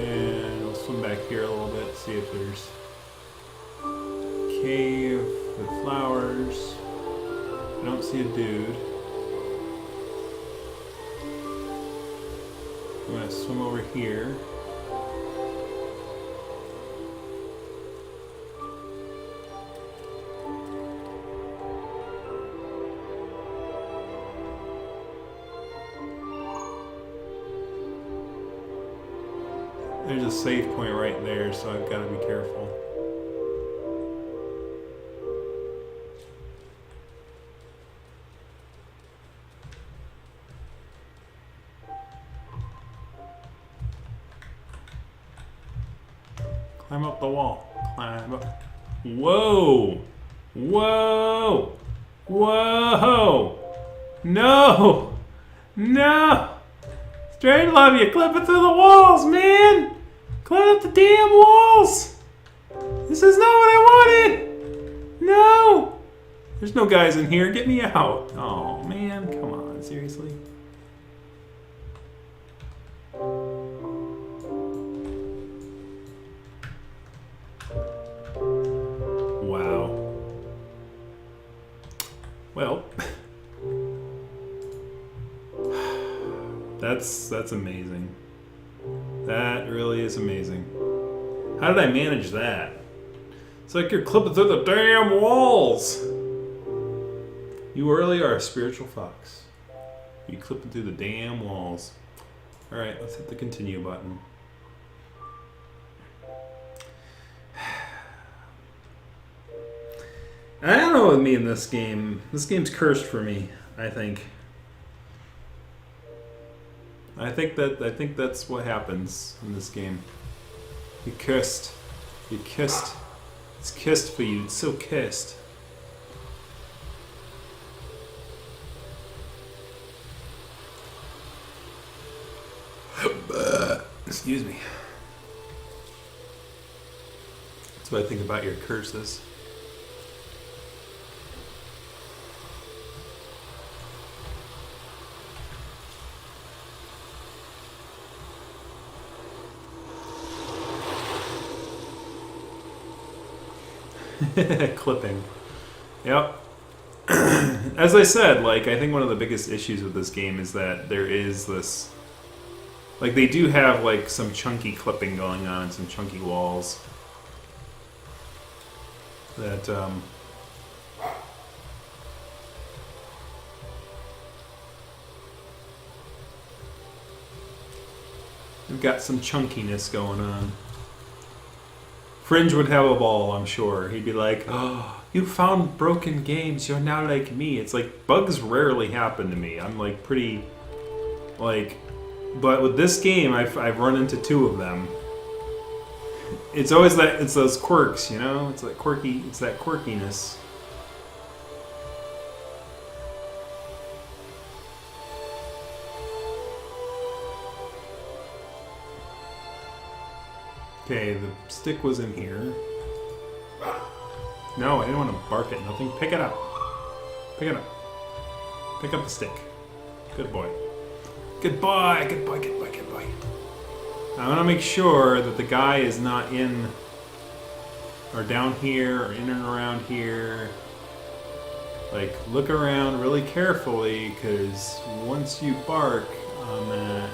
And I'll swim back here a little bit, see if there's a cave with flowers. I don't see a dude. swim over here. There's a save point right there, so I've got to be careful. Climb up the wall. Climb up. Whoa! Whoa! Whoa! No! No! Straight love you, clipping through the walls, man! Climb up the damn walls! This is not what I wanted! No! There's no guys in here, get me out! Oh man, come on, seriously? Wow. Well, that's amazing. That really is amazing. How did I manage that? It's like you're clipping through the damn walls. You really are a spiritual fox. You clipping through the damn walls. All right, let's hit the continue button. I don't know with me in this game. This game's cursed for me, I think. I think that's what happens in this game. You're cursed. You're cursed. It's cursed for you. It's so cursed. Excuse me. That's what I think about your curses. Clipping. Yep. As I said, like, I think one of the biggest issues with this game is that there is this... Like, they do have, like, some chunky clipping going on and some chunky walls. That, they've got some chunkiness going on. Fringe would have a ball, I'm sure. He'd be like, "Oh, you found broken games. You're now like me." It's like, bugs rarely happen to me. I'm like pretty, like, but with this game, I've run into two of them. It's always that, it's those quirks, you know? It's like quirky, it's that quirkiness. Okay, the stick was in here. No, I didn't want to bark at nothing. Pick it up. Pick it up. Pick up the stick. Good boy. Good boy, good boy, good boy, good boy. I want to make sure that the guy is not in or down here or in and around here. Like, look around really carefully, because once you bark on that...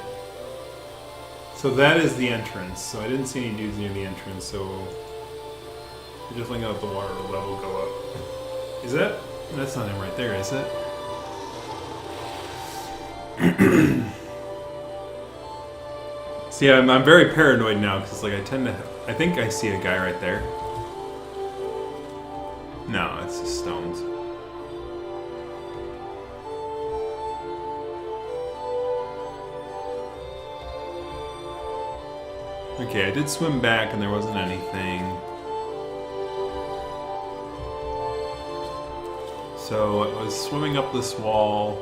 So that is the entrance. So I didn't see any dudes near the entrance, so we're just letting out the water level go up. Is that? That's not him right there, is it? See, I'm very paranoid now, because like I think I see a guy right there. No, it's just stones. Okay, I did swim back and there wasn't anything. So I was swimming up this wall,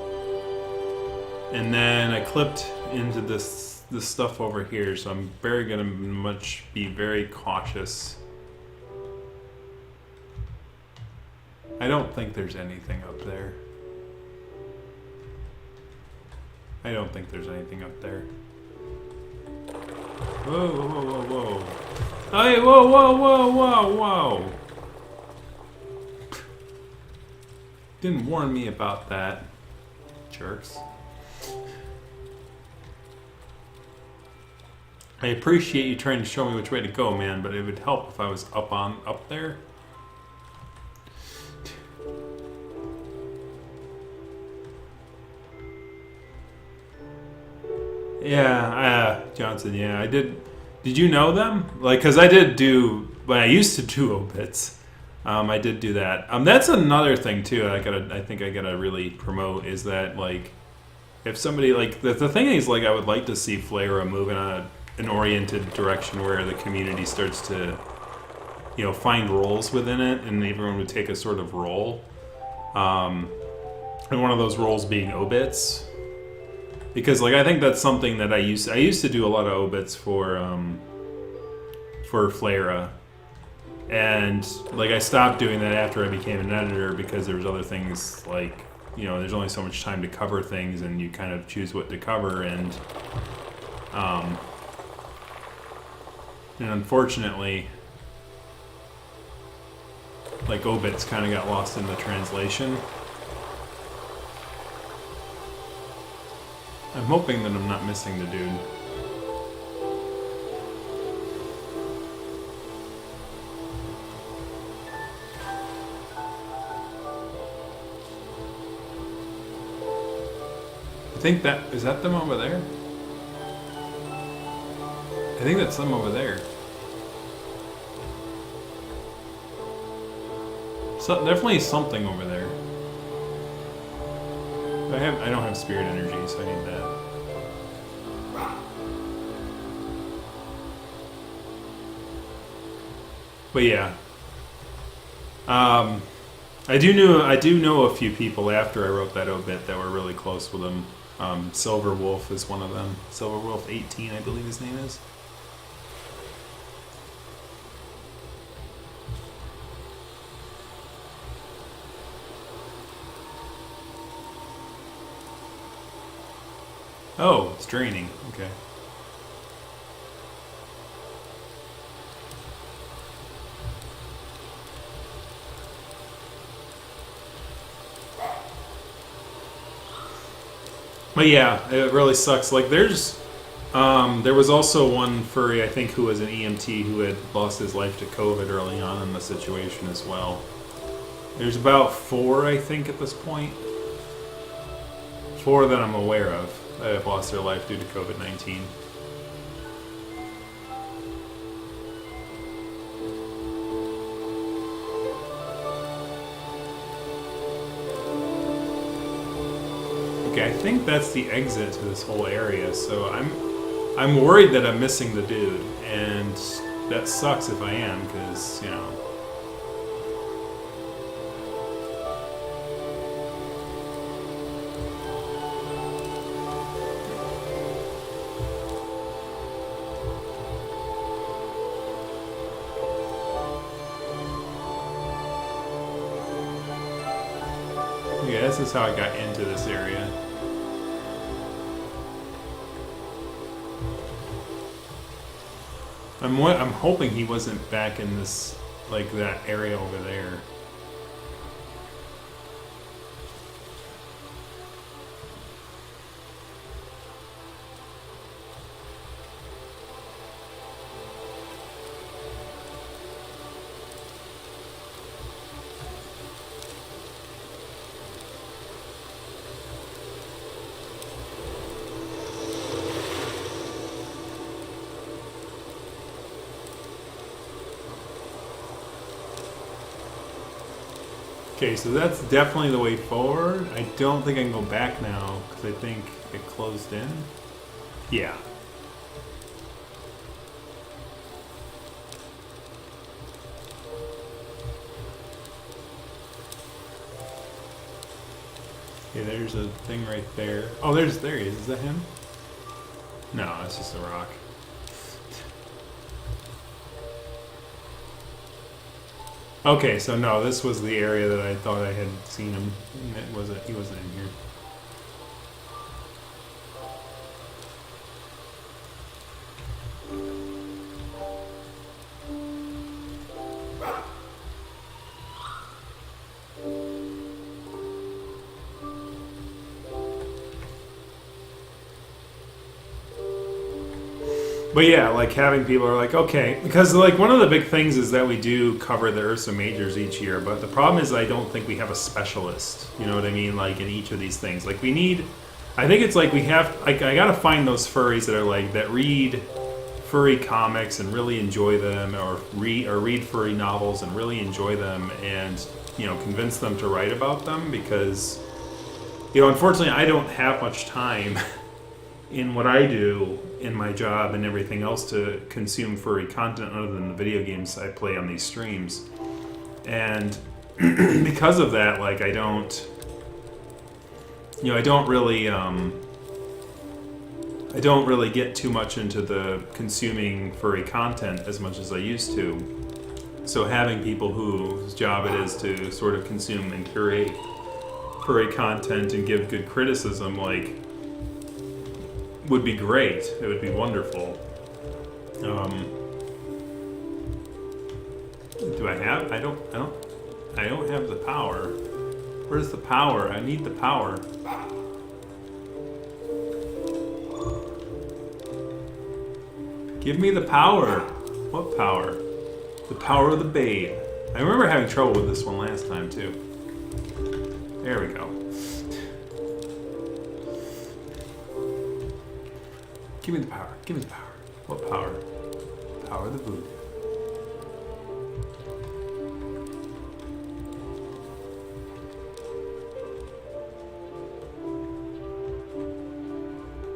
and then I clipped into this stuff over here, so I'm gonna be very cautious. I don't think there's anything up there. I don't think there's anything up there. Whoa, whoa, whoa, whoa, whoa. Hey, whoa, whoa, whoa, whoa, whoa. Didn't warn me about that. Jerks. I appreciate you trying to show me which way to go, man, but it would help if I was up there. Yeah, Johnson, yeah, I did. Did you know them? Like, because I did do, but I used to do obits. I did do that. That's another thing too. I think I gotta really promote is that like, if somebody like the thing is like, I would like to see Flara move in an oriented direction where the community starts to, you know, find roles within it, and everyone would take a sort of role. And one of those roles being obits. Because like I think that's something that I used to do a lot of obits for Flara, and like I stopped doing that after I became an editor because there was other things like, you know, there's only so much time to cover things and you kind of choose what to cover, and unfortunately like obits kind of got lost in the translation. I'm hoping that I'm not missing the dude. I think is that them over there? I think that's them over there. So definitely something over there. I don't have spirit energy, so I need that. But yeah, I do know a few people after I wrote that obit that were really close with him. Silver Wolf is one of them. Silver Wolf 18, I believe his name is. Oh, it's draining. Okay. But yeah, it really sucks. Like there was also one furry, I think, who was an EMT who had lost his life to COVID early on in the situation as well. There's about 4, I think, at this point. 4 that I'm aware of that have lost their life due to COVID-19. Okay, I think that's the exit to this whole area, so I'm worried that I'm missing the dude, and that sucks if I am, because, you know... Yeah, this is how I got into this area. I'm hoping he wasn't back in this, like, that area over there. Okay, so that's definitely the way forward. I don't think I can go back now, because I think it closed in. Yeah. Okay, there's a thing right there. Oh, there he is. Is that him? No, that's just a rock. Okay, so no, this was the area that I thought I had seen him. He wasn't in here. But yeah, like having people are like, okay, because like one of the big things is that we do cover the Ursa Majors each year, but the problem is I don't think we have a specialist. You know what I mean? Like in each of these things, like we need. I think it's like we have. Like I gotta find those furries that are like that read furry comics and really enjoy them, or read furry novels and really enjoy them, and convince them to write about them because unfortunately I don't have much time in what I do in my job and everything else to consume furry content other than the video games I play on these streams. And because of that, like I don't really get too much into the consuming furry content as much as I used to. So having people whose job it is to sort of consume and curate furry content and give good criticism, like, would be great. It would be wonderful. Do I have? I don't have the power. Where's the power? I need the power. Give me the power. What power? The power of the babe. I remember having trouble with this one last time too. There we go. Give me the power. Give me the power. What power? Power of the voodoo.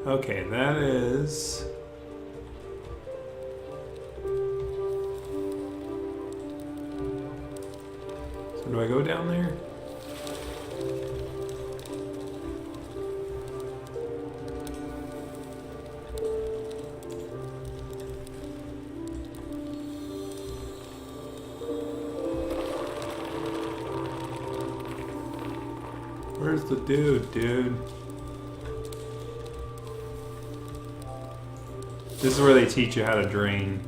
Okay, that is... So do I go down there? Where's the dude? This is where they teach you how to drain.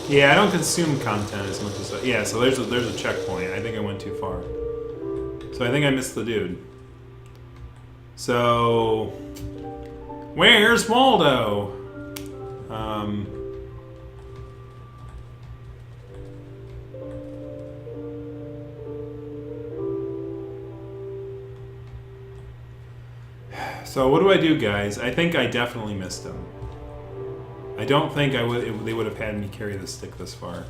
Yeah, I don't consume content as much as yeah. So there's a checkpoint. I think I went too far. So I think I missed the dude. So where's Waldo? So what do I do, guys? I think I definitely missed him. I don't think I would. They would have had me carry the stick this far.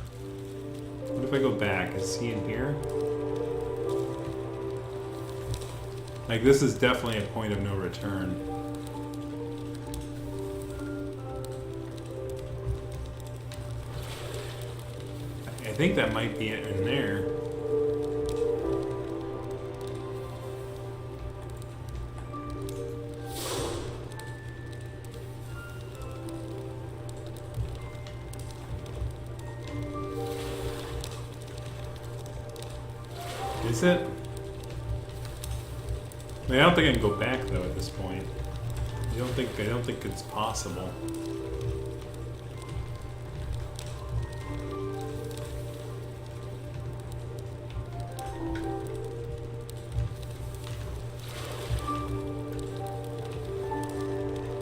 What if I go back? Is he in here? Like, this is definitely a point of no return. I think that might be it in there. Is it? I mean, I don't think I can go back though at this point. I don't think it's possible.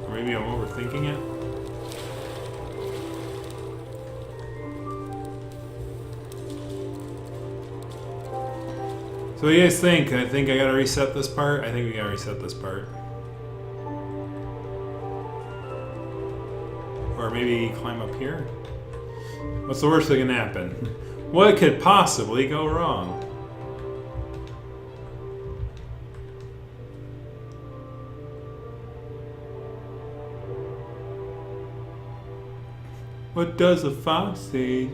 Or maybe I'm overthinking it. So what do you guys think? I think I gotta reset this part. I think we gotta reset this part. Or maybe climb up here? What's the worst that can happen? What could possibly go wrong? What does the fox say?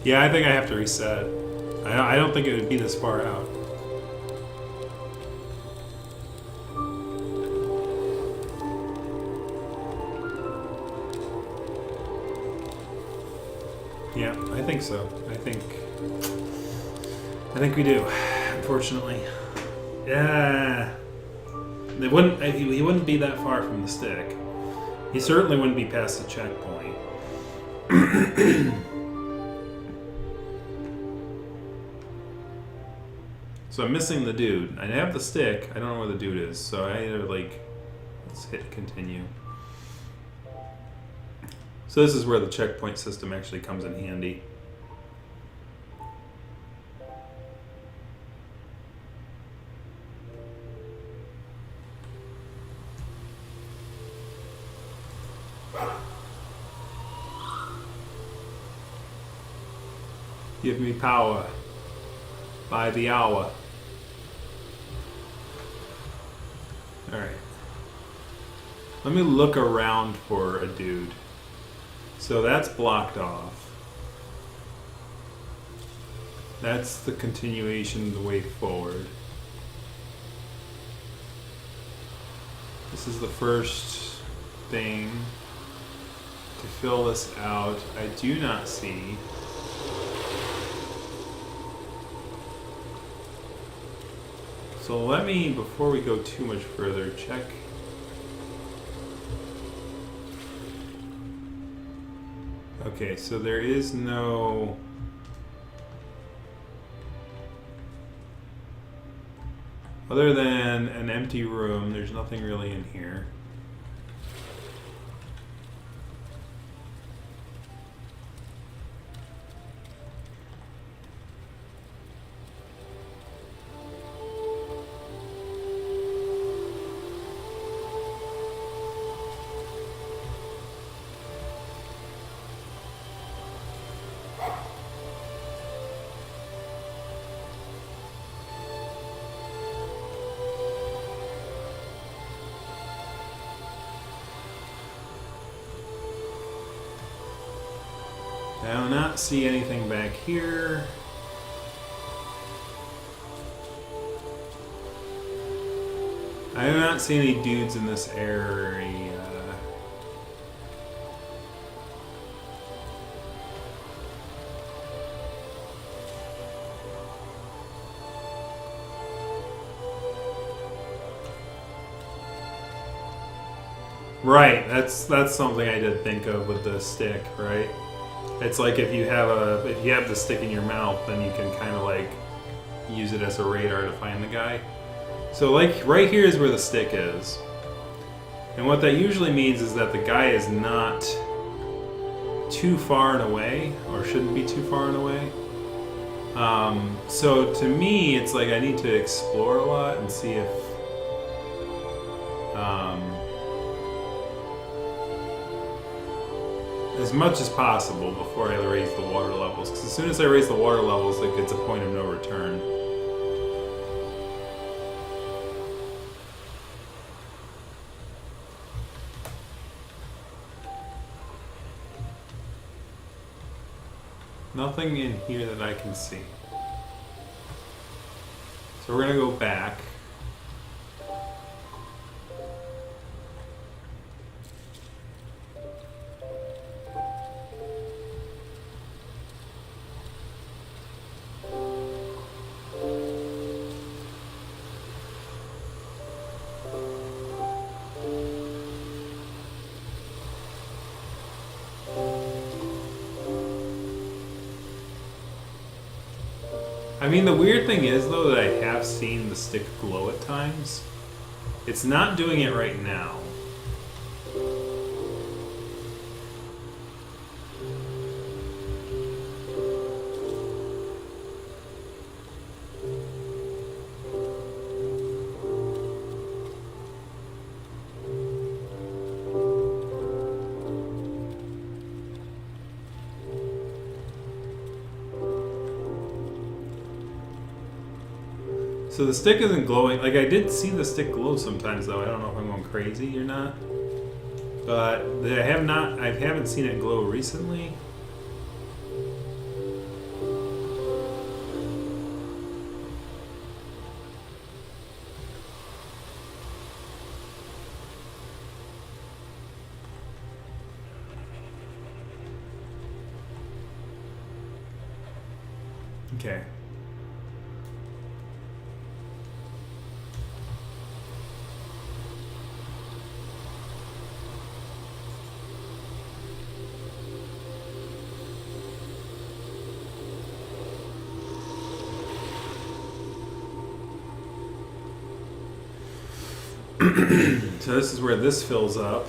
Yeah, I think I have to reset. I don't think it would be this far out. Yeah, I think so. I think we do. Unfortunately, yeah. They wouldn't. He wouldn't be that far from the stick. He certainly wouldn't be past the checkpoint. So I'm missing the dude. I have the stick. I don't know where the dude is. So I either like, let's hit continue. So this is where the checkpoint system actually comes in handy. Give me power by the hour. Alright. Let me look around for a dude. So that's blocked off. That's the continuation, the way forward. This is the first thing. To fill this out, I do not see. So let me, before we go too much further, check. Okay, so there is no... Other than an empty room, there's nothing really in here. I do not see anything back here. I do not see any dudes in this area. Right, that's something I did think of with the stick, right? It's like if you have the stick in your mouth, then you can kind of like use it as a radar to find the guy. So like right here is where the stick is. And what that usually means is that the guy is not too far and away, or shouldn't be too far and away. So to me, it's like I need to explore a lot and see if as much as possible before I raise the water levels. Because as soon as I raise the water levels, like, it's a point of no return. Nothing in here that I can see. So we're gonna go back. I mean, the weird thing is, though, that I have seen the stick glow at times. It's not doing it right now. So the stick isn't glowing. Like, I did see the stick glow sometimes, though. I don't know if I'm going crazy or not. But I haven't seen it glow recently. Okay. So this is where this fills up.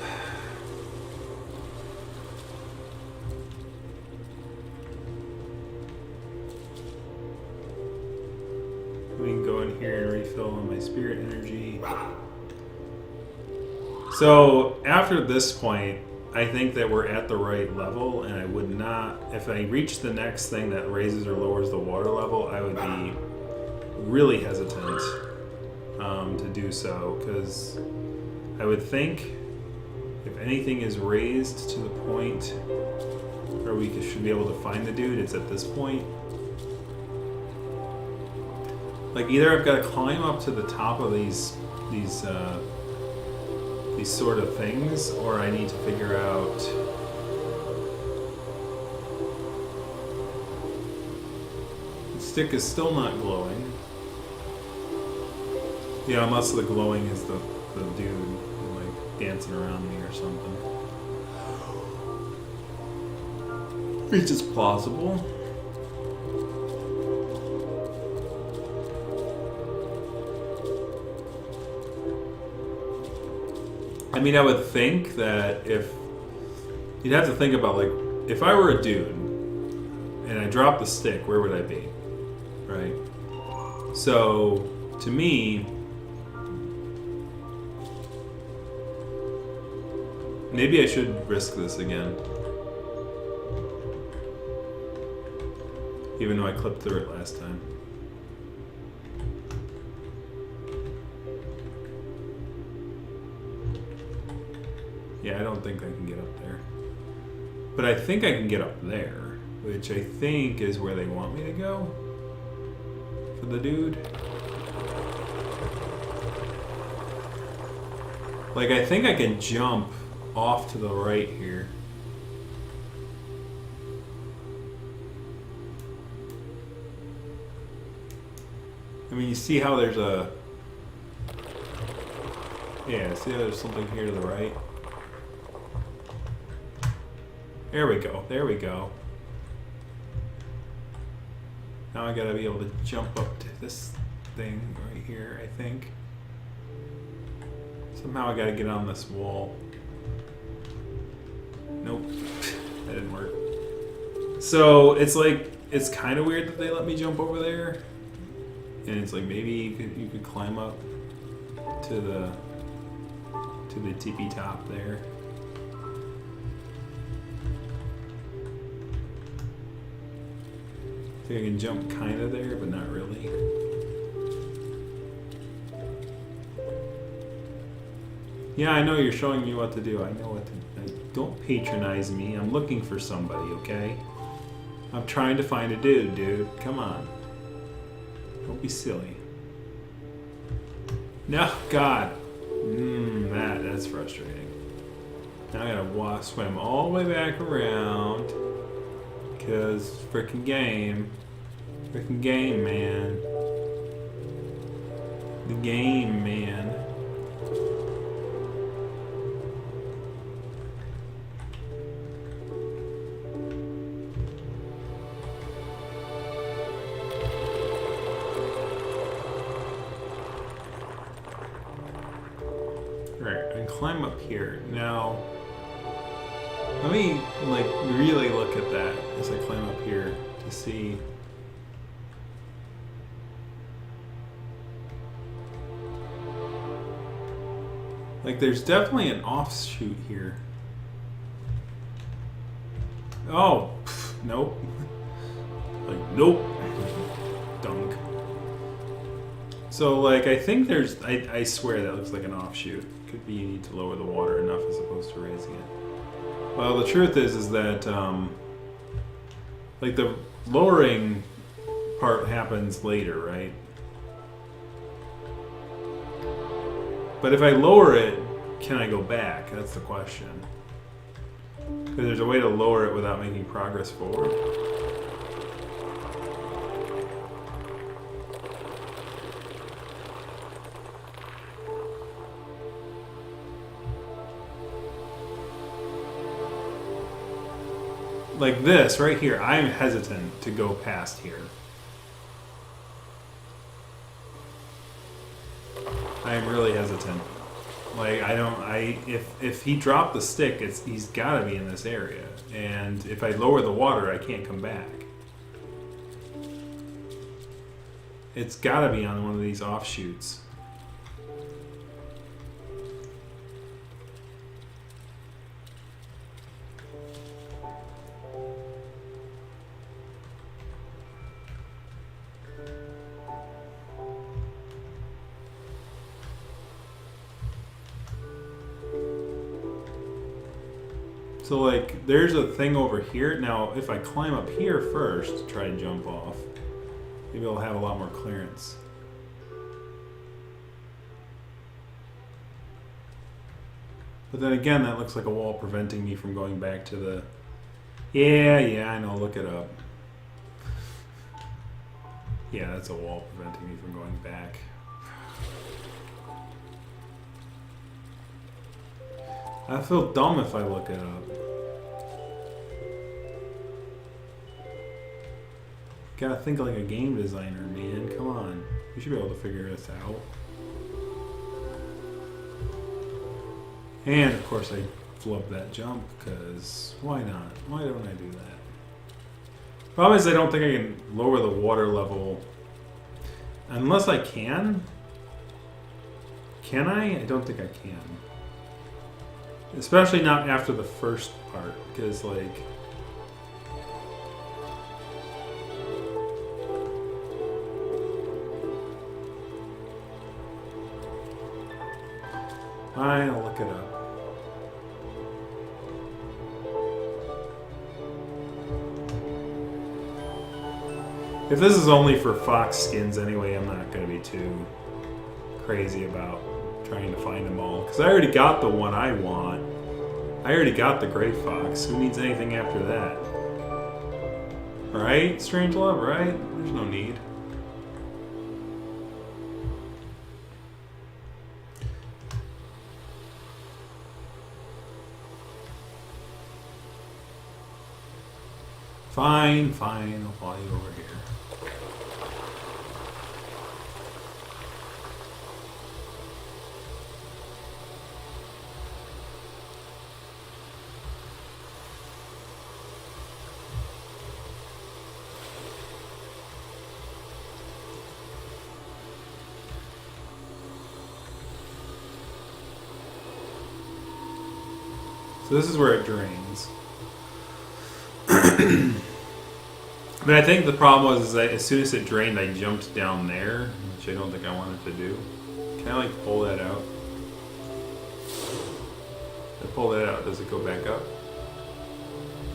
We can go in here and refill on my spirit energy. So after this point, I think that we're at the right level, and I would not, if I reach the next thing that raises or lowers the water level, I would be really hesitant to do so, because I would think if anything is raised to the point where we should be able to find the dude, it's at this point. Like, either I've got to climb up to the top of these sort of things, or I need to figure out the stick is still not glowing. Yeah, unless the glowing is the dude like dancing around me or something. It's just plausible. I mean, I would think that if you'd have to think about, like, if I were a dude and I dropped the stick, where would I be? Right? So, to me, maybe I should risk this again. Even though I clipped through it last time. Yeah, I don't think I can get up there. But I think I can get up there, which I think is where they want me to go for the dude. Like, I think I can jump off to the right here. I mean, you see how there's a... Yeah, see how there's something here to the right? There we go, there we go. Now I gotta be able to jump up to this thing right here, I think. Somehow I gotta get on this wall. Nope, that didn't work. So it's like, it's kind of weird that they let me jump over there. And it's like, maybe you could climb up to the tippy top there. I think I can jump kind of there, but not really. Yeah, I know you're showing me what to do. I know what to do. Don't patronize me. I'm looking for somebody, okay? I'm trying to find a dude. Come on. Don't be silly. No, God. That's frustrating. Now I gotta swim all the way back around. Because freaking game, man. The game, man. Right, I can climb up here. Now, let me, like, really look at that as I climb up here to see. Like, there's definitely an offshoot here. Oh, nope. Like, nope. Dunk. So, like, I think there's, I swear that looks like an offshoot. Could be you need to lower the water enough as opposed to raising it. Well, the truth is that, like, the lowering part happens later, right? But if I lower it, can I go back? That's the question. Because there's a way to lower it without making progress forward. like this right here, I'm hesitant to go past here. I'm really hesitant. Like if he dropped the stick, he's got to be in this area, and if I lower the water, I can't come back. It's got to be on one of these offshoots. So like, there's a thing over here. Now, if I climb up here first, try to jump off, maybe I'll have a lot more clearance. But then again, that looks like a wall preventing me from going back to the... Yeah, I know, look it up. Yeah, that's a wall preventing me from going back. I feel dumb if I look it up. Gotta think like a game designer, man. Come on. You should be able to figure this out. And of course I flub that jump, because why not? Why don't I do that? Problem is I don't think I can lower the water level. Unless I can? Can I? I don't think I can. Especially not after the first part, because like... I'll look it up. If this is only for fox skins anyway, I'm not going to be too crazy about trying to find them all. Because I already got the one I want. I already got the gray fox. Who needs anything after that? Right? Strange Love, right? There's no need. Fine, I'll fly you over here. So this is where it drains. But I think the problem was that as soon as it drained, I jumped down there, which I don't think I wanted to do. Can I like pull that out? If I pull that out, does it go back up?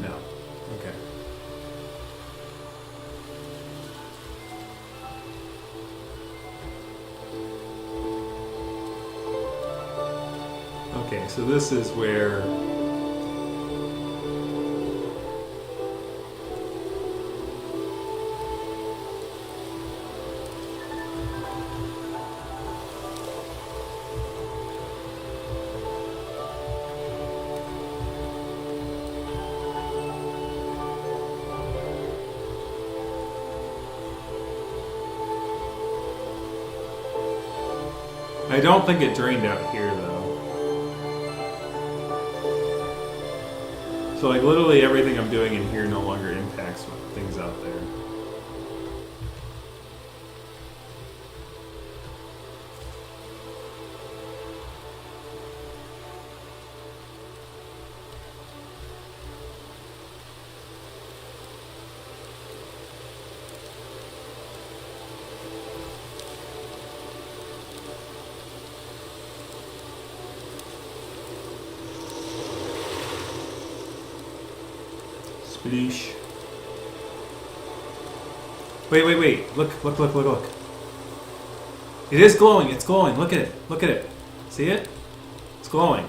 No. Okay. Okay, so this is where... I don't think it drained out here though. So like literally everything I'm doing in here no longer impacts things out there. Sploosh. Wait. Look. It is glowing. It's glowing. Look at it. See it? It's glowing.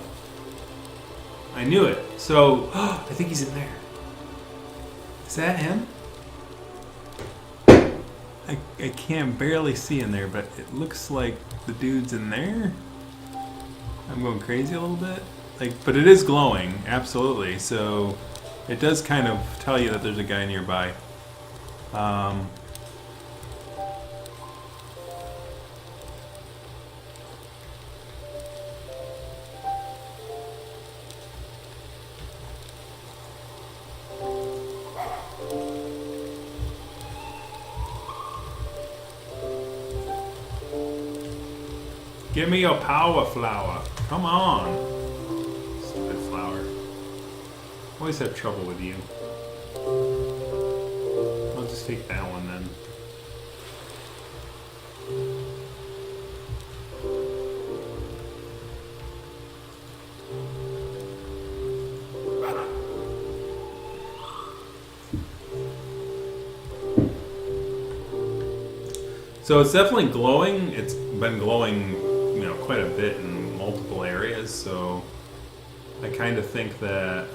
I knew it. So, I think he's in there. Is that him? I can't barely see in there, but it looks like the dude's in there. I'm going crazy a little bit. Like, but it is glowing, absolutely. So, It does kind of tell you that there's a guy nearby. Give me your power flower. Come on. Stupid flower. Always have trouble with you. I'll just take that one then. So it's definitely glowing. It's been glowing, you know, quite a bit in multiple areas. So I kind of think that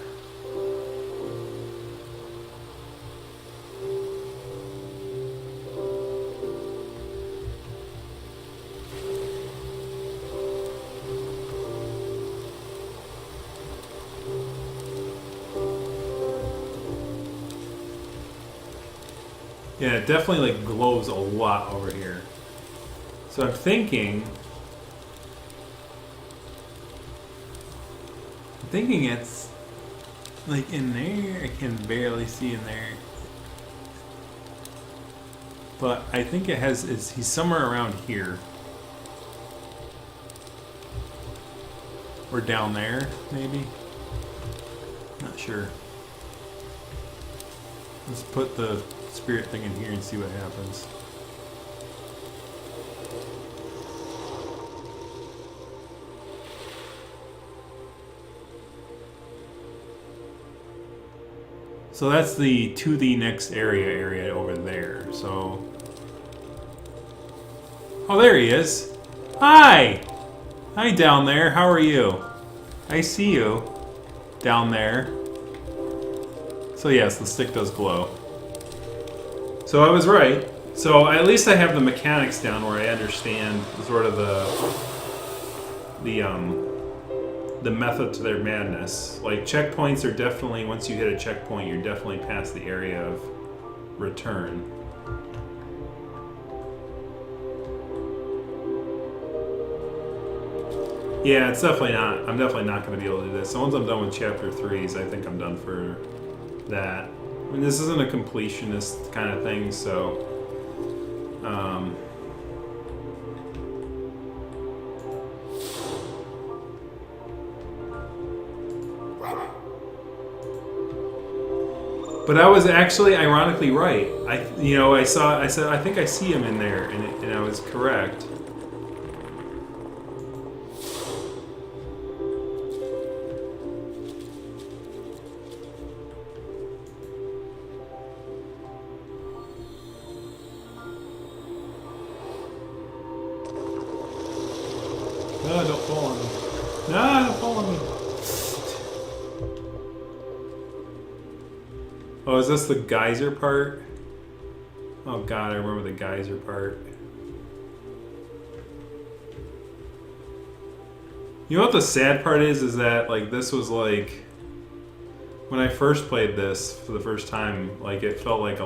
yeah, it definitely like glows a lot over here. So I'm thinking it's like in there. I can barely see in there, but I think it has. He's somewhere around here or down there, maybe. Not sure. Let's put the spirit thing in here and see what happens. So that's the to the next area over there. So, oh, there he is. Hi, hi down there. How are you? I see you down there. So yes, the stick does glow. So I was right. So at least I have the mechanics down where I understand sort of the method to their madness. Like checkpoints are definitely, once you hit a checkpoint, you're definitely past the area of return. Yeah, it's definitely not. I'm definitely not going to be able to do this. So once I'm done with chapter 3s, I think I'm done for that. I mean, this isn't a completionist kind of thing, so but I was actually ironically right. I said I think I see him in there, and I was correct. No, don't fall on me. No, don't fall on me. Oh, is this the geyser part? Oh god, I remember the geyser part. You know what the sad part is that like this was like when I first played this for the first time, like it felt like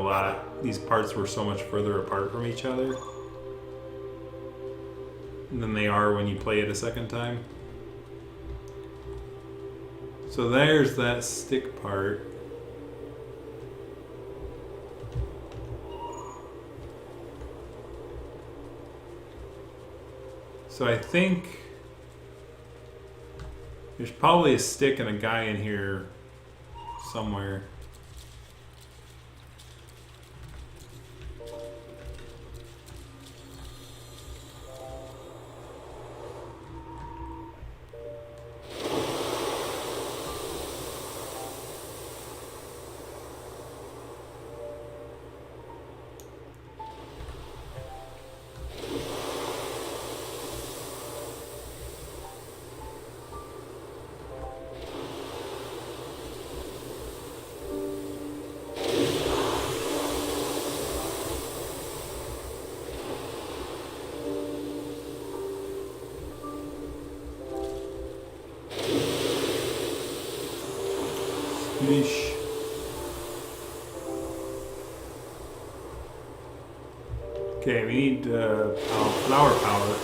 these parts were so much further apart from each other than they are when you play it a second time. So there's that stick part. So I think there's probably a stick and a guy in here somewhere. Yeesh. Okay, we need flower power.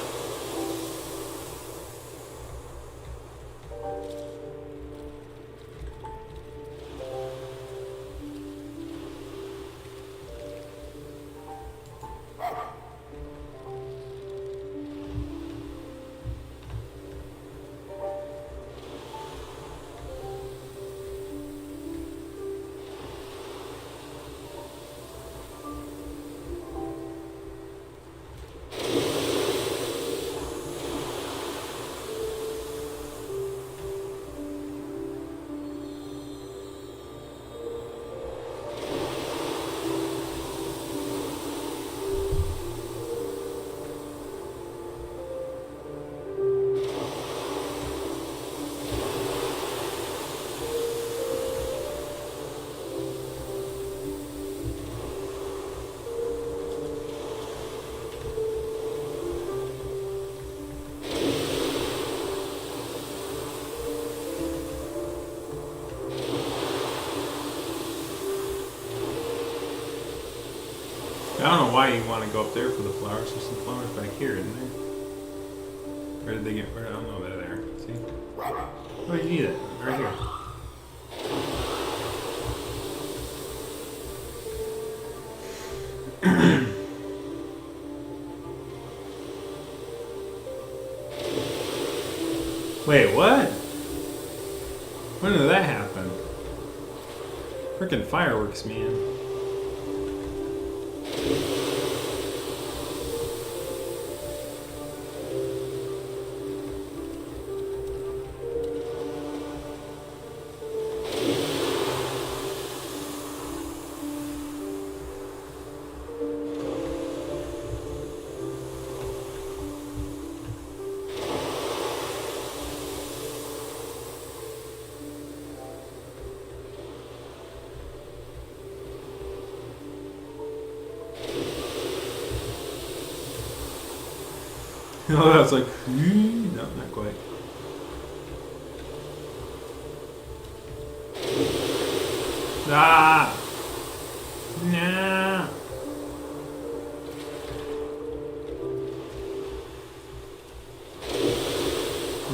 I don't know why you want to go up there for the flowers. There's some flowers back here, isn't there? Where did they get? Where? I don't know. They're there. See? Oh, you need it. Right here. Wait, what? When did that happen? Frickin' fireworks, man. Oh, that's like, no, not quite. Ah! Nah!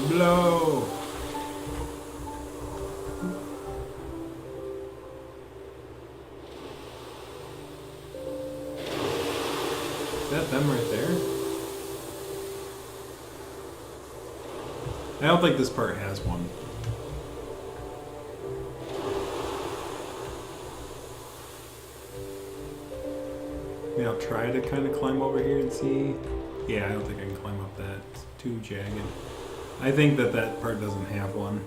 Blow! Is that them right there? I don't think this part has one. Maybe I'll try to kind of climb over here and see. Yeah, I don't think I can climb up that. It's too jagged. I think that that part doesn't have one.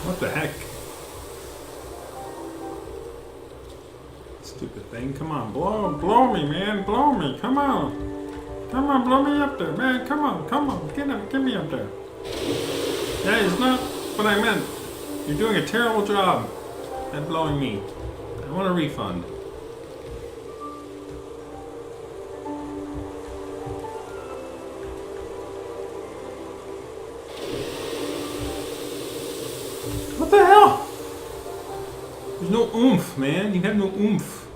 What the heck? Stupid thing. Come on, blow me, man. Blow me. Come on. Come on, blow me up there, man. Come on. Get me up there. That is not what I meant. You're doing a terrible job at blowing me. I want a refund. What the hell? There's no oomph, man. You have no oomph.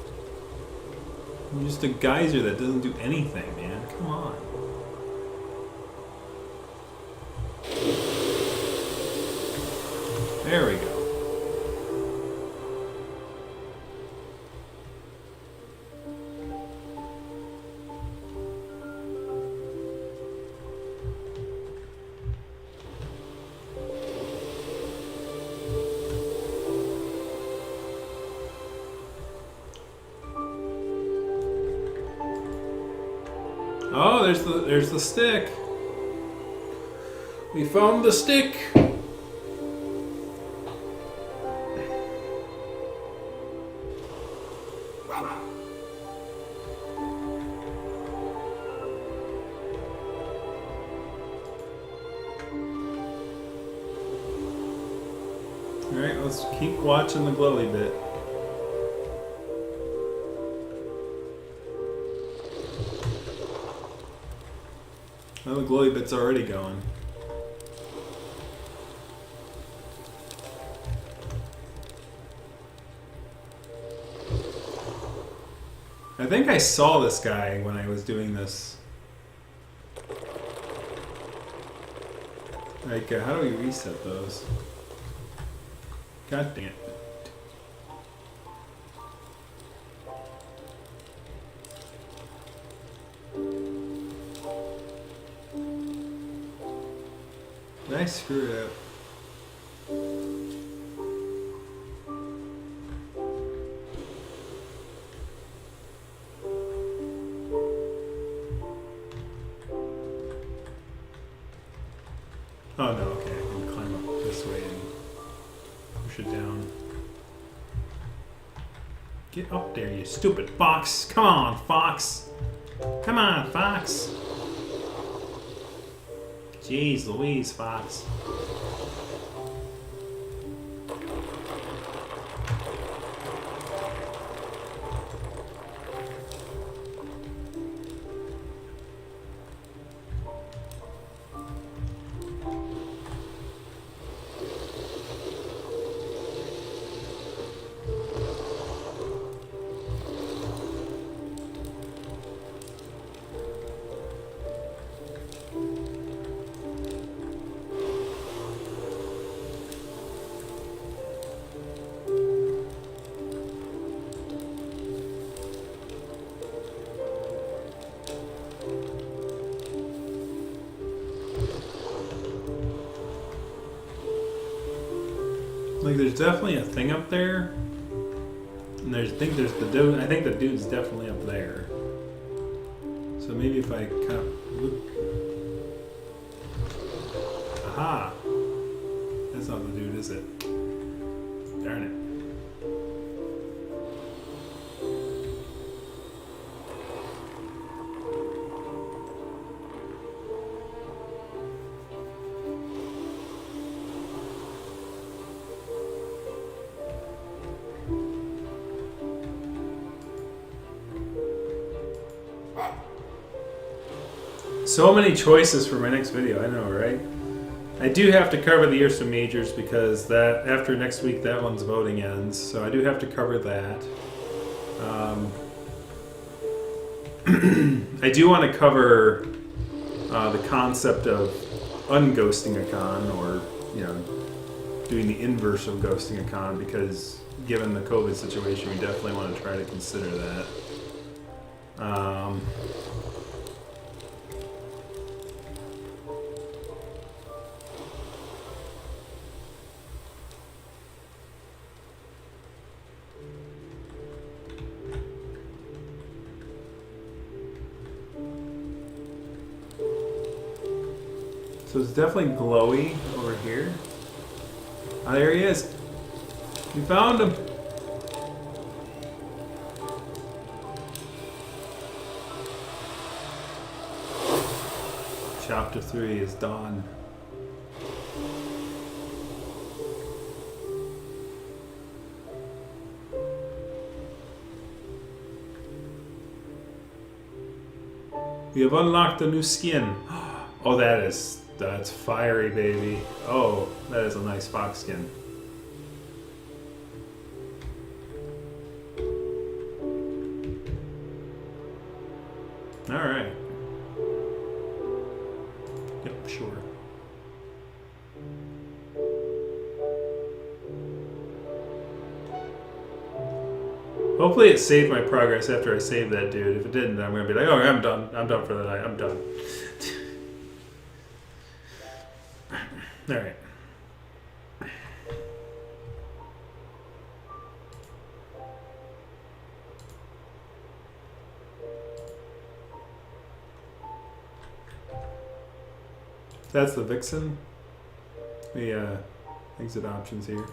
You're just a geyser that doesn't do anything, man. Come on. There we go. Oh, there's the stick. We found the stick. Alright, let's keep watching the glowy bit. Oh, the glowy bit's already going. I think I saw this guy when I was doing this. Like, how do we reset those? God damn it. Did I screw it up? Oh no, okay, I can climb up this way and push it down. Get up there, you stupid fox! Come on, fox! Come on, fox! Jeez Louise, fox. Like, there's definitely a thing up there, and I think there's the dude. I think the dude's definitely up there. So maybe if I kind of look, aha, that's not the dude, is it? Darn it. So many choices for my next video, I know, right? I do have to cover the Ursa Majors because that after next week that one's voting ends, so I do have to cover that. I do want to cover the concept of unghosting a con, or doing the inverse of ghosting a con, because given the COVID situation, we definitely want to try to consider that. So it's definitely glowy over here. Oh, there he is. We found him. Chapter 3 is done. We have unlocked a new skin. Oh, that's fiery, baby. Oh, that is a nice fox skin. Alright. Yep, sure. Hopefully it saved my progress after I saved that dude. If it didn't, I'm gonna be like, oh, I'm done. I'm done for the night. I'm done. Alright. That's the Vixen. The exit options here.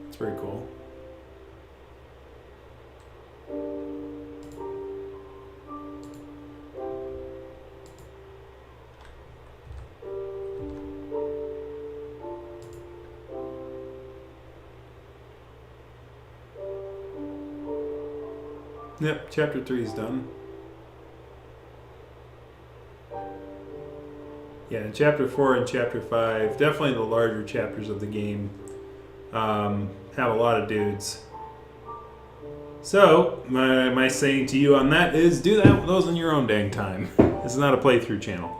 It's very cool. Yep, chapter 3 is done. Yeah, chapter 4 and chapter 5, definitely the larger chapters of the game, have a lot of dudes. So, my saying to you on that is do those in your own dang time. This is not a playthrough channel.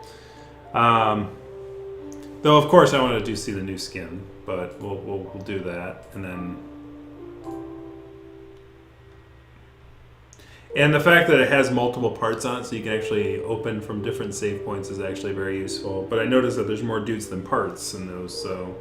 Though, of course, I wanted to see the new skin, but we'll do that. And the fact that it has multiple parts on it, so you can actually open from different save points, is actually very useful. But I noticed that there's more dudes than parts in those, so...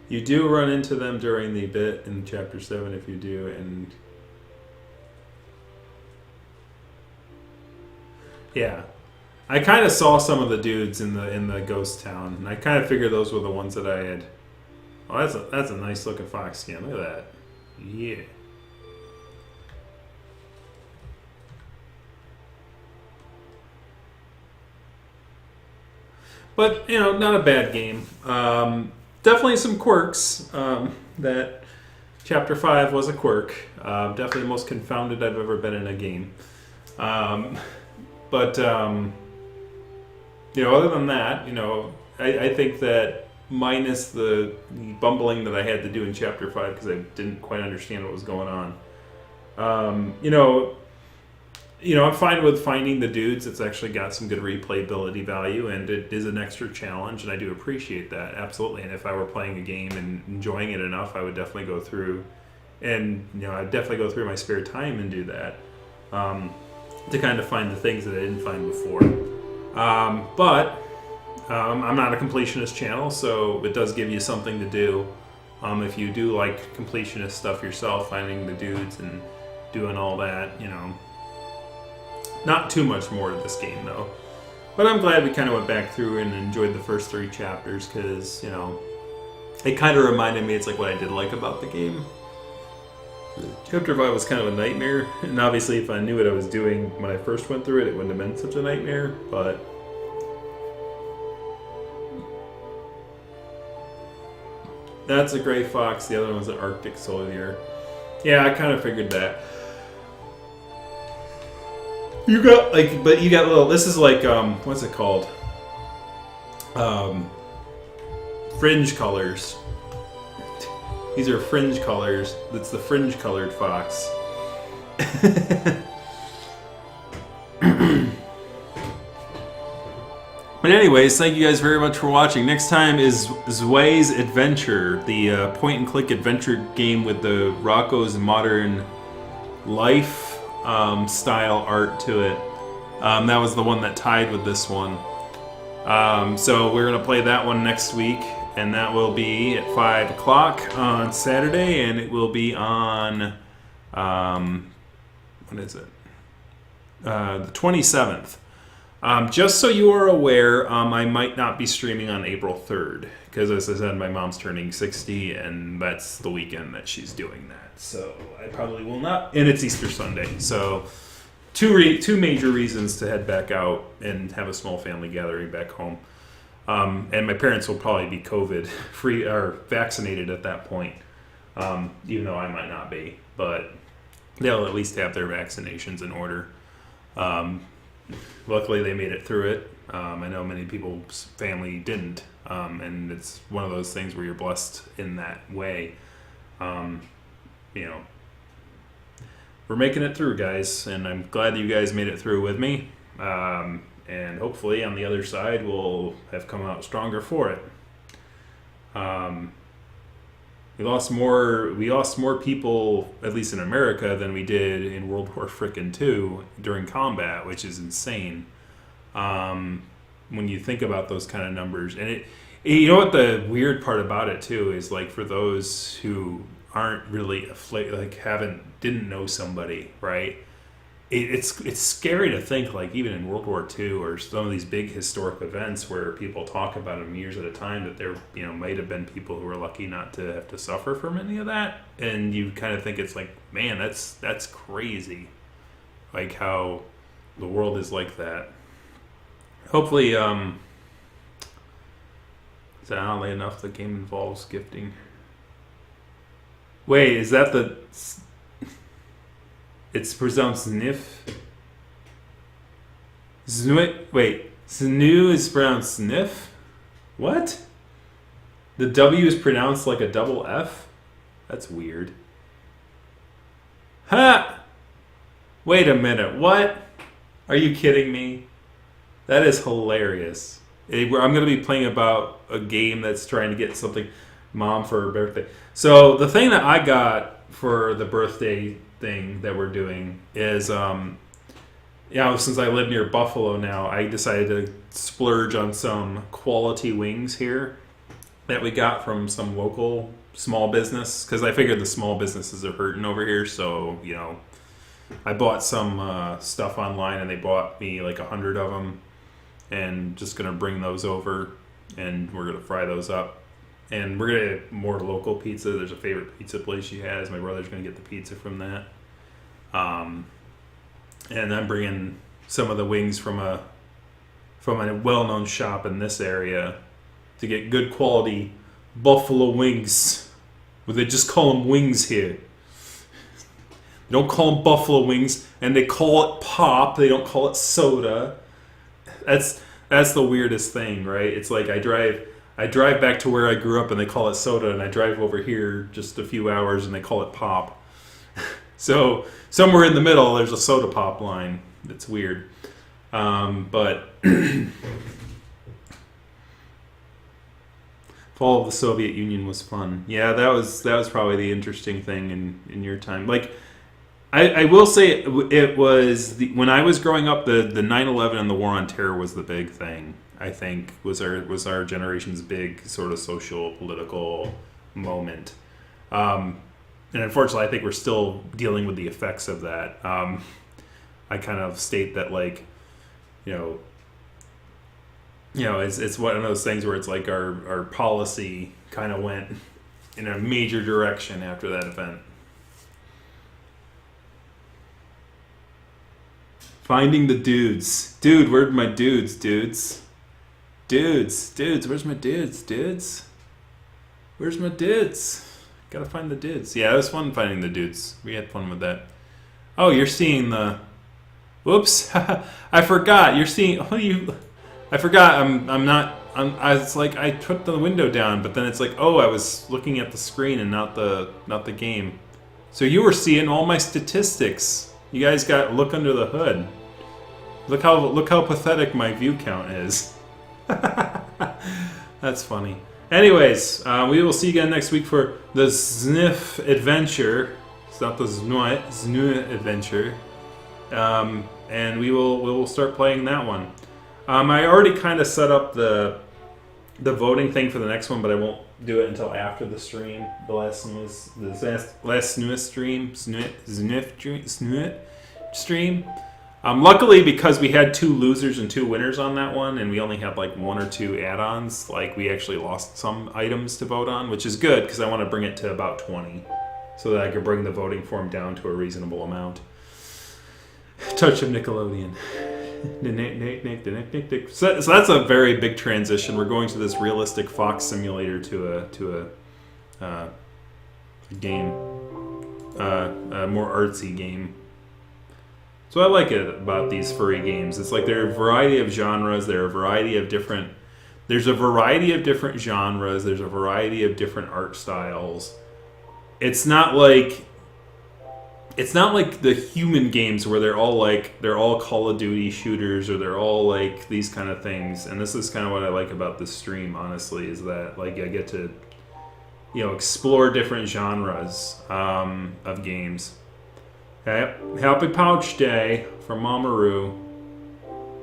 You do run into them during the bit in Chapter 7 if you do, and... Yeah. I kind of saw some of the dudes in the ghost town, and I kind of figured those were the ones that I had... Oh, that's a nice looking fox skin. Look at that. Yeah. But, you know, not a bad game. Definitely some quirks. That Chapter 5 was a quirk. Definitely the most confounded I've ever been in a game. But, you know, other than that, you know, I think that minus the bumbling that I had to do in Chapter 5 because I didn't quite understand what was going on, you know, I'm fine with finding the dudes. It's actually got some good replayability value, and it is an extra challenge, and I do appreciate that, absolutely. And if I were playing a game and enjoying it enough, I would definitely go through, and, you know, I'd definitely go through my spare time and do that, to kind of find the things that I didn't find before. But I'm not a completionist channel, so it does give you something to do. If you do like completionist stuff yourself, finding the dudes and doing all that, you know. Not too much more to this game, though. But I'm glad we kind of went back through and enjoyed the first 3 chapters, because, you know, it kind of reminded me, it's like what I did like about the game. Chapter 5 was kind of a nightmare, and obviously if I knew what I was doing when I first went through it, it wouldn't have been such a nightmare, but... That's a gray fox, the other one was an Arctic soldier. Yeah, I kind of figured that. You got, like, but you got little, this is like, what's it called? Fringe colors. These are fringe colors. That's the fringe colored fox. But anyways, thank you guys very much for watching. Next time is Zway's Adventure, the point-and-click adventure game with the Rocco's Modern Life style art to it. That was the one that tied with this one. So we're going to play that one next week, and that will be at 5 o'clock on Saturday, and it will be on, what is it? The 27th. Just so you are aware, I might not be streaming on April 3rd, because as I said, my mom's turning 60, and that's the weekend that she's doing that. So I probably will not, and it's Easter Sunday. So two major reasons to head back out and have a small family gathering back home. And my parents will probably be COVID free or vaccinated at that point, even though I might not be, but they'll at least have their vaccinations in order. Luckily, they made it through it. I know many people's family didn't, and it's one of those things where you're blessed in that way. You know, we're making it through, guys, and I'm glad that you guys made it through with me. And hopefully, on the other side, we'll have come out stronger for it. We lost more people, at least in America, than we did in World War II during combat, which is insane. When you think about those kind of numbers, and you know what the weird part about it too is, like, for those who aren't really didn't know somebody, right? It's scary to think, like, even in World War II or some of these big historic events where people talk about them years at a time, that there, you know, might have been people who were lucky not to have to suffer from any of that, and you kind of think it's like, man, that's crazy, like how the world is like that. Hopefully, So oddly enough, the game involves gifting. Wait, is that the... It's pronounced sniff? Snuit? Wait, snoo is pronounced sniff? What? The W is pronounced like a double F? That's weird. Ha! Wait a minute, what? Are you kidding me? That is hilarious. I'm going to be playing about a game that's trying to get something mom for her birthday. So the thing that I got for the birthday thing that we're doing is, since I live near Buffalo now, I decided to splurge on some quality wings here that we got from some local small business, because I figured the small businesses are hurting over here. So, I bought some stuff online, and they bought me like 100 of them, and just going to bring those over, and we're going to fry those up. And we're going to get more local pizza. There's a favorite pizza place she has. My brother's going to get the pizza from that. And I'm bringing some of the wings from a well-known shop in this area to get good quality buffalo wings. Well, they just call them wings here. They don't call them buffalo wings, and they call it pop. They don't call it soda. That's the weirdest thing, right? It's like I drive back to where I grew up, and they call it soda, and I drive over here just a few hours, and they call it pop. So somewhere in the middle, there's a soda pop line. It's weird, but fall of the Soviet Union was fun. Yeah, that was probably the interesting thing in your time. Like, I will say it was when I was growing up, the 9/11 and the War on Terror was the big thing. I think was our generation's big sort of social political moment. And unfortunately, I think we're still dealing with the effects of that. I kind of state that, like, it's one of those things where it's like our policy kind of went in a major direction after that event. Finding the dudes. Dude, where's my dudes? Dudes, where's my dudes? Where's my dudes? Gotta find the dudes. Yeah, it was fun finding the dudes. We had fun with that. Oh, you're seeing the... Whoops. I forgot. You're seeing... I forgot. I was like, I put the window down, but then it's like, oh, I was looking at the screen and not the game. So you were seeing all my statistics. You guys got look under the hood. Look how pathetic my view count is. That's funny. Anyways, we will see you again next week for the Sniff Adventure. It's not the Snuit Adventure. And we will start playing that one. I already kind of set up the voting thing for the next one, but I won't do it until after the stream. The last Snuit stream. Luckily, because we had 2 losers and 2 winners on that one, and we only had like 1 or 2 add-ons, like we actually lost some items to vote on, which is good because I want to bring it to about 20 so that I can bring the voting form down to a reasonable amount. Touch of Nickelodeon. So that's a very big transition. We're going to this realistic fox simulator to a game, a more artsy game. So I like it about these furry games. It's like there are a variety of genres. There's a variety of different genres. There's a variety of different art styles. It's not like the human games where they're all Call of Duty shooters, or they're all like these kind of things. And this is kind of what I like about this stream, honestly, is that like I get to explore different genres of games. Happy Pouch Day from Mama Roo.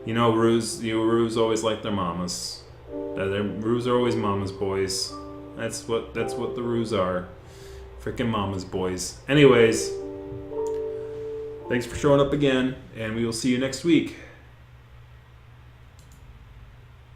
Roos always like their mamas. Roos are always mama's boys. That's what the Roos are. Freaking mama's boys. Anyways, thanks for showing up again, and we will see you next week.